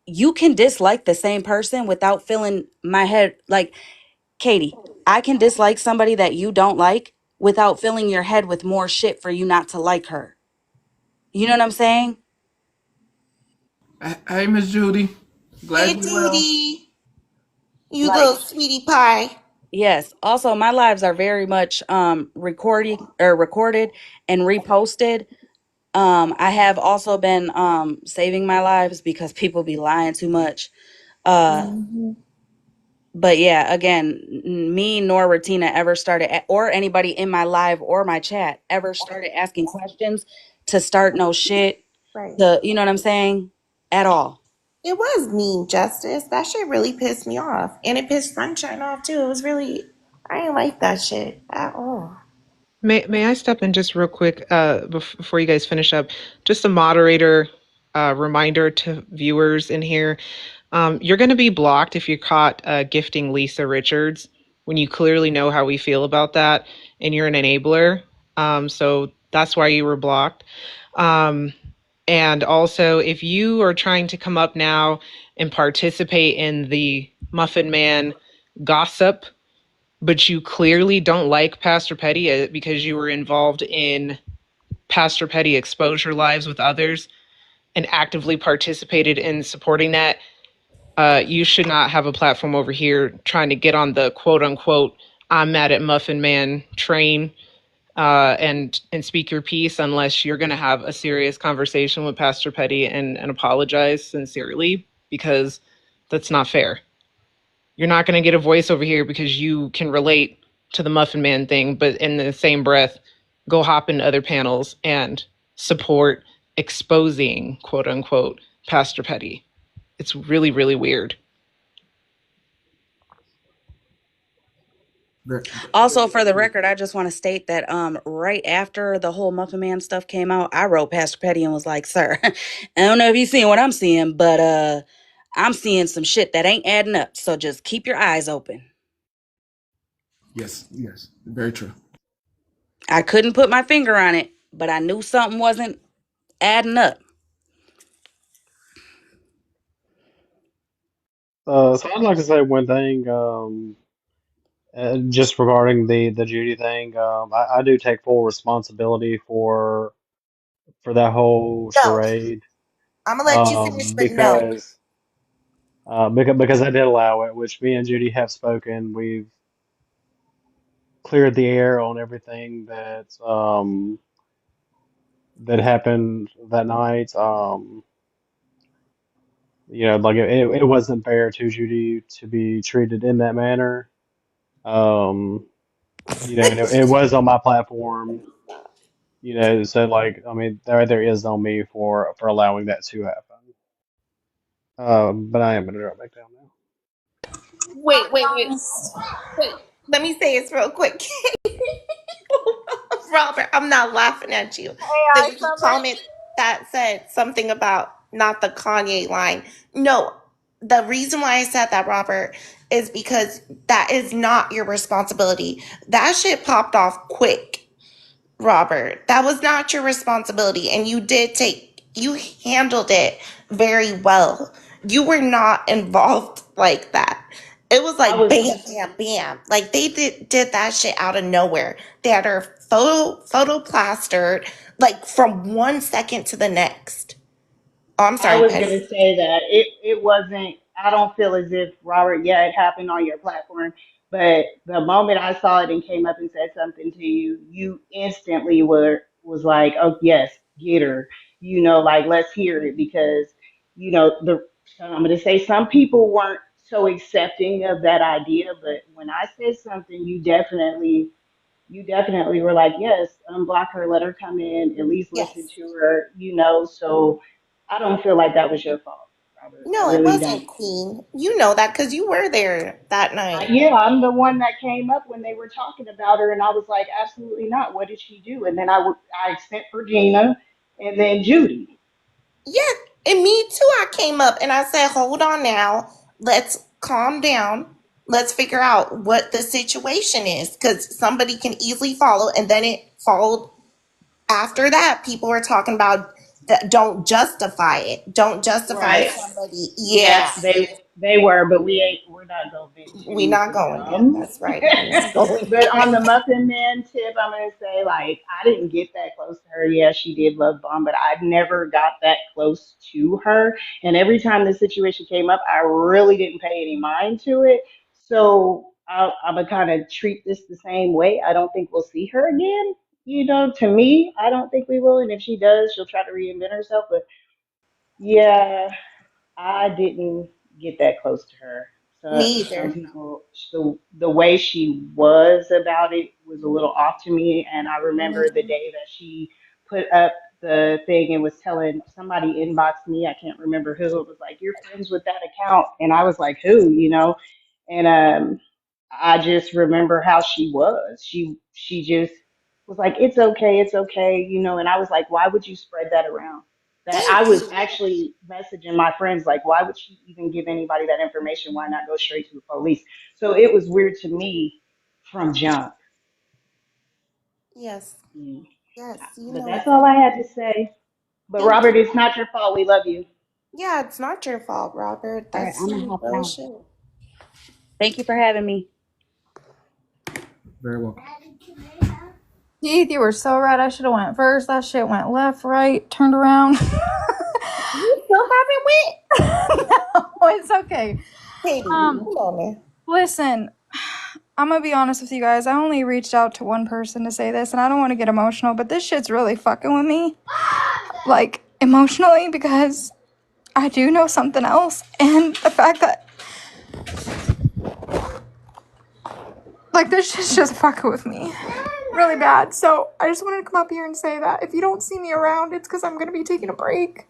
You can dislike the same person without filling my head like Katie. I can dislike somebody that you don't like without filling your head with more shit for you not to like her. You know what I'm saying? Hey, Miss Judy. Hey, Glad you well. Judy. You Like, little sweetie pie. yes. Also, my lives are very much recorded and reposted. I have also been saving my lives because people be lying too much. Uh Mm-hmm. but yeah, again, me nor Retina ever started or anybody in my live or my chat ever started asking questions to start no shit, Right. to you know what I'm saying, at all. It was mean, Justice. That shit really pissed me off. And it pissed Sunshine off, too. It was really, I didn't like that shit at all. May I step in just real quick before you guys finish up? Just a moderator reminder to viewers in here. You're going to be blocked if you're caught gifting Lisa Richards when you clearly know how we feel about that and you're an enabler. So that's why you were blocked. And also, if you are trying to come up now and participate in the Muffin Man gossip, but you clearly don't like Pastor Petty because you were involved in Pastor Petty exposure lives with others and actively participated in supporting that, you should not have a platform over here trying to get on the quote unquote I'm mad at Muffin Man train and speak your piece unless you're going to have a serious conversation with Pastor Petty and apologize sincerely, because that's not fair. You're not going to get a voice over here because you can relate to the Muffin Man thing, but in the same breath, go hop into other panels and support exposing, quote unquote, Pastor Petty. It's really, really weird. Also, for the record, I just want to state that right after the whole Muffin Man stuff came out, I wrote Pastor Petty and was like, "Sir, I don't know if you're seeing what I'm seeing, but I'm seeing some shit that ain't adding up. So just keep your eyes open." Yes, yes, very true. I couldn't put my finger on it, but I knew something wasn't adding up. So I'd like to say one thing, just regarding the Judy thing. I do take full responsibility for that whole No, charade. I'm gonna let you finish, but no. Because I did allow it, which me and Judy have spoken. We've cleared the air on everything that happened that night. Like it wasn't fair to Judy to be treated in that manner. Um, and it was on my platform. So like, I mean, there is on me for allowing that to happen. But I am gonna drop back down now. Wait. Let me say this real quick. Robert, I'm not laughing at you. There was a comment that said something about not the Kanye line. No, the reason why I said that, Robert, is because that is not your responsibility. That shit popped off quick. Robert, that was not your responsibility, and you handled it very well. You were not involved like that. It was I like was bam, bam, bam. Like they did that shit out of nowhere. They had her photo plastered like from 1 second to the next. Oh, I'm I sorry, was Petty. gonna say that it wasn't. I don't feel as if Robert, yeah, it happened on your platform, but the moment I saw it and came up and said something to you, you instantly was like, oh yes, get her. Like let's hear it because the I'm gonna say some people weren't so accepting of that idea, but when I said something, you definitely were like, yes, unblock her, let her come in, at least listen Yes. to her. So I don't feel like that was your fault, Robert. I No, it really don't. wasn't Queen. You know that because you were there that night. Yeah, I'm the one that came up when they were talking about her, and I was like, absolutely not. What did she do? And then I sent Regina, and then Judy. Yeah, and me too. I came up and I said, hold on now. Let's calm down. Let's figure out what the situation is because somebody can easily follow. And then it followed after that. People were talking about that. Don't justify it. Don't justify Right. somebody. Yes, Yeah, they were, but we're not gonna get we're too not going there. dumb. That's right. We're not going But on there. the Muffin Man tip, I'm gonna say like I didn't get that close to her. Yeah, she did love bomb, but I never got that close to her. And every time the situation came up, I really didn't pay any mind to it. So I'm gonna kind of treat this the same way. I don't think we'll see her again. To me, I don't think we will. And if she does, she'll try to reinvent herself. But yeah, I didn't get that close to her. So Me some either. people, the way she was about it was a little off to me. And I remember the day that she put up the thing and was telling somebody inboxed me. I can't remember who. It was like, "You're friends with that account," and I was like, "Who?" And I just remember how she was. She just was like, it's okay. And I was like, why would you spread that around? That I Thank was you. actually messaging my friends like, why would she even give anybody that information? Why not go straight to the police? So it was weird to me from jump. Yes. Mm. Yes. You But know that's it's all I okay. had to say. But Thank Robert, you. it's not your fault. We love you. Yeah, it's not your fault, Robert. All right, That's I'm gonna some hop real out. shit. Thank you for having me. Very well. Keith, you were so right. I should have went first. That shit went left, right, turned around. You still haven't went? No, it's okay. Katie, Um, come on man. Listen, I'm gonna be honest with you guys. I only reached out to one person to say this, and I don't want to get emotional, but this shit's really fucking with me. Like, emotionally, because I do know something else, and the fact that Like, this shit's just fucking with me really bad. So I just wanted to come up here and say that if you don't see me around, it's because I'm gonna be taking a break.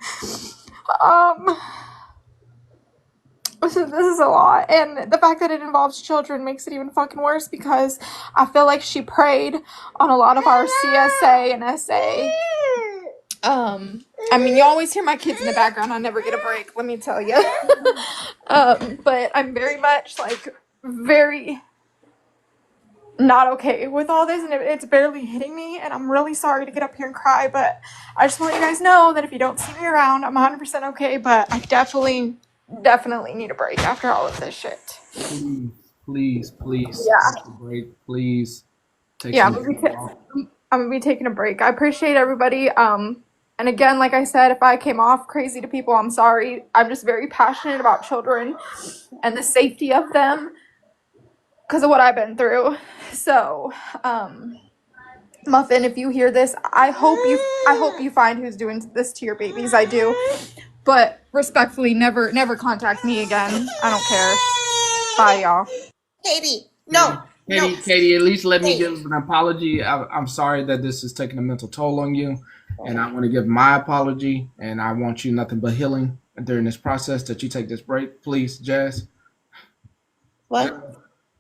This is a lot, and the fact that it involves children makes it even fucking worse because I feel like she preyed on a lot of our CSA and SA. I mean, you always hear my kids in the background. I never get a break, let me tell you. But I'm very much like very not okay with all this, and it's barely hitting me, and I'm really sorry to get up here and cry, but I just want you guys to know that if you don't see me around, I'm 100% okay, but I definitely need a break after all of this shit. Please Yeah. take a break. Please take Yeah, some time off. I'm gonna be taking a break. I appreciate everybody. And again, like I said, if I came off crazy to people, I'm sorry. I'm just very passionate about children and the safety of them because of what I've been through. So, Muffin, if you hear this, I hope you find who's doing this to your babies. I do, but respectfully, never contact me again. I don't care. Bye, y'all. Katie, no, no. Katie, at least let me Hey, give an apology. I'm sorry that this is taking a mental toll on you, and I want to give my apology, and I want you nothing but healing during this process that you take this break. Please, Jazz. what? Jazz,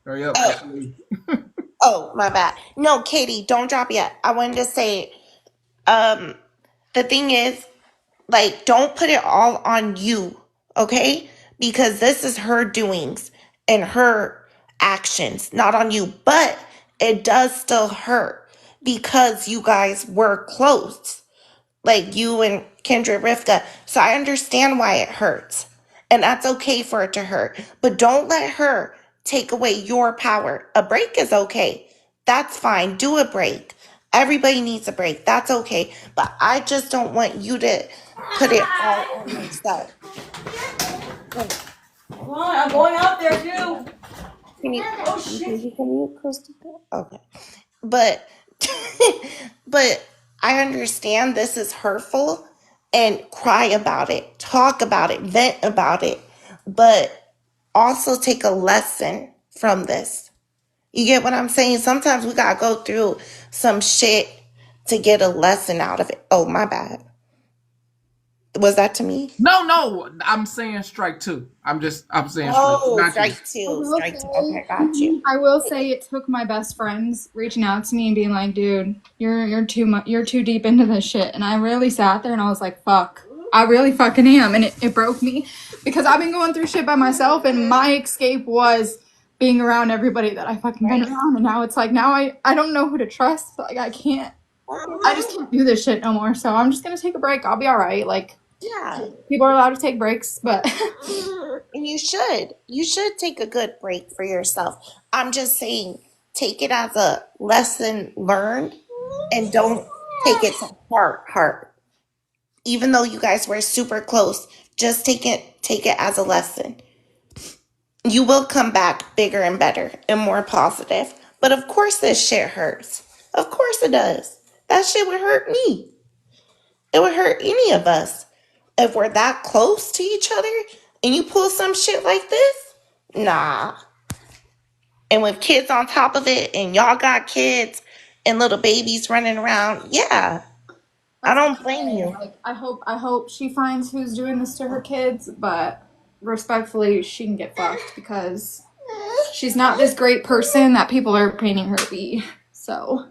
hurry up. Oh, oh, my bad. No, Katie, don't drop yet. I wanted to say, the thing is, like, don't put it all on you, okay? Because this is her doings and her actions, not on you. But it does still hurt because you guys were close, like you and Kendra Rivka. So I understand why it hurts. And that's okay for it to hurt. But don't let her take away your power. A break is okay. That's fine. Do a break. Everybody needs a break. That's okay. But I just don't want you to put it all on yourself. Come on, I'm going out there too. Can you can mute, Christopher? Okay. But but I understand this is hurtful and cry about it, talk about it, vent about it, but also take a lesson from this. You get what I'm saying? Sometimes we gotta go through some shit to get a lesson out of it. Oh, my bad. Was that to me? No, I'm saying strike two. I'm saying strike two, Oh, not you. strike two, strike two. Okay, got you. I will say it took my best friends reaching out to me and being like, "Dude, you're too deep into this shit." And I really sat there and I was like, "Fuck, I really fucking am." And it broke me because I've been going through shit by myself, and my escape was being around everybody that I fucking been around. And now it's like now I don't know who to trust. Like I just can't do this shit no more. So I'm just gonna take a break. I'll be all right. Like Yeah. people are allowed to take breaks, but And you should. You should take a good break for yourself. I'm just saying, take it as a lesson learned and don't take it to heart. Even though you guys were super close, just take it as a lesson. You will come back bigger and better and more positive. But of course this shit hurts. Of course it does. That shit would hurt me. It would hurt any of us. If we're that close to each other and you pull some shit like this, nah. And with kids on top of it, and y'all got kids and little babies running around, yeah, I don't blame you. like I hope she finds who's doing this to her kids, but respectfully, she can get fucked because she's not this great person that people are painting her to be. So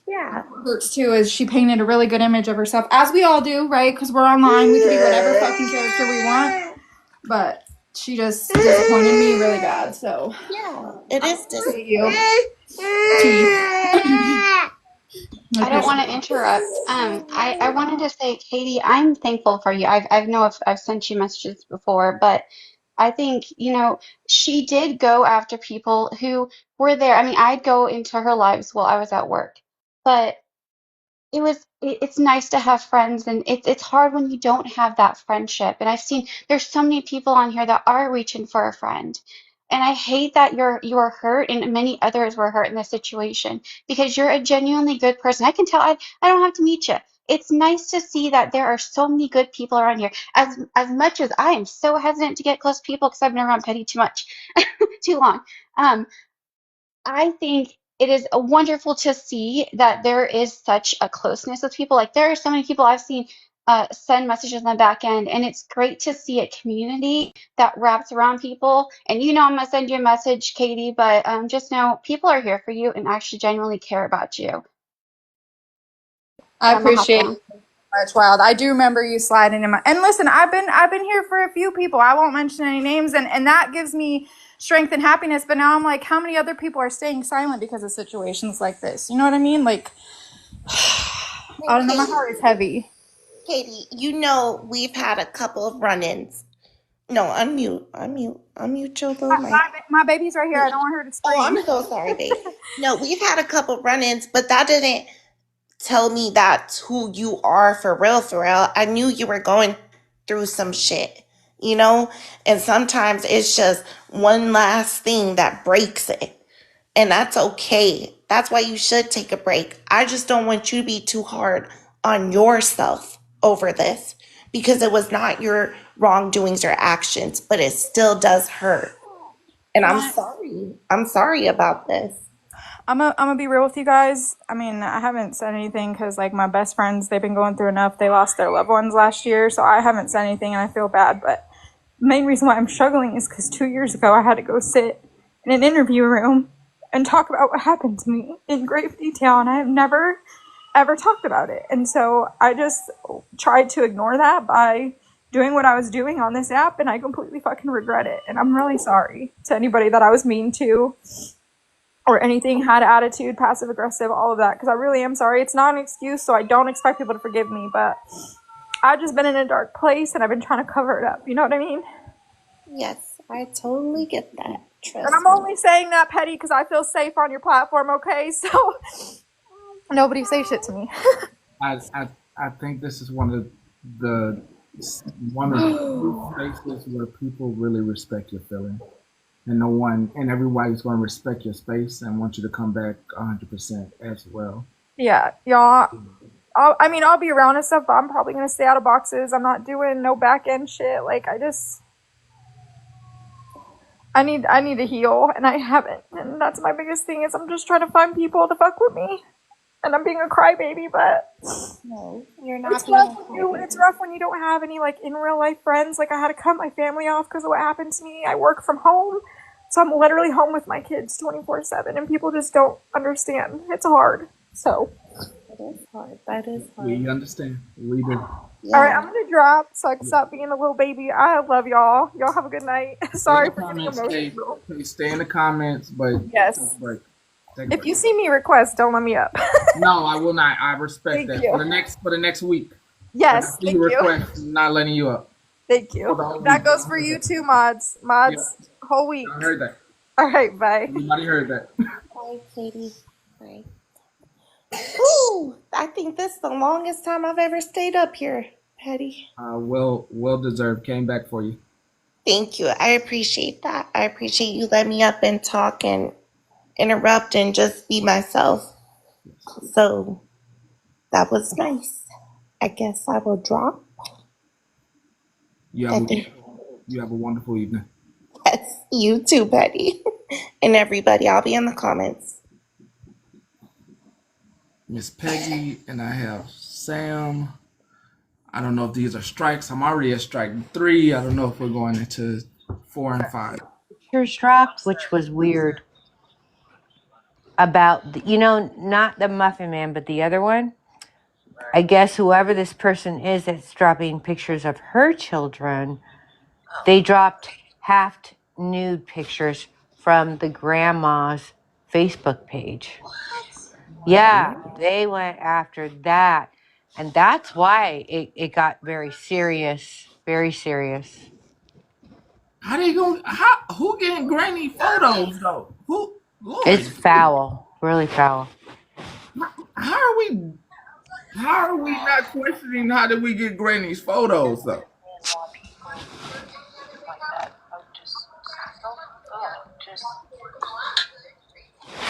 Yeah. what hurts too is she painted a really good image of herself, as we all do, right? Because we're online, we can be whatever fucking character we want. But she just disappointed me really bad. So Yeah, it is you. I don't want to interrupt. I wanted to say, Katie, I'm thankful for you. I've sent you messages before, but I think, she did go after people who were there. I mean, I'd go into her lives while I was at work, but it's nice to have friends, and it's hard when you don't have that friendship. And I've seen there's so many people on here that are reaching for a friend. And I hate that you're hurt and many others were hurt in this situation because you're a genuinely good person. I can tell I don't have to meet you. It's nice to see that there are so many good people around here. As much as I am so hesitant to get close to people because I've been around Petty too much, too long. I think it is wonderful to see that there is such a closeness with people. Like there are so many people I've seen send messages on the back end, and it's great to see a community that wraps around people. And you know, I'm gonna send you a message, Katie, but just know people are here for you and actually genuinely care about you. I But I'm gonna hop appreciate down. you so much, Wild. I do remember you sliding in my, and listen, I've been here for a few people. I won't mention any names, and that gives me strength and happiness. But now I'm like, how many other people are staying silent because of situations like this? You know what I mean? Like, I don't know, my heart is heavy. Katie, you know we've had a couple of run-ins. No, unmute your little mic. My baby's right here. I don't want her to Oh, scream. I'm so sorry, babe. No, we've had a couple run-ins, but that didn't tell me that's who you are for real, for real. I knew you were going through some shit, you know? And sometimes it's just one last thing that breaks it. And that's okay. That's why you should take a break. I just don't want you to be too hard on yourself over this because it was not your wrongdoings or actions, but it still does hurt. And I'm sorry. I'm sorry about this. I'm gonna be real with you guys. I mean, I haven't said anything because like my best friends, they've been going through enough. They lost their loved ones last year, so I haven't said anything, and I feel bad. But the main reason why I'm struggling is because 2 years ago I had to go sit in an interview room and talk about what happened to me in grave detail, and I have never ever talked about it. And so I just tried to ignore that by doing what I was doing on this app, and I completely fucking regret it. And I'm really sorry to anybody that I was mean to or anything, had attitude, passive aggressive, all of that, because I really am sorry. It's not an excuse, so I don't expect people to forgive me, but I've just been in a dark place and I've been trying to cover it up. You know what I mean? Yes, I totally get that. And I'm Trust me. only saying that, Petty, because I feel safe on your platform, okay? So nobody say shit to me. I think this is the one of the few spaces where people really respect your feelings, and no one and everybody's going to respect your space and want you to come back 100% as well. Yeah, y'all. I'll be around and stuff, but I'm probably gonna stay out of boxes. I'm not doing no back end shit. Like I need to heal, and I haven't. And that's my biggest thing is I'm just trying to find people to fuck with me. And I'm being a crybaby, but No, you're it's not being rough a when it's crybaby. rough when you don't have any like in real life friends. Like I had to cut my family off because of what happened to me. I work from home, so I'm literally home with my kids 24/7, and people just don't understand. It's hard. So, That is hard. That is hard. We understand. We do. all right, I'm Yeah. gonna drop so I can stop being a little baby. I love y'all. Y'all have a good night. Stay in Sorry the for getting comments. emotional. Stay in the comments, but take Yes. a break. Take a If break. you see me request, don't let me up. No, I will not. I respect Thank that you. for the next week. If I Yes, see thank you you. request, I'm not letting you up Thank for you. the whole That week. goes for you too, mods. Yep, Mods, whole week. I heard that. All right, bye. Everybody heard that. Bye, Katie. Bye. Ooh, I think this is the longest time I've ever stayed up here, Patty. Well deserved. Came back for you. Thank you. I appreciate that. I appreciate you letting me up and talk and interrupt and just be myself. So that was nice. I guess I will drop. You have I a think wonderful evening. that's you too, Betty. And everybody, I'll be in the comments. Miss Peggy and I have Sam. I don't know if these are strikes. I'm already at strike 3. I don't know if we're going into 4 and 5. Pictures dropped, which was weird. About not the Muffin Man, but the other one. I guess whoever this person is that's dropping pictures of her children, they dropped half nude pictures from the grandma's Facebook page. Yeah, they went after that. And that's why it got very serious. Very serious. How they going? Who getting grainy photos though? Who? It's Lord, foul. Really foul. how are we? How are we not questioning? How did we get Granny's photos though?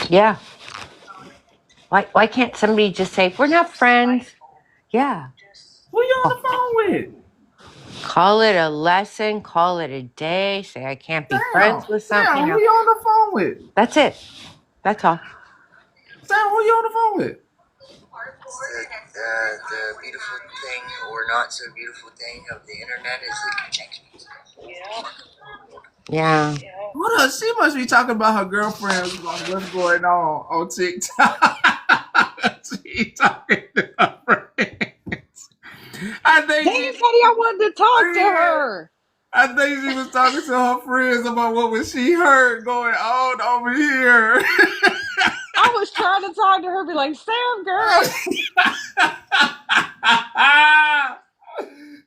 Yeah. Why can't somebody just say, we're not friends? Yeah. Who you on the phone with? Call it a lesson, call it a day, say I can't be friends with Damn, something. who you on the phone with? That's it. That's all. Sam, who you on the phone with? The beautiful thing or not so beautiful thing of the internet is it connects people. Yeah. Hold on, she must be talking about her girlfriends on what's going on TikTok. She talking to her friends. I think Dang she it, Patty, I wanted to talk to friends. her. I think she was talking to her friends about what was she heard going on over here. I was trying to talk to her, be like, Sam, girl.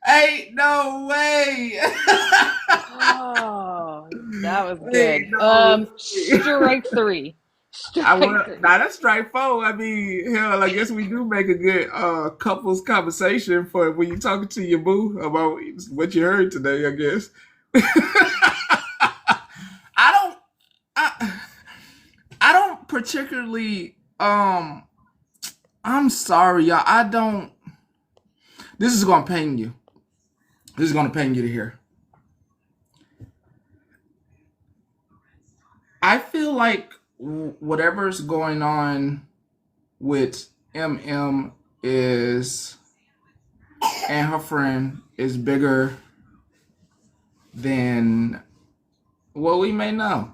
Ain't no way. Oh, that was Ain't good. no way. Strike three. I Strike want three. now that's strike four. I mean, hell, I guess we do make a good couples conversation for when you're talking to your boo about what you heard today. I guess. I don't. I, I don't particularly. I'm sorry, y'all. I don't. This is gonna pain you. This is gonna pain you to hear. I feel like whatever's going on with MM is and her friend is bigger than what we may know.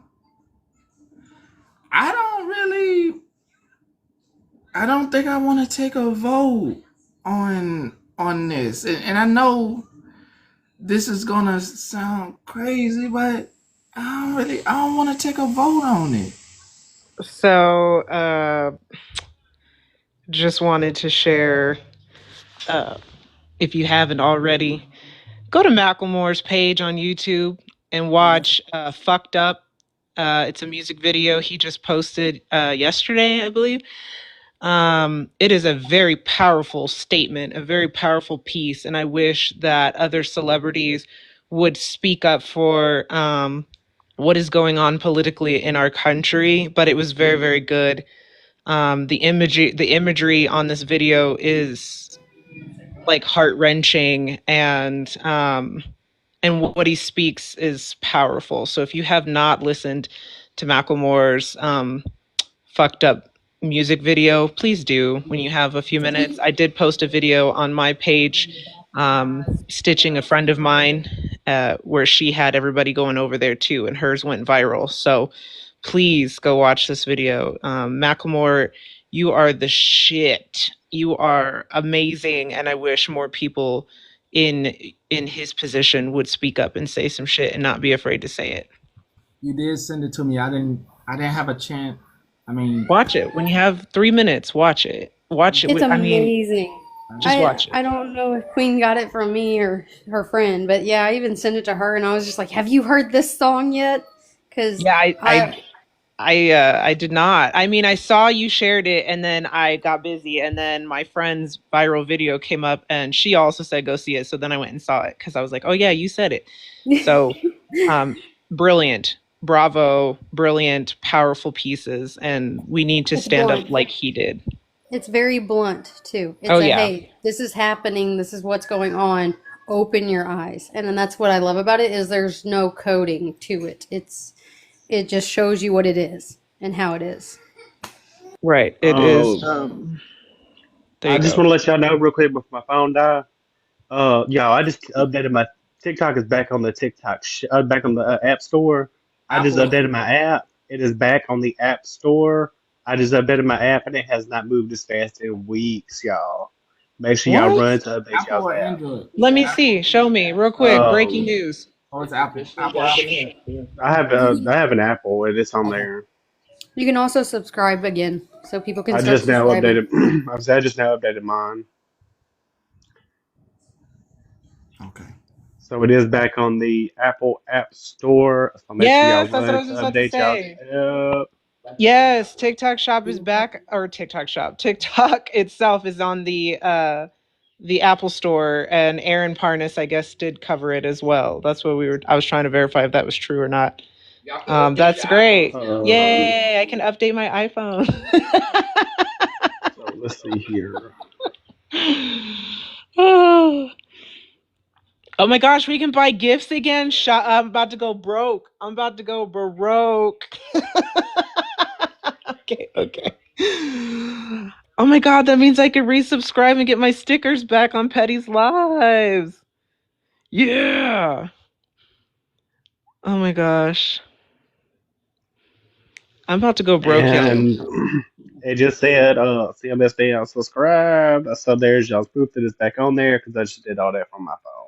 I don't think I want to take a vote on this. And I know this is gonna sound crazy, but I don't want to take a vote on it. So, just wanted to share, if you haven't already, go to Macklemore's page on YouTube and watch Fucked Up. It's a music video he just posted yesterday, I believe. It is a very powerful statement, a very powerful piece, and I wish that other celebrities would speak up for what is going on politically in our country. But it was very, very good. The imagery on this video is like heart wrenching, and what he speaks is powerful. So if you have not listened to Macklemore's Fucked Up music video, please do when you have a few minutes. I did post a video on my page, stitching a friend of mine, where she had everybody going over there too, and hers went viral. So please go watch this video. Macklemore, you are the shit. You are amazing, and I wish more people in his position would speak up and say some shit and not be afraid to say it. You did send it to me. I didn't have a chance. I mean, Watch it when you have 3 minutes. Watch it. Watch it. It's I mean, amazing. just watch it. I don't know if Queen got it from me or her friend, but yeah, I even sent it to her, and I was just like, "Have you heard this song yet?" Because Yeah, I did not. I mean, I saw you shared it, and then I got busy, and then my friend's viral video came up, and she also said go see it. So then I went and saw it because I was like, oh yeah, you said it. So, brilliant, bravo, brilliant, powerful pieces, and we need to it's stand up blunt. like he did. It's very blunt too. Oh It's a yeah, hey, this is happening. This is what's going on. Open your eyes, and then that's what I love about it is there's no coding to it. It just shows you what it is and how it is. right. It is. Um, There I you just go. want to let y'all know real quick before my phone die. Y'all, I just updated my TikTok is back on the back on the App Store. I just Apple. updated my app. It is back on the App Store. I just updated my app and it has not moved as fast in weeks, y'all. Make sure y'all What? run to update Apple y'all's or app. Android? Let me see. Show me real quick. Breaking Um, news. Oh, it's Apple. Apple. I have an Apple and it's on Okay. there. You can also subscribe again, so people can I start just now subscribing. updated. I just now updated mine, Okay. so it is back on the Apple App Store. So make sure y'all Yes, that's what I run was to just about to update y'all's say. app. Yes, TikTok Shop is back, or TikTok Shop. TikTok itself is on the Apple Store, and Aaron Parnas, I guess, did cover it as well. That's what I was trying to verify if that was true or not. That's great. Um, Yay! I can update my iPhone. so let's see here. Oh my gosh, we can buy gifts again. I'm about to go broke. I'm about to go broke. Okay. Oh my God, that means I can resubscribe and get my stickers back on Petty's lives. Yeah. Oh my gosh. I'm about to go broke, y'all. And it just said, CMSD unsubscribed. So there's y'all's proof that it's back on there because I just did all that from my phone.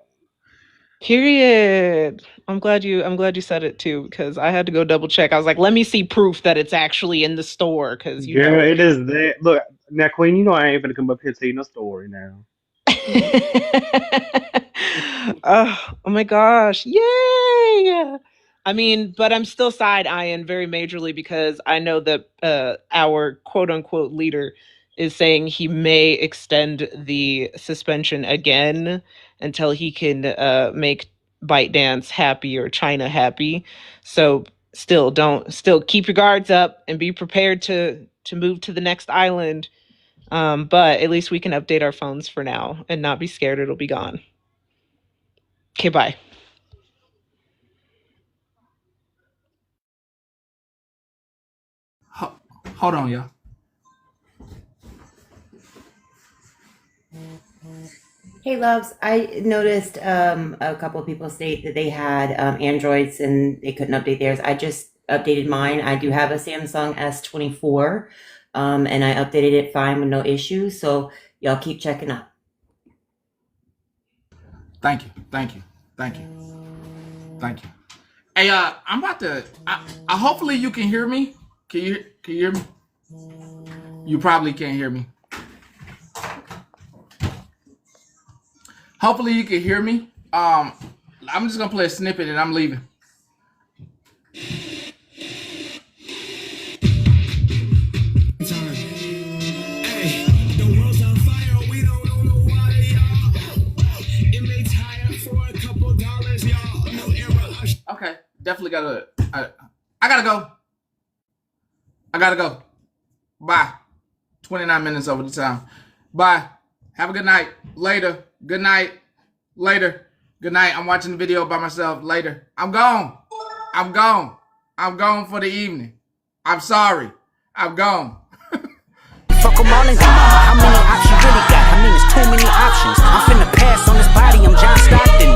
Period. I'm glad you said it too, because I had to go double check. I was like, let me see proof that it's actually in the store, because Girl, it is there. Look, now, Queen, you know I ain't gonna come up here and tell you no story now. Oh my gosh. Yay! I mean, but I'm still side eyeing very majorly because I know that our quote unquote leader is saying he may extend the suspension again until he can make ByteDance happy or China happy. So still keep your guards up and be prepared to move to the next island. But at least we can update our phones for now and not be scared it'll be gone. Okay, bye. Hold on, y'all. Hey, loves. I noticed a couple of people state that they had Androids and they couldn't update theirs. I just updated mine. I do have a Samsung S24, and I updated it fine with no issues. So y'all keep checking up. Thank you. Hey, I'm about to. Hopefully you can hear me. Can you hear me? You probably can't hear me. Hopefully you can hear me. I'm just gonna play a snippet and I'm leaving. Okay, definitely gotta. I gotta go. Bye. 29 minutes over the time. Bye. Have a good night. Later. Good night. Later. Good night. I'm watching the video by myself. Later. I'm gone. I'm gone for the evening. I'm sorry. I'm gone. Fuck them all and your mama, how many options you really got? I mean, it's too many options. I'm finna pass on this body, I'm John Stockton.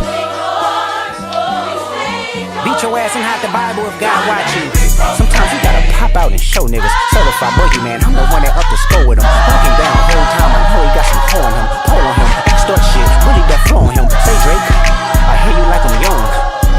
Beat your ass and hide the Bible if God watching. Sometimes you gotta pop out and show niggas. Certified boogeyman, I'm the one that up to score with him. Walking down the whole time, I know he got some hoe on him. Pole on him, extort shit, really that flow on him. Say Drake, I hear you like I'm young.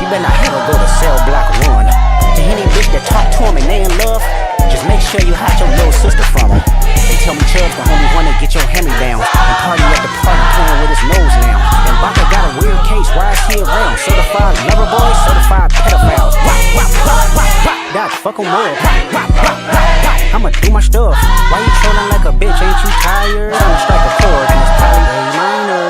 You better not ever go to cell block 1. To any bitch that talk to him and they in love, just make sure you hide your little sister from him. They tell me Chubb's the only one that get your hand me down. And party at the party playing with his nose now. And Baka got a weird case, why is he around? Certified lover boys, certified pedophiles. Wop, wop, wop, wop, wop. Dodge, fuck em up. Wop, wop, wop, wop, wop. I'ma do my stuff. Why you trolling like a bitch, ain't you tired? I'ma strike a chord and it's probably A minor.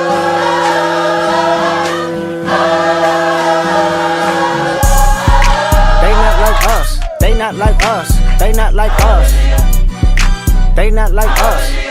They not like us. They not like us. They not like us. They not like us. They